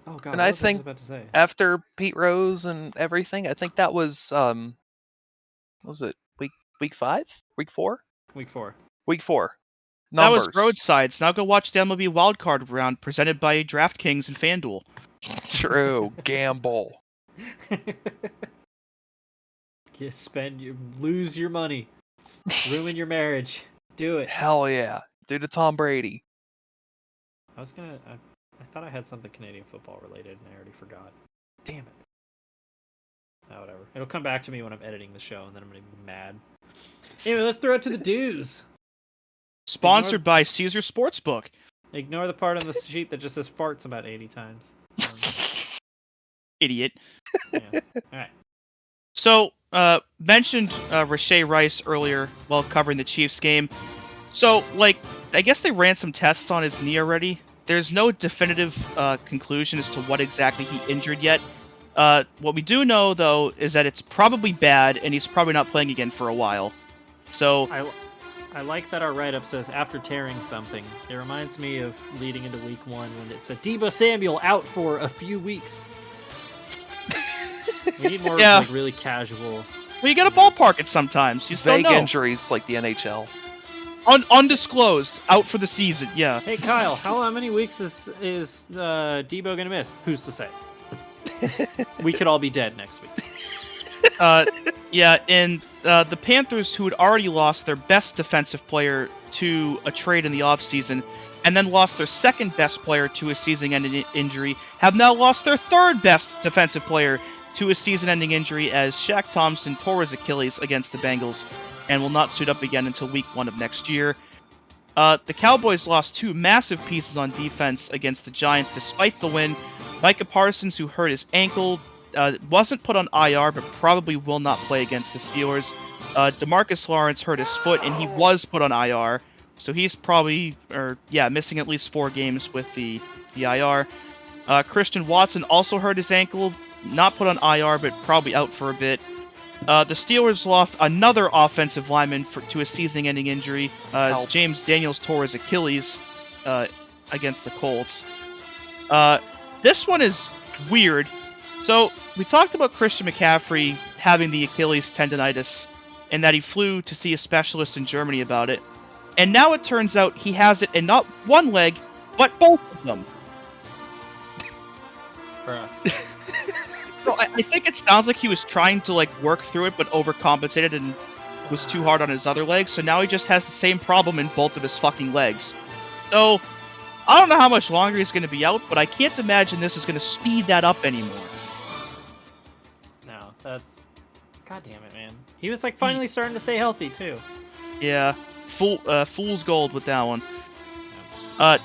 Speaker 7: Oh god,
Speaker 8: And
Speaker 7: what
Speaker 8: I
Speaker 7: was
Speaker 8: think
Speaker 7: about to say?
Speaker 8: after Pete Rose and everything, I think that was was it week 5? Week 4?
Speaker 7: Week 4.
Speaker 8: Week 4.
Speaker 9: That
Speaker 8: Numbers.
Speaker 9: was Roadsides. Now go watch the MLB wildcard round presented by DraftKings and FanDuel.
Speaker 8: True. Gamble.
Speaker 7: Lose your money. Ruin your marriage. Do it.
Speaker 8: Hell yeah. Do to Tom Brady.
Speaker 7: I thought I had something Canadian football related and I already forgot. Damn it. Oh, whatever. It'll come back to me when I'm editing the show and then I'm going to be mad. Anyway, let's throw it to the dues.
Speaker 9: Sponsored by Caesar Sportsbook.
Speaker 7: Ignore the part on the sheet that just says farts about 80 times.
Speaker 9: Idiot.
Speaker 7: Yeah. Alright.
Speaker 9: So, mentioned Rashay Rice earlier while covering the Chiefs game. So, I guess they ran some tests on his knee already. There's no definitive conclusion as to what exactly he injured yet. What we do know, though, is that it's probably bad, and he's probably not playing again for a while. So
Speaker 7: I like that our write-up says, after tearing something. It reminds me of leading into week 1 when it said, Deebo Samuel out for a few weeks. We need more really casual...
Speaker 9: Well, you gotta ballpark it sometimes. You just don't
Speaker 8: Vague
Speaker 9: know.
Speaker 8: injuries like the NHL.
Speaker 9: Undisclosed, out for the season, yeah.
Speaker 7: Hey, Kyle, how many weeks is Deebo going to miss? Who's to say? We could all be dead next week.
Speaker 9: Yeah, and the Panthers, who had already lost their best defensive player to a trade in the offseason, and then lost their second best player to a season-ending injury, have now lost their third best defensive player to a season-ending injury as Shaq Thompson tore his Achilles against the Bengals and will not suit up again until week 1 of next year. The Cowboys lost 2 massive pieces on defense against the Giants despite the win. Micah Parsons, who hurt his ankle, wasn't put on IR, but probably will not play against the Steelers. DeMarcus Lawrence hurt his foot, and he was put on IR, so he's probably, missing at least 4 games with the IR. Christian Watson also hurt his ankle, not put on IR, but probably out for a bit. The Steelers lost another offensive lineman to a season-ending injury. James Daniels tore his Achilles against the Colts. This one is weird. So we talked about Christian McCaffrey having the Achilles tendonitis and that he flew to see a specialist in Germany about it. And now it turns out he has it in not one leg, but both of them.
Speaker 7: Bruh.
Speaker 9: So I think it sounds like he was trying to like work through it, but overcompensated and was too hard on his other leg. So now he just has the same problem in both of his fucking legs. So I don't know how much longer he's going to be out, but I can't imagine this is going to speed that up anymore.
Speaker 7: No, that's... God damn it, man. He was like finally starting to stay healthy too.
Speaker 9: Yeah, fool's gold with that one.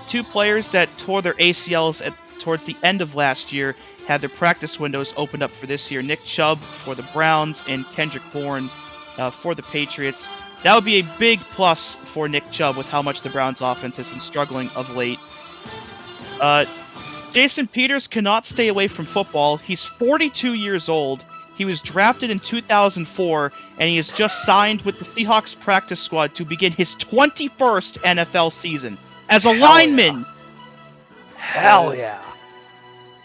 Speaker 9: Two players that tore their ACLs towards the end of last year had their practice windows opened up for this year. Nick Chubb for the Browns and Kendrick Bourne for the Patriots. That would be a big plus for Nick Chubb with how much the Browns offense has been struggling of late. Jason Peters cannot stay away from football. He's 42 years old. He was drafted in 2004, and he has just signed with the Seahawks practice squad to begin his 21st NFL season as a lineman.
Speaker 2: Hell yeah.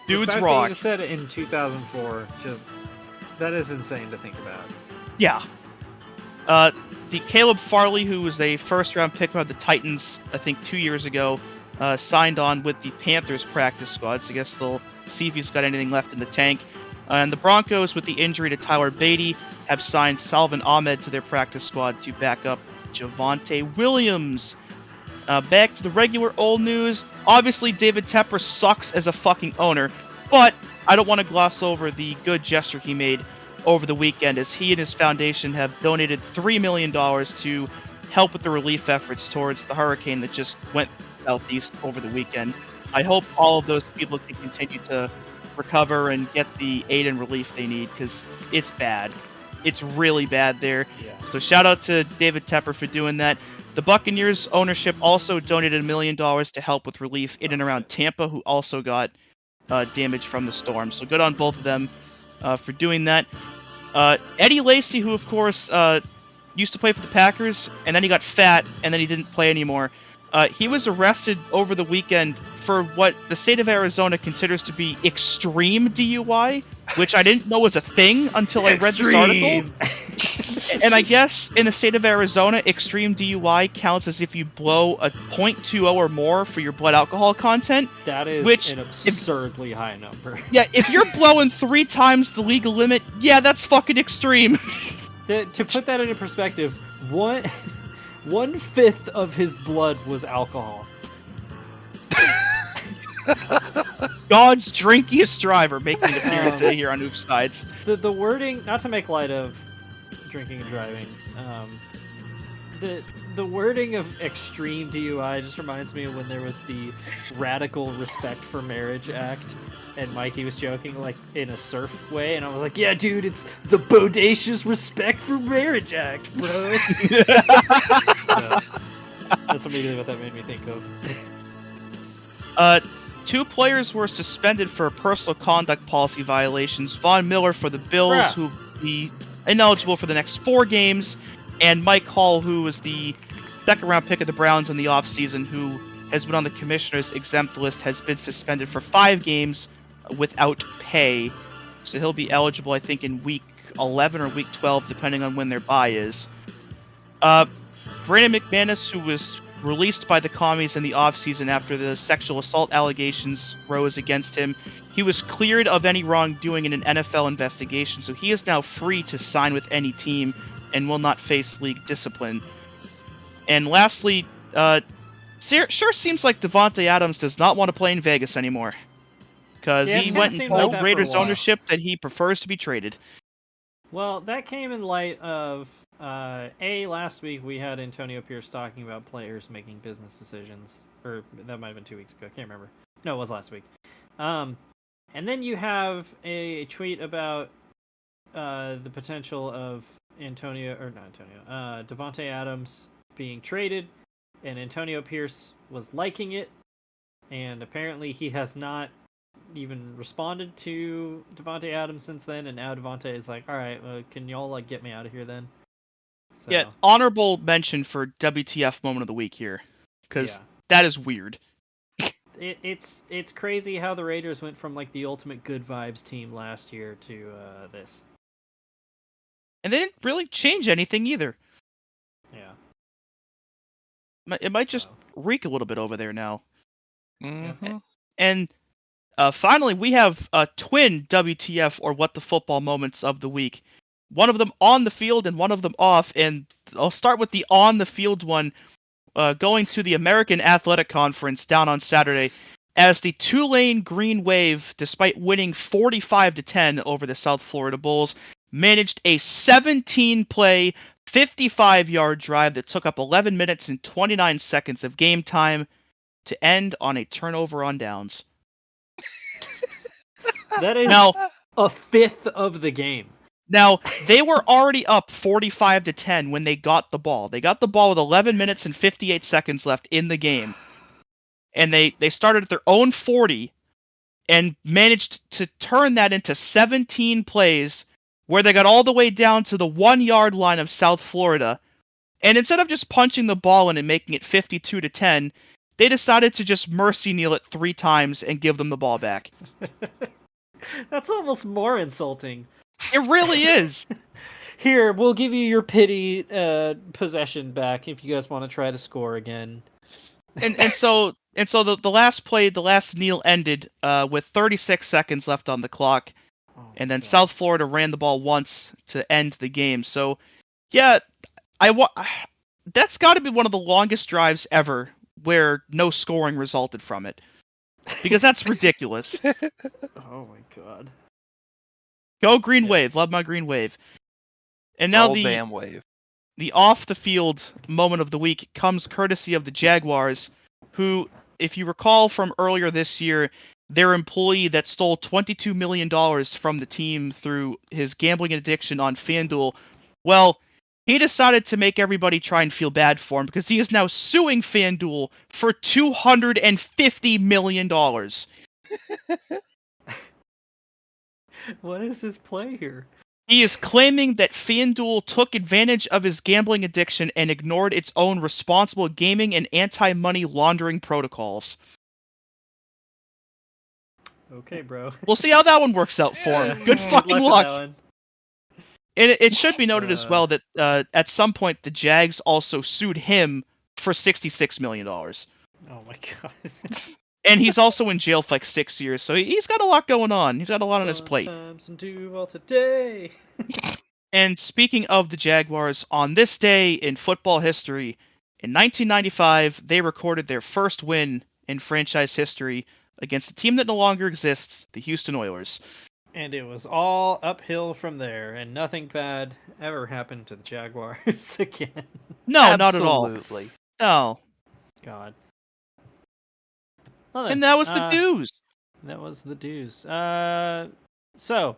Speaker 9: Dude's
Speaker 2: the fact
Speaker 9: rock.
Speaker 2: That you said it in 2004, that is insane to think about.
Speaker 9: Yeah. The Caleb Farley, who was a first-round pick by the Titans, I think 2 years ago, signed on with the Panthers practice squad. So I guess they'll see if he's got anything left in the tank. And the Broncos, with the injury to Tyler Beatty, have signed Salvin Ahmed to their practice squad to back up Javonte Williams. Back to the regular old news. Obviously, David Tepper sucks as a fucking owner, but I don't want to gloss over the good gesture he made over the weekend, as he and his foundation have donated $3 million to help with the relief efforts towards the hurricane that just went southeast over the weekend. I hope all of those people can continue to recover and get the aid and relief they need, because it's bad. It's really bad there.
Speaker 2: Yeah.
Speaker 9: So shout out to David Tepper for doing that. The Buccaneers ownership also donated $1 million to help with relief in and around Tampa, who also got damage from the storm. So good on both of them for doing that. Eddie Lacy, who of course used to play for the Packers, and then he got fat, and then he didn't play anymore. He was arrested over the weekend for what the state of Arizona considers to be extreme DUI, which I didn't know was a thing until I read this article. And I guess in the state of Arizona, extreme DUI counts as if you blow a .20 or more for your blood alcohol content.
Speaker 2: That is
Speaker 9: which,
Speaker 2: an absurdly high number.
Speaker 9: Yeah, if you're blowing 3 times the legal limit, yeah, that's fucking extreme.
Speaker 2: To put that into perspective, 1/5 of his blood was alcohol.
Speaker 9: God's drinkiest driver making an appearance today here on Oofsides.
Speaker 2: The wording, not to make light of drinking and driving, the wording of extreme DUI just reminds me of when there was the Radical Respect for Marriage Act, and Mikey was joking like in a surf way, and I was like, yeah, dude, it's the Bodacious Respect for Marriage Act, bro. So, that's immediately what that made me think of.
Speaker 9: 2 players were suspended for personal conduct policy violations. Von Miller for the Bills, who will be ineligible for the next 4 games, and Mike Hall, who was the second-round pick of the Browns in the offseason, who has been on the commissioner's exempt list, has been suspended for 5 games without pay. So he'll be eligible, I think, in week 11 or week 12, depending on when their bye is. Brandon McManus, who was released by the commies in the offseason after the sexual assault allegations rose against him. He was cleared of any wrongdoing in an NFL investigation, so he is now free to sign with any team and will not face league discipline. And lastly, sure seems like Devontae Adams does not want to play in Vegas anymore, because he went and told Raiders ownership that he prefers to be traded.
Speaker 2: Well, that came in light of last week we had Antonio Pierce talking about players making business decisions, or that might have been 2 weeks ago. I can't remember. No, it was last week. And then you have a tweet about the potential of Devontae Adams being traded, and Antonio Pierce was liking it, and apparently he has not even responded to Devontae Adams since then, and now Devontae is like, all right, can y'all like get me out of here then? So,
Speaker 9: yeah, honorable mention for WTF moment of the week here, because that is weird.
Speaker 2: it's crazy how the Raiders went from like the ultimate good vibes team last year to this.
Speaker 9: And they didn't really change anything either.
Speaker 2: Yeah.
Speaker 9: It might just reek a little bit over there now.
Speaker 8: Mhm.
Speaker 9: And finally, we have twin WTF or What the Football moments of the week. One of them on the field and one of them off. And I'll start with the on the field one, going to the American Athletic Conference down on Saturday, as the Tulane Green Wave, despite winning 45-10 over the South Florida Bulls, managed a 17-play, 55-yard drive that took up 11 minutes and 29 seconds of game time to end on a turnover on downs.
Speaker 2: That is
Speaker 9: Now,
Speaker 2: a fifth of the game.
Speaker 9: Now, they were already up 45-10 when they got the ball. They got the ball with 11 minutes and 58 seconds left in the game. And they started at their own 40 and managed to turn that into 17 plays where they got all the way down to the 1-yard line of South Florida. And instead of just punching the ball in and making it 52-10, they decided to just mercy kneel it 3 times and give them the ball back.
Speaker 2: That's almost more insulting.
Speaker 9: It really is.
Speaker 2: Here, we'll give you your pity possession back if you guys want to try to score again.
Speaker 9: And so the last play, the last kneel ended with 36 seconds left on the clock, and then South Florida ran the ball once to end the game. So, yeah, that's got to be one of the longest drives ever where no scoring resulted from it, because that's ridiculous.
Speaker 2: Oh my god.
Speaker 9: Go Green Wave, love my Green Wave. And now
Speaker 8: damn wave.
Speaker 9: the off the field moment of the week comes courtesy of the Jaguars, who, if you recall from earlier this year, their employee that stole $22 million from the team through his gambling addiction on FanDuel, well, he decided to make everybody try and feel bad for him because he is now suing FanDuel for $250 million.
Speaker 2: What is his play here?
Speaker 9: He is claiming that FanDuel took advantage of his gambling addiction and ignored its own responsible gaming and anti-money laundering protocols.
Speaker 2: Okay, bro.
Speaker 9: We'll see how that one works out for him. Good fucking
Speaker 2: with
Speaker 9: luck.
Speaker 2: that one.
Speaker 9: And it should be noted as well that at some point the Jags also sued him for $66 million.
Speaker 2: Oh my god.
Speaker 9: And he's also in jail for like 6 years, so he's got a lot going on. He's got a lot on his plate.
Speaker 2: Sometimes in Duval today.
Speaker 9: And speaking of the Jaguars, on this day in football history, in 1995, they recorded their first win in franchise history against a team that no longer exists, the Houston Oilers.
Speaker 2: And it was all uphill from there, and nothing bad ever happened to the Jaguars again.
Speaker 9: No, not at all.
Speaker 8: Absolutely.
Speaker 9: No.
Speaker 2: God. Well then,
Speaker 9: And that was the dues.
Speaker 2: That was the dues. So,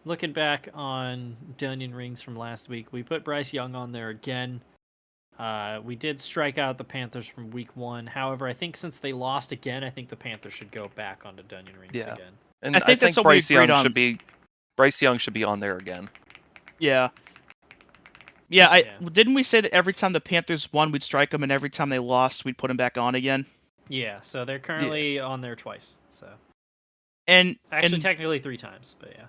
Speaker 2: looking back on Dunyan Rings from last week, we put Bryce Young on there again. We did strike out the Panthers from week 1. However, I think since they lost again, I think the Panthers should go back onto Dunyan Rings again.
Speaker 8: And
Speaker 9: I think that's what we
Speaker 8: Bryce Young
Speaker 9: agreed on.
Speaker 8: Bryce Young should be on there again.
Speaker 9: Yeah. Yeah, didn't we say that every time the Panthers won, we'd strike them, and every time they lost, we'd put them back on again?
Speaker 2: Yeah, so they're currently on there twice. So
Speaker 9: Actually,
Speaker 2: technically 3 times, but yeah.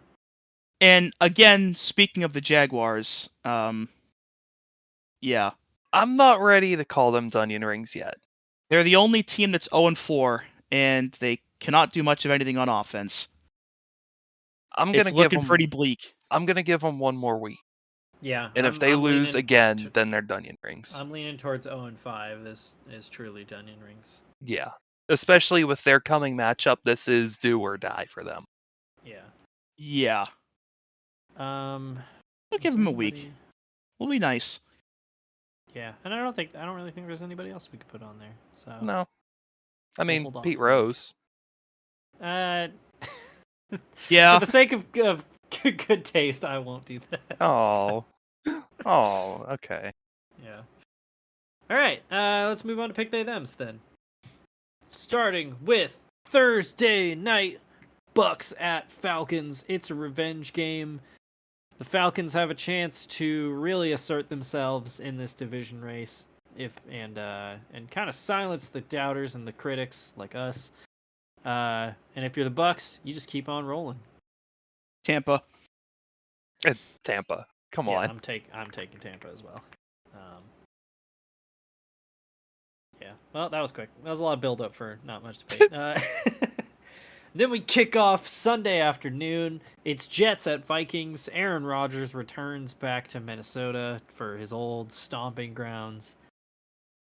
Speaker 9: And again, speaking of the Jaguars, yeah.
Speaker 8: I'm not ready to call them Dunyan Rings yet.
Speaker 9: They're the only team that's 0-4, and they cannot do much of anything on offense. It's looking pretty bleak.
Speaker 8: I'm gonna give them one more week.
Speaker 2: Yeah.
Speaker 8: And if they lose again, then they're Dunyan Rings.
Speaker 2: I'm leaning towards 0-5 is truly Dunyan Rings.
Speaker 8: Yeah. Especially with their coming matchup, this is do or die for them.
Speaker 2: Yeah.
Speaker 9: Yeah.
Speaker 2: We'll
Speaker 9: give them a week. We'll be nice.
Speaker 2: Yeah, and I don't really think there's anybody else we could put on there. So
Speaker 8: No. I mean,
Speaker 2: hold off
Speaker 8: Pete
Speaker 2: for
Speaker 8: Rose.
Speaker 9: Yeah.
Speaker 2: For the sake of good taste, I won't do that.
Speaker 8: Oh. Oh, okay.
Speaker 2: Yeah. All right, let's move on to pick they thems then. Starting with Thursday night, Bucks at Falcons. It's a revenge game. The Falcons have a chance to really assert themselves in this division race. and kind of silence the doubters and the critics like us. And if you're the Bucks, you just keep on rolling.
Speaker 9: Tampa.
Speaker 8: Tampa. Come
Speaker 2: Yeah,
Speaker 8: on.
Speaker 2: I'm taking Tampa as well. Yeah. Well, that was quick. That was a lot of build up for not much debate. Then we kick off Sunday afternoon. It's Jets at Vikings. Aaron Rodgers returns back to Minnesota for his old stomping grounds.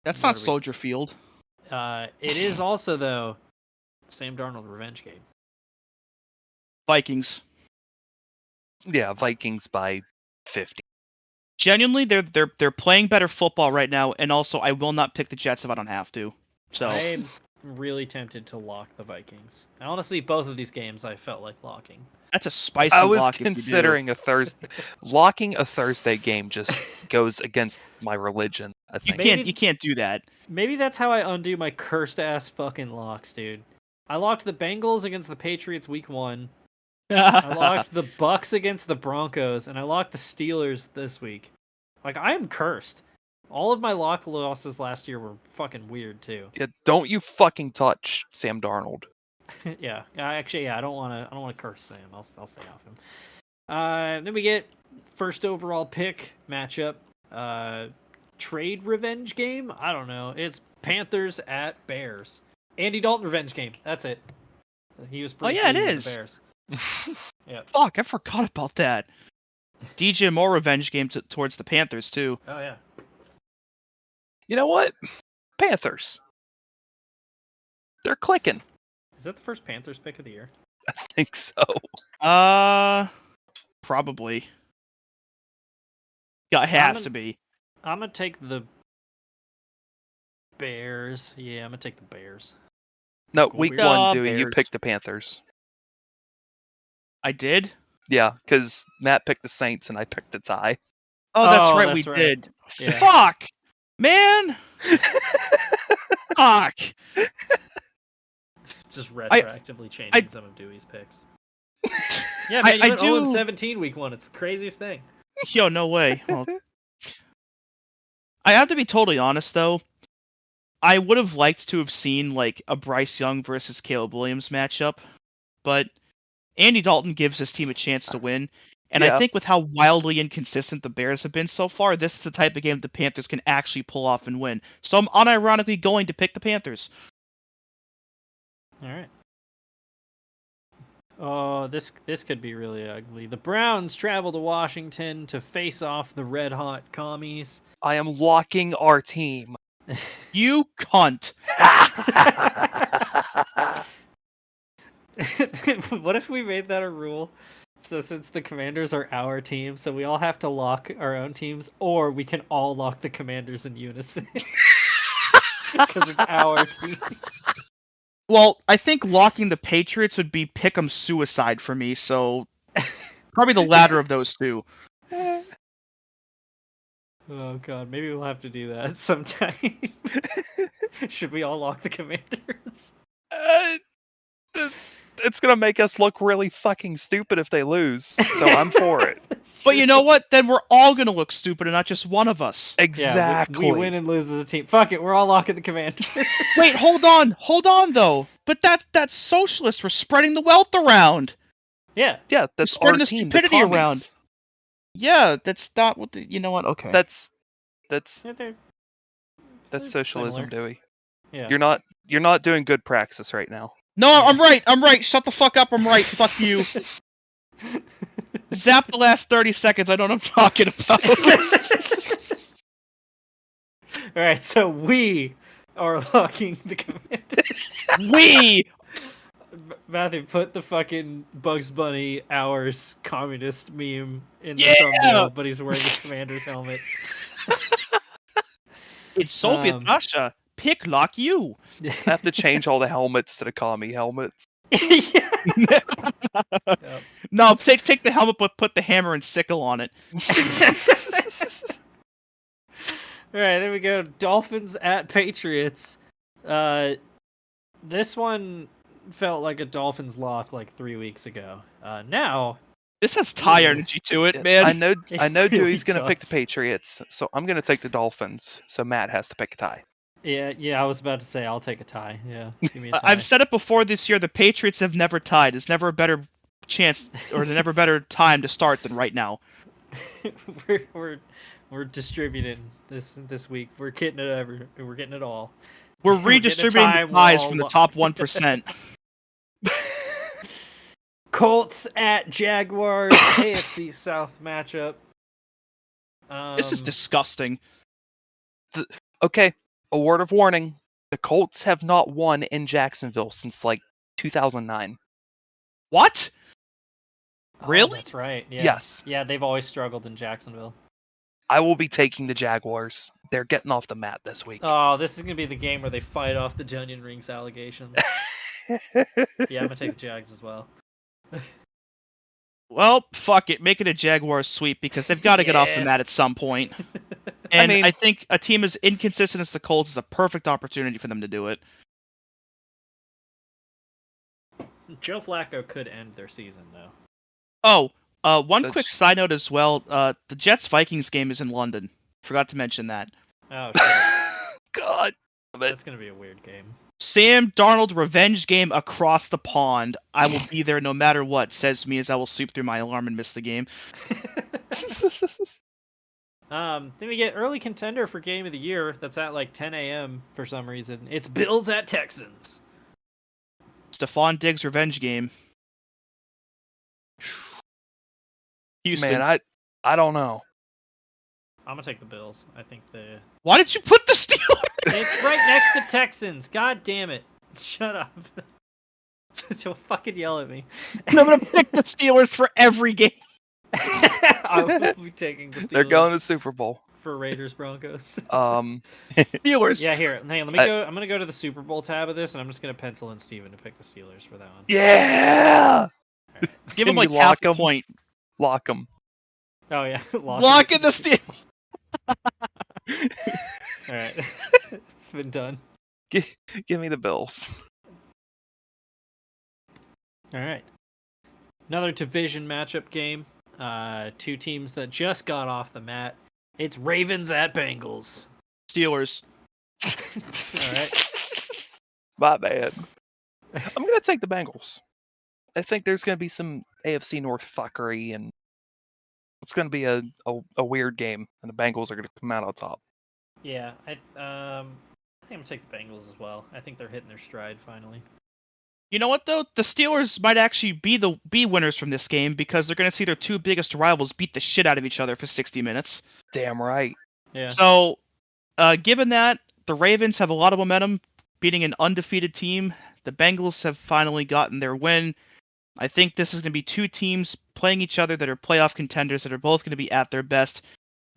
Speaker 9: That's
Speaker 2: What
Speaker 9: not
Speaker 2: are we-
Speaker 9: Soldier Field.
Speaker 2: It is also, though, Sam Darnold revenge game.
Speaker 9: Vikings.
Speaker 8: Yeah, Vikings by 50.
Speaker 9: Genuinely, they're playing better football right now, and also I will not pick the Jets if I don't have to. So
Speaker 2: I'm really tempted to lock the Vikings. Honestly, both of these games I felt like locking.
Speaker 9: that's a spicy
Speaker 8: I was
Speaker 9: lock if you do.
Speaker 8: considering locking a Thursday game just goes against my religion, I
Speaker 9: You
Speaker 8: think.
Speaker 9: you can't do that.
Speaker 2: Maybe that's how I undo my cursed ass fucking locks, dude. I locked the Bengals against the Patriots week 1. I locked the Bucks against the Broncos, and I locked the Steelers this week. Like, I am cursed. All of my lock losses last year were fucking weird too.
Speaker 8: Yeah, don't you fucking touch Sam Darnold.
Speaker 2: Yeah, I don't want to curse Sam. I'll stay off him. Then we get first overall pick matchup. Trade revenge game. I don't know. It's Panthers at Bears. Andy Dalton revenge game. That's it. He was pretty.
Speaker 9: Oh, yeah, it
Speaker 2: feud with
Speaker 9: is.
Speaker 2: The Bears. Yeah.
Speaker 9: Fuck, I forgot about that. DJ Moore revenge game towards the Panthers too.
Speaker 2: Oh yeah.
Speaker 8: You know what? Panthers. They're clicking.
Speaker 2: Is that the first Panthers pick of the year?
Speaker 8: I think so.
Speaker 9: Probably. Yeah, it has to be.
Speaker 2: I'm gonna take the Bears. Yeah, I'm gonna take the Bears.
Speaker 8: No,
Speaker 2: Go
Speaker 8: week
Speaker 2: Bears.
Speaker 8: 1, Dewey, you
Speaker 9: Bears.
Speaker 8: picked the Panthers.
Speaker 9: I did.
Speaker 8: Yeah, because Matt picked the Saints and I picked the tie.
Speaker 9: Oh, that's
Speaker 2: Oh,
Speaker 9: right.
Speaker 2: that's
Speaker 9: We
Speaker 2: right.
Speaker 9: did.
Speaker 2: Yeah.
Speaker 9: Fuck, man. Fuck.
Speaker 2: Just retroactively changing some of Dewey's picks. Yeah, man, you
Speaker 9: I
Speaker 2: went
Speaker 9: do-
Speaker 2: 0-17 week 1. It's the craziest thing.
Speaker 9: Yo, no way. Well, I have to be totally honest though. I would have liked to have seen like a Bryce Young versus Caleb Williams matchup, but Andy Dalton gives his team a chance to win. And
Speaker 8: Yeah.
Speaker 9: I think with how wildly inconsistent the Bears have been so far, this is the type of game the Panthers can actually pull off and win. So I'm unironically going to pick the Panthers.
Speaker 2: All right. Oh, this could be really ugly. The Browns travel to Washington to face off the red hot commies.
Speaker 8: I am locking our team.
Speaker 9: You cunt.
Speaker 2: What if we made that a rule? So since the Commanders are our team, so we all have to lock our own teams, or we can all lock the Commanders in unison. Because it's our team.
Speaker 9: Well, I think locking the Patriots would be pick'em suicide for me, so probably the latter of those two.
Speaker 2: Oh god, maybe we'll have to do that sometime. Should we all lock the Commanders?
Speaker 8: It's gonna make us look really fucking stupid if they lose, so I'm for it.
Speaker 2: That's
Speaker 9: But you
Speaker 2: true.
Speaker 9: know what? Then we're all gonna look stupid and not just one of us.
Speaker 2: Yeah,
Speaker 8: Exactly.
Speaker 2: we win and lose as a team. Fuck it, we're all locking the Commanders.
Speaker 9: Wait, hold on though. But that's socialist. We're spreading the wealth around.
Speaker 2: Yeah.
Speaker 8: Yeah, that's
Speaker 9: spreading
Speaker 8: our
Speaker 9: the
Speaker 8: team.
Speaker 9: stupidity
Speaker 8: commies.
Speaker 9: around. Yeah, that's not what the. You know what? Okay.
Speaker 8: That's
Speaker 2: Yeah, they're
Speaker 8: socialism,
Speaker 2: similar.
Speaker 8: Dewey.
Speaker 2: Yeah.
Speaker 8: You're not doing good praxis right now.
Speaker 9: No, I'm right. Shut the fuck up. I'm right. Fuck you. Zap the last 30 seconds. I know what I'm talking about.
Speaker 2: All right, so we are locking the Commanders.
Speaker 9: We.
Speaker 2: Matthew, put the fucking Bugs Bunny hours communist meme in the
Speaker 9: Yeah!
Speaker 2: thumbnail, but he's wearing a Commander's helmet.
Speaker 9: It's Soviet Russia. Pick lock you.
Speaker 8: I have to change all the helmets to the commie helmets.
Speaker 2: Yeah. Yep.
Speaker 9: No, take the helmet, but put the hammer and sickle on it.
Speaker 2: All right, there we go. Dolphins at Patriots. This one felt like a Dolphins lock like 3 weeks ago. Now
Speaker 9: This has tie energy to it, man.
Speaker 8: I know
Speaker 2: It really
Speaker 8: Dewey's gonna pick the
Speaker 2: does.
Speaker 8: Patriots, so I'm gonna take the Dolphins. So Matt has to pick a tie.
Speaker 2: Yeah, I was about to say I'll take a tie. Yeah, give me a tie.
Speaker 9: I've said it before this year. The Patriots have never tied. There's never a better chance, or there's never a better time to start than right now.
Speaker 2: we're distributing this week. We're getting it We're getting it all.
Speaker 9: We're
Speaker 2: getting a
Speaker 9: redistributing
Speaker 2: tie,
Speaker 9: the ties
Speaker 2: we're
Speaker 9: from the
Speaker 2: all-
Speaker 9: top 1%.
Speaker 2: Colts at Jaguars AFC South matchup.
Speaker 9: This is disgusting.
Speaker 8: Okay, a word of warning: the Colts have not won in Jacksonville since like 2009.
Speaker 9: What?
Speaker 2: Oh,
Speaker 9: Really?
Speaker 2: that's right. Yeah.
Speaker 8: Yes.
Speaker 2: Yeah, they've always struggled in Jacksonville.
Speaker 8: I will be taking the Jaguars. They're getting off the mat this week.
Speaker 2: Oh, this is gonna be the game where they fight off the Junion Rings allegations. Yeah, I'm gonna take the Jags as well.
Speaker 9: Well, fuck it. Make it a Jaguars sweep because they've got to get off the
Speaker 2: Yes.
Speaker 9: mat at some point. And I
Speaker 8: mean-
Speaker 9: think a team as inconsistent as the Colts is a perfect opportunity for them to do it.
Speaker 2: Joe Flacco could end their season though.
Speaker 9: One quick
Speaker 8: That's-
Speaker 9: side note as well. The Jets-Vikings game is in London. Forgot to mention that.
Speaker 2: Oh shit.
Speaker 8: God.
Speaker 2: That's gonna be a weird game.
Speaker 9: Sam Darnold revenge game across the pond. I will be there no matter what, says me as I will sleep through my alarm and miss the game.
Speaker 2: Then we get early contender for game of the year. That's at like 10 a.m. for some reason. It's Bills at Texans.
Speaker 9: Stephon Diggs revenge game. Houston.
Speaker 8: Man, I don't know.
Speaker 2: I'm gonna take the Bills. I think
Speaker 9: Why did you put the Steelers?
Speaker 2: it's right next to Texans. God damn it! Shut up! Don't fucking yell at me.
Speaker 9: And I'm gonna pick the Steelers for every game.
Speaker 2: I will be taking the Steelers
Speaker 8: They're going to Super Bowl.
Speaker 2: for Raiders Broncos.
Speaker 9: Steelers.
Speaker 2: Yeah, here. Hang on, let me go. I'm gonna go to the Super Bowl tab of this, and I'm just gonna pencil in Steven to pick the Steelers for that one.
Speaker 8: Yeah.
Speaker 9: Give him
Speaker 8: Can
Speaker 9: like
Speaker 8: you
Speaker 9: half
Speaker 8: lock
Speaker 9: a
Speaker 8: 'em?
Speaker 9: point.
Speaker 8: Lock them.
Speaker 2: Oh yeah,
Speaker 9: Lock in the Steelers.
Speaker 2: All right, it's been done.
Speaker 8: Give me the Bills.
Speaker 2: All right, another division matchup game. Two teams that just got off the mat. It's Ravens at Bengals.
Speaker 9: Steelers.
Speaker 2: All right.
Speaker 8: My bad. I'm gonna take the Bengals. I think there's gonna be some AFC North fuckery, and it's gonna be a weird game, and the Bengals are gonna come out on top.
Speaker 2: Yeah, I think I'm gonna take the Bengals as well. I think they're hitting their stride finally.
Speaker 9: You know what though? The Steelers might actually be winners from this game because they're gonna see their two biggest rivals beat the shit out of each other for 60 minutes.
Speaker 8: Damn right.
Speaker 2: Yeah.
Speaker 9: So, given that the Ravens have a lot of momentum, beating an undefeated team, the Bengals have finally gotten their win. I think this is going to be two teams playing each other that are playoff contenders that are both going to be at their best.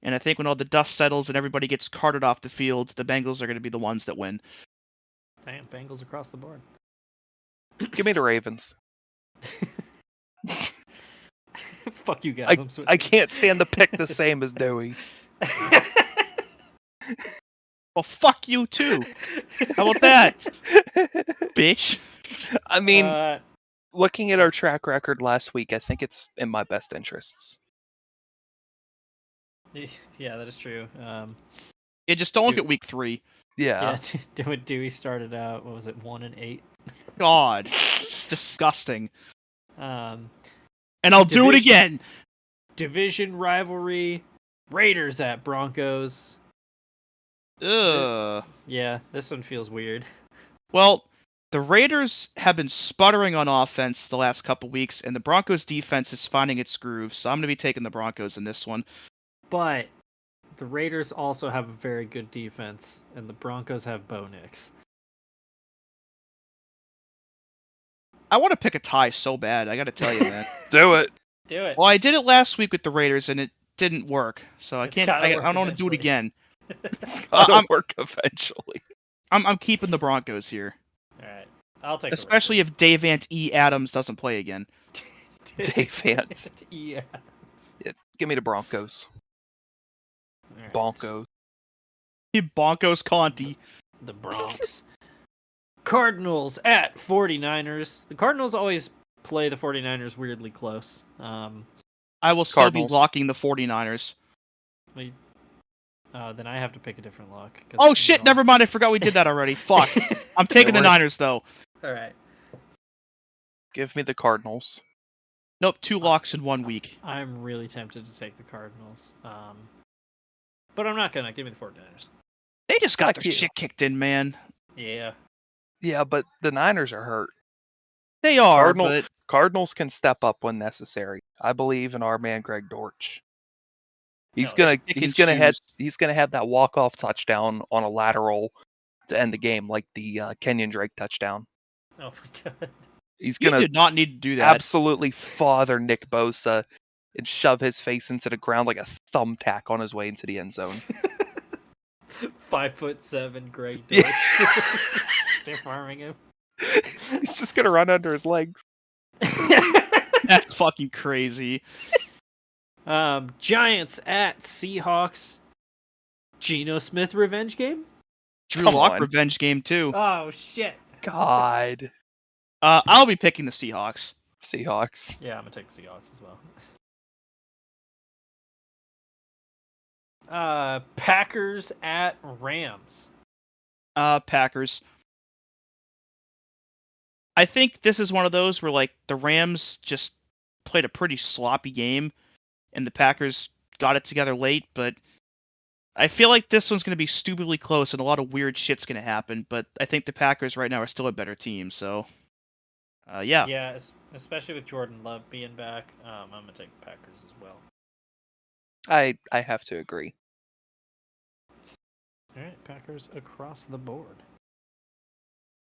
Speaker 9: And I think when all the dust settles and everybody gets carted off the field, the Bengals are going to be the ones that win.
Speaker 2: Damn, Bengals across the board.
Speaker 8: Give me the Ravens.
Speaker 2: Fuck you guys. I'm switching.
Speaker 8: I can't stand to pick the same as Dewey.
Speaker 9: Well, fuck you too. How about that, bitch?
Speaker 8: I mean,
Speaker 2: Uh,
Speaker 8: looking at our track record last week, I think it's in my best interests.
Speaker 2: yeah, that is true.
Speaker 9: Yeah, just don't look
Speaker 2: Dude.
Speaker 9: at week 3.
Speaker 8: Yeah.
Speaker 2: Yeah, Dewey started out. What was it? 1-8.
Speaker 9: God, it's disgusting.
Speaker 2: Um,
Speaker 9: And I'll do it
Speaker 2: Division-
Speaker 9: again.
Speaker 2: division rivalry. Raiders at Broncos.
Speaker 9: Ugh.
Speaker 2: Yeah, this one feels weird.
Speaker 9: Well, the Raiders have been sputtering on offense the last couple weeks, and the Broncos defense is finding its groove, so I'm going to be taking the Broncos in this one.
Speaker 2: But the Raiders also have a very good defense, and the Broncos have Bo Nix.
Speaker 9: I want to pick a tie so bad, I got to tell you, man.
Speaker 8: Do it.
Speaker 2: Do it.
Speaker 9: Well, I did it last week with the Raiders, and it didn't work, so I
Speaker 2: It's
Speaker 9: can't.
Speaker 2: gotta
Speaker 9: I
Speaker 2: work
Speaker 9: don't want to do it
Speaker 2: eventually.
Speaker 9: again.
Speaker 8: Gotta
Speaker 9: I'm-
Speaker 8: work eventually.
Speaker 9: I'm keeping the Broncos here,
Speaker 2: All right, I'll take.
Speaker 9: especially if Davante E. Adams doesn't play again.
Speaker 8: Dave Vance.
Speaker 2: Yeah.
Speaker 8: Yeah, give me the Broncos. Broncos.
Speaker 9: Broncos Conti.
Speaker 2: The Bronx. Cardinals at 49ers. The Cardinals always play the 49ers weirdly close.
Speaker 9: I will still
Speaker 8: Cardinals.
Speaker 9: be locking the 49ers.
Speaker 2: Then I have to pick a different lock. 'cause
Speaker 9: Oh
Speaker 2: you
Speaker 9: shit,
Speaker 2: know-
Speaker 9: never mind. I forgot we did that already. Fuck. I'm taking the
Speaker 8: we're-
Speaker 9: Niners though.
Speaker 2: All right.
Speaker 8: Give me the Cardinals.
Speaker 9: Nope, 2 locks in 1 week.
Speaker 2: I'm really tempted to take the Cardinals. But I'm not gonna. Give me the 49ers.
Speaker 9: They just got
Speaker 8: Fuck
Speaker 9: their
Speaker 8: you.
Speaker 9: shit kicked in, man.
Speaker 2: Yeah.
Speaker 8: Yeah, but the Niners are hurt.
Speaker 9: They are,
Speaker 8: Cardinal-
Speaker 9: but
Speaker 8: Cardinals can step up when necessary. I believe in our man Greg Dortch. He's
Speaker 2: No,
Speaker 8: gonna
Speaker 9: pick
Speaker 8: he's
Speaker 9: and
Speaker 8: gonna
Speaker 9: choose.
Speaker 8: he's gonna have that walk off touchdown on a lateral to end the game, like the Kenyon Drake touchdown.
Speaker 2: Oh my god.
Speaker 8: He's
Speaker 9: you
Speaker 8: gonna
Speaker 9: did not need to do that.
Speaker 8: absolutely father Nick Bosa and shove his face into the ground like a thumbtack on his way into the end zone.
Speaker 2: 5'7" Greg
Speaker 8: Yeah.
Speaker 2: Dortch. Stiff arming him.
Speaker 8: He's just gonna run under his legs.
Speaker 9: That's fucking crazy.
Speaker 2: Giants at Seahawks. Geno Smith revenge game?
Speaker 9: Drew
Speaker 8: Come
Speaker 9: Lock
Speaker 8: on.
Speaker 9: revenge game too.
Speaker 2: Oh shit.
Speaker 8: God.
Speaker 9: I'll be picking the Seahawks.
Speaker 8: Seahawks.
Speaker 2: Yeah, I'm gonna take the Seahawks as well. Packers at Rams.
Speaker 9: Packers. I think this is one of those where like the Rams just played a pretty sloppy game, and the Packers got it together late. But I feel like this one's gonna be stupidly close, and a lot of weird shit's gonna happen. But I think the Packers right now are still a better team. So, yeah.
Speaker 2: Yeah, especially with Jordan Love being back. I'm gonna take the Packers as well.
Speaker 8: I have to agree.
Speaker 2: All right, Packers across the board.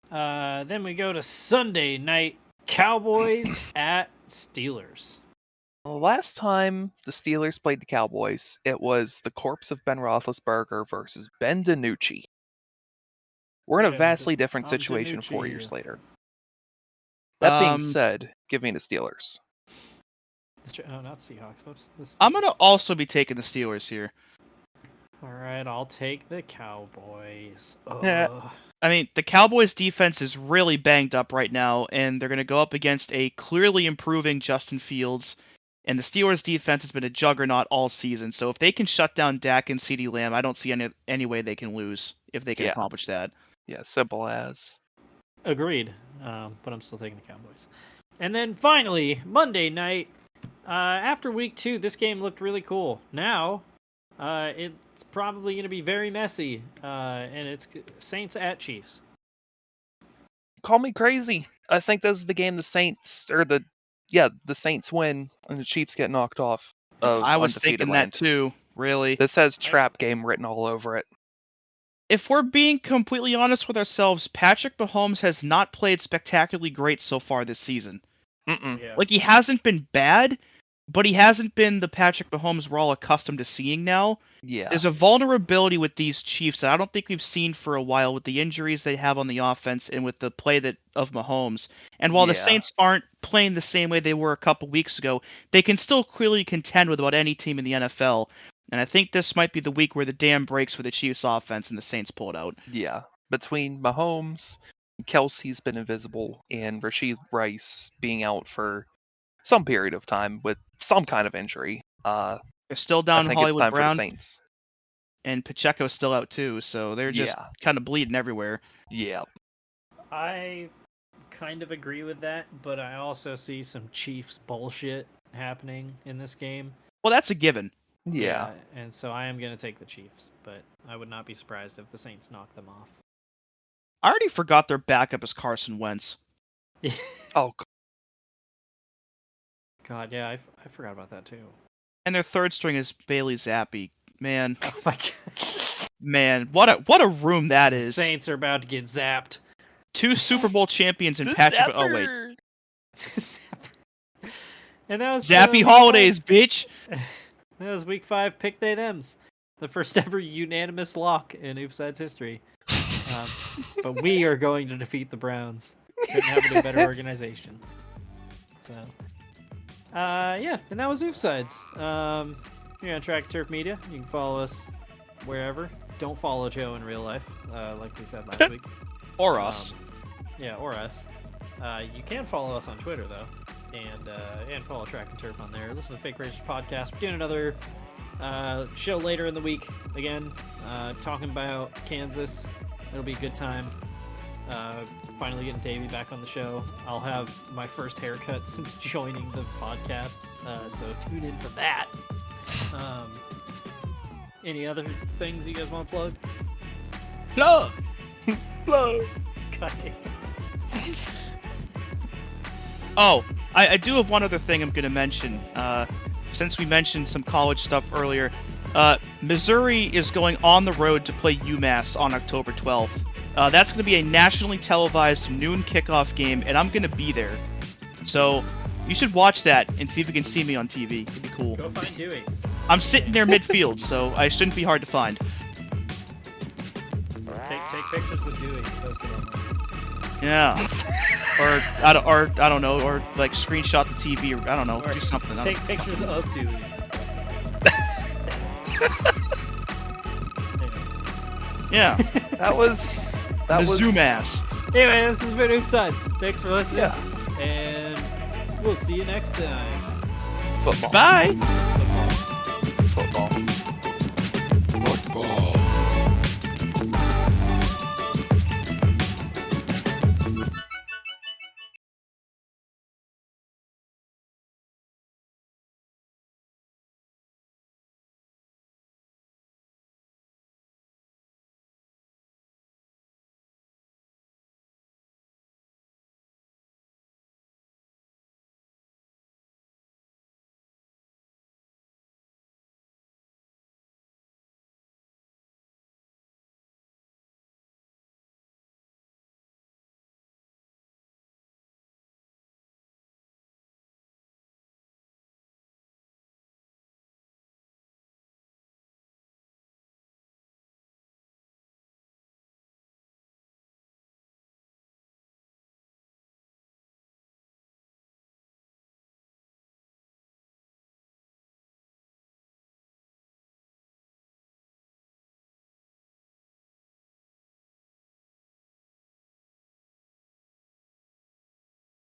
Speaker 2: Then we go to Sunday night. Cowboys at Steelers.
Speaker 8: The last time the Steelers played the Cowboys, it was the corpse of Ben Roethlisberger versus Ben DiNucci. We're in a
Speaker 2: Yeah,
Speaker 8: vastly different
Speaker 2: I'm
Speaker 8: situation 4
Speaker 2: DiNucci.
Speaker 8: years later. That being
Speaker 9: Um,
Speaker 8: said, give me the Steelers.
Speaker 2: Oh, not Seahawks. Whoops. The
Speaker 9: I'm
Speaker 2: Steelers.
Speaker 9: gonna also be taking the Steelers here.
Speaker 2: All right, I'll take the Cowboys.
Speaker 8: Yeah.
Speaker 2: Ugh.
Speaker 9: I mean, the Cowboys' defense is really banged up right now, and they're going to go up against a clearly improving Justin Fields. And the Steelers' defense has been a juggernaut all season. So if they can shut down Dak and CeeDee Lamb, I don't see any way they can lose if they can
Speaker 8: Yeah.
Speaker 9: accomplish that.
Speaker 8: Yeah, simple as.
Speaker 2: Agreed. But I'm still taking the Cowboys. And then finally, Monday night. After week 2, this game looked really cool. Now, it's probably going to be very messy. And it's Saints at Chiefs.
Speaker 8: Call me crazy. I think this is the game the Saints win and the Chiefs get knocked off. Of
Speaker 9: I was
Speaker 8: undefeated
Speaker 9: thinking
Speaker 8: land.
Speaker 9: that too, really.
Speaker 8: This has trap game written all over it.
Speaker 9: If we're being completely honest with ourselves, Patrick Mahomes has not played spectacularly great so far this season.
Speaker 8: Mm-mm.
Speaker 2: Yeah.
Speaker 9: Like, he hasn't been bad, but he hasn't been the Patrick Mahomes we're all accustomed to seeing now.
Speaker 8: Yeah.
Speaker 9: There's a vulnerability with these Chiefs that I don't think we've seen for a while with the injuries they have on the offense and with the play of Mahomes. And while the
Speaker 8: Yeah.
Speaker 9: Saints aren't playing the same way they were a couple weeks ago, they can still clearly contend with about any team in the NFL. And I think this might be the week where the dam breaks for the Chiefs offense and the Saints pull it out.
Speaker 8: Yeah. Between Mahomes, Kelsey's been invisible, and Rashid Rice being out for some period of time with some kind of injury.
Speaker 9: They're still
Speaker 8: I
Speaker 9: down
Speaker 8: think it's
Speaker 9: Hollywood
Speaker 8: time for the
Speaker 9: Brown,
Speaker 8: Saints.
Speaker 9: and Pacheco's still out too, so they're just
Speaker 8: Yeah.
Speaker 9: kind of bleeding everywhere.
Speaker 8: Yeah.
Speaker 2: I kind of agree with that, but I also see some Chiefs bullshit happening in this game.
Speaker 9: Well, that's a given.
Speaker 8: Yeah.
Speaker 2: And so I am going to take the Chiefs, but I would not be surprised if the Saints knock them off.
Speaker 9: I already forgot their backup is Carson Wentz.
Speaker 8: Oh,
Speaker 2: God, yeah, I forgot about that too.
Speaker 9: And their third string is Bailey Zappi. Man,
Speaker 2: Oh my God.
Speaker 9: man, what a room that
Speaker 2: The
Speaker 9: is.
Speaker 2: Saints are about to get zapped.
Speaker 9: 2 Super Bowl champions and
Speaker 8: the
Speaker 9: Patrick. Oh wait,
Speaker 2: Zapper. And that was
Speaker 9: Zappy
Speaker 2: week
Speaker 9: Holidays, bitch.
Speaker 2: 5. That was week 5 pick they thems. The first ever unanimous lock in Oofsides history. But we are going to defeat the Browns. Couldn't have any better organization. So, yeah, and that was Oofsides. You're on Track Turf Media. You can follow us wherever. Don't follow Joe in real life, like we said last week.
Speaker 9: Or us.
Speaker 2: Yeah, or us. You can follow us on Twitter, though. and follow Track and Turf on there. Listen to Fake Racers podcast. We're doing another show later in the week again, talking about Kansas. It'll be a good time. Finally getting Davey back on the show. I'll have my first haircut since joining the podcast, so tune in for that. Any other things you guys want to plug?
Speaker 9: Plug!
Speaker 2: Plug! God damn it.
Speaker 9: Oh, I do have one other thing I'm going to mention. Since we mentioned some college stuff earlier, Missouri is going on the road to play UMass on October 12th. That's going to be a nationally televised noon kickoff game, and I'm going to be there. So you should watch that and see if you can see me on TV. It'd be cool.
Speaker 2: Go find Dewey.
Speaker 9: I'm sitting there midfield, so I shouldn't be hard to find.
Speaker 2: Take pictures with Dewey and post it online.
Speaker 9: Yeah. Or I don't know, or like screenshot the TV, or I don't know,
Speaker 2: Or
Speaker 9: do something.
Speaker 2: Take pictures of Dewey.
Speaker 9: Yeah.
Speaker 8: That was
Speaker 9: The zoom ass.
Speaker 2: Anyway, this has been Oofsides. Thanks for listening.
Speaker 8: Yeah.
Speaker 2: And we'll see you next time.
Speaker 8: football.
Speaker 9: Bye.
Speaker 2: Football.
Speaker 8: Football.